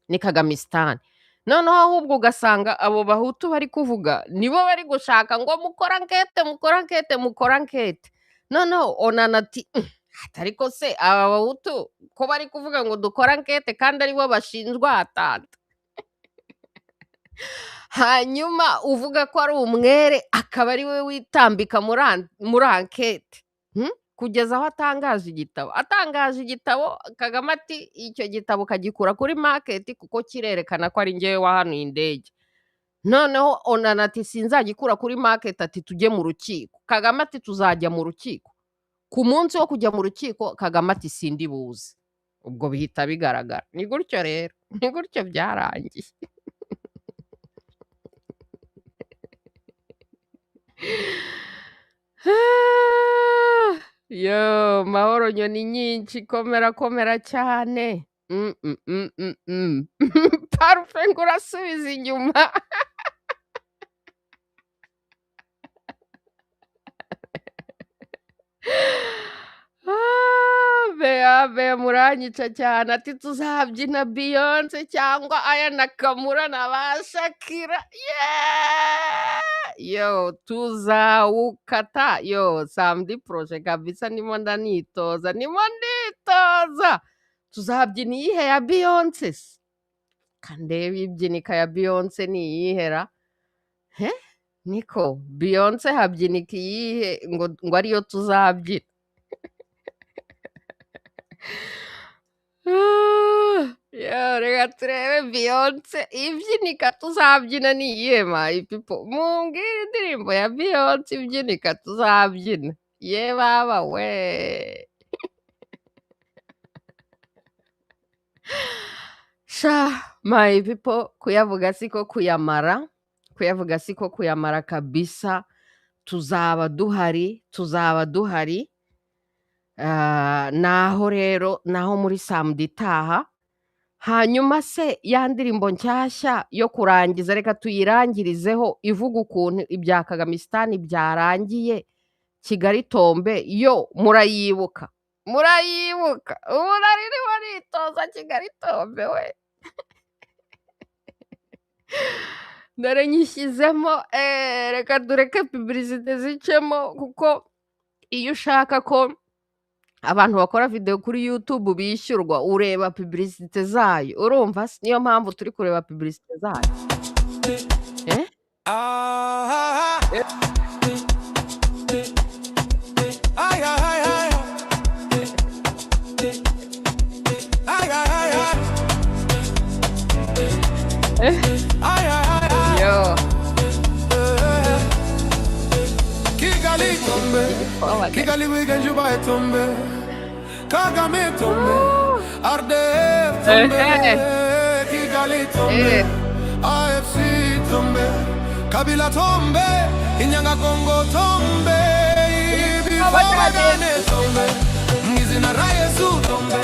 Ni Kagamistan. Noneho ahubwo ugasanga abo bahutu bari kuvuga nibo bari gushaka ngo mukora nkete. Noneho Onana ati ariko se aba bahutu ko bari kuvuga ngo dukora nkete kandi aribo bashinjwa atanta. Hanyuma uvuga ko ari umwere akaba ari we witambika muri ankete, kugeza aho atangaje igitabo. Kagame ati icyo gitabo kagikura kuri market kuko kirerekana ko ari njyewe wahanuye indege. Noneho Onana ati sinzagikura kuri market, ati tujye mu rukiko. Kagame ati tuzajya mu rukiko. Ku munsi wo kujya mu rukiko Kagame ati sindi buze. Ubwo bihita bigaragara. Ni gutyo rero, ni gutyo byarangiye. Yo, mahoro nyoni nyinshi, komera cyane. Parufe ngo urasubiza inyuma. Bea muranyica cyane, ati tuzabyina Beyonce cyangwa Aya Nakamura na ba Shakira. Yo, tuzawukata. Yo, samedi proje kabisa, ndimo ndanitoza. Tuzabyina iyihe ya Beyonce? Kandeba ibyinika ya Beyonce ni iyihera. Niko Beyonce habyinika iyihe ngo ariyo tuzabyina? Yo, reka turebe Beyonce ibyinika tuzabyina ni iyihe my people? Mumbwire indirimbo ya Beyonce ibyinika tuzabyina. Ye baba we. Sha my people, kuyavuga siko kuyamara. Kuyavuga siko kuyamara kabisa. Tuzaba duhari. Naho rero, naho muri samedi itaha. Hanyuma se ya ndirimbo nshyashya yo kurangiza, reka tuyirangirizeho, ivuga ukuntu ibya Kagamistan byarangiye. Kigali tombe yo murayibuka. Ubu nariri waritoza Kigali tombe we. Dore nyishyizemo, reka dureke publicité zicemo, kuko iyo ushaka ko abantu bakora video kuri YouTube bishyurwa ureba publicité zayo, urumva? Niyo mpamvu turi kureba publicité zayo. Yo. Kigali weekend you buy tombe. Kagame tombe. Arde tombe. Kigali tombe. AFC tombe. Kabila tombe. Inyanga Kongo tombe. Ibibagane tombe. Mwizina Rayesu tombe.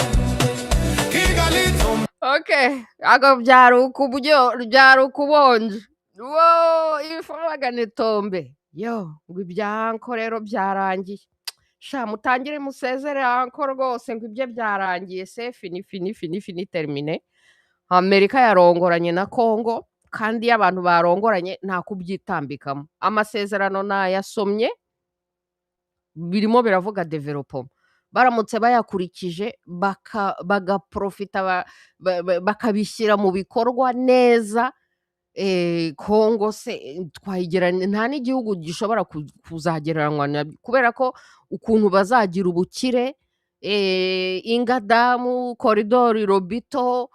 Kigali tombe. Okay, ako byari ukubonje. Wo, ibifabagane tombe. Yo, ngo ibyanko rero byarangiye. Sha mutangire musezere anko rwose ngo ibye byarangiye. Se fini termine. Amerika yarongoranye na Kongo, kandi iyo abantu barongoranye nta kubyitambikamo. Amasezerano nayasomye, birimo biravuga development. Baramutse bayakurikije bagaprofita bakabishyira mu bikorwa neza. Kongo se twayigeranye, nta n'igihugu gishobora kuzagereranywa nabyo, kubera ko ukuntu bazagira ubukire, INGA DAM, koridori LOBITO,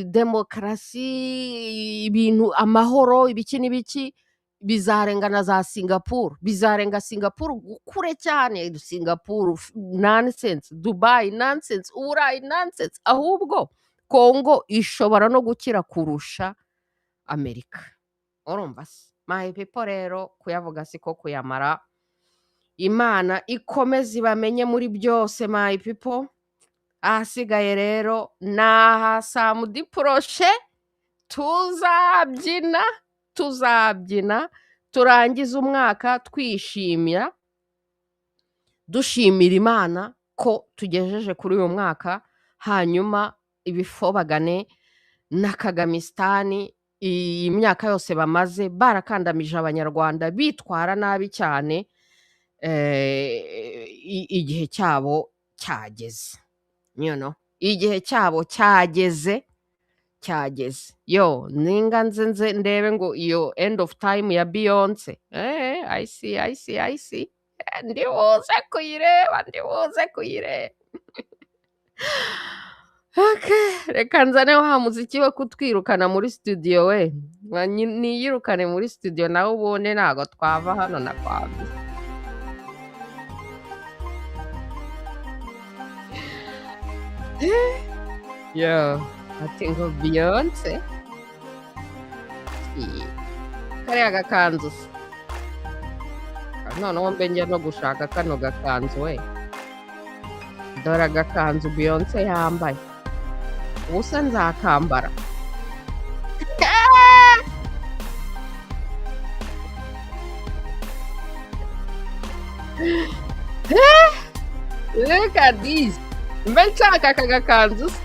demokarasi, ibintu, amahoro, ibiki n'ibiki, bizarenga na za Singapore, bizarenga Singapore kure cyane. Singapore nonsense, Dubai nonsense, Uburayi nonsense. Ahubwo Kongo ishobora no gukira kurusha Amerika. Urumva se? My people rero, kuyavuga siko kuyamara. Imana ikomeze ibamenye muri byose my people. ahasigaye rero naha samedi prochain tuzabyina turangiza umwaka twishimira dushimira Imana ko tugejeje kuri uyu mwaka, hanyuma ibifobagane na Kagamistan iyi myaka yose bamaze barakandamije abanyarwanda bitwara nabi cyane, igihe cyabo cyageze, igihe cyabo cyageze. Yo ninga nze ndebe ngo iyo end of time ya Beyonce, I see ndibuze kuyireba okay, reka nzane wa muziki wo kutwirukana muri studio we, niyirukane muri studio nawe ubundi ntago twava hano nakwambye. Yo ati ngo Beyonce kariya gakanzu se, noneho mbe njya no gushaka kano gakanzu we, dore agakanzu Beyonce yambaye ubusa nzakambara. Look at this, mbe nshaka aka gakanzu se.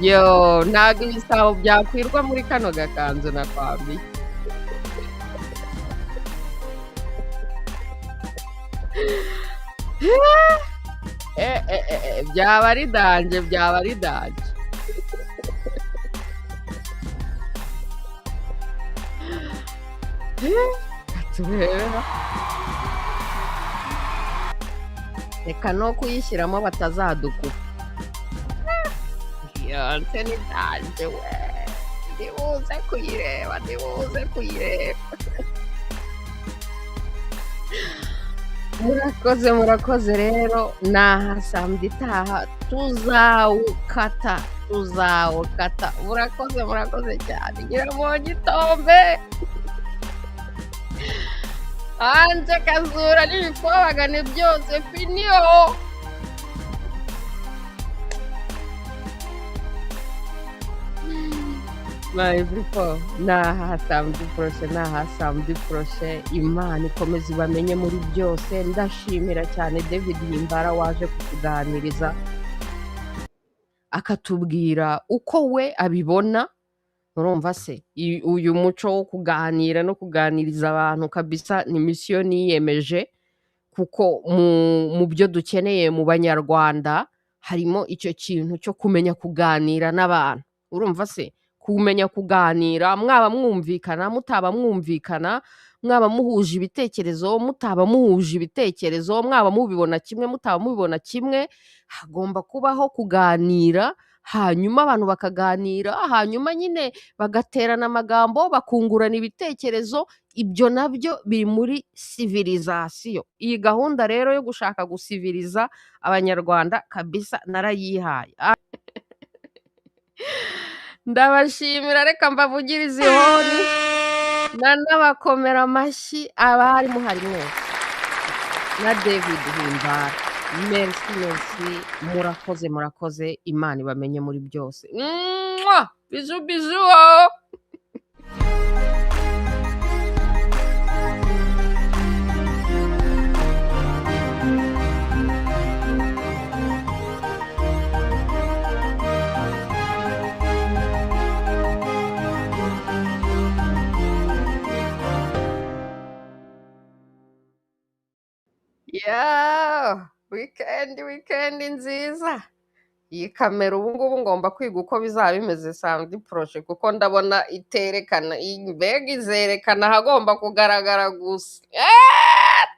Yo ntabwo ibisabo byakwirwa muri kano gakanzu nakwambiye. Byaba ari danje tureba, reka no kuyishyiramo batazadukupa. Beyonce ni danje we, ndibuze kuyireba. Murakoze rero, naha samedi itaha tuzawukata. Murakoze cyane, nyiramongi itombe anje kazura n'ibifobagane byose finiyo. My people, naha samedi prochain, Imana ikomeze ibamenye muri byose. Ndashimira cyane David Himbara waje kutuganiriza akatubwira uko we abibona. Urumva se uyu muco wo kuganira no kuganiriza abantu kabisa ni misiyo niyemeje, kuko mu byo dukeneye mu banyarwanda harimo icyo kintu cyo kumenya kuganira n'abantu. Urumva se kumenya kuganira, mwaba mwumvikana mutaba mwumvikana, mwaba muhuje ibitekerezo mutaba muhuje ibitekerezo, mwaba mubibona kimwe mutaba mubibona kimwe, hagomba kubaho kuganira, hanyuma abantu bakaganira, hanyuma nyine bagaterana amagambo bakungurana ibitekerezo. Ibyo nabyo biri muri civilisation. Iyi gahunda rero yo gushaka gusiviliza abanyarwanda kabisa narayihaye. Ndabashimira, reka mbavugirize ihoni n'abakomera amashyi abari muhari mwese na David Himbara. Merci, murakoze, Imana ibamenye muri byose. Bizu. Yeah, weekend nziza. Iyi kamera ubu ngubu ngomba kwiga uko bizaba bimeze samedi prochain, kuko ndabona iterekana, mbega izerekana hagomba kugaragara gusa.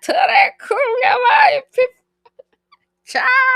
Turi kumwe bayi pipa. Ciao.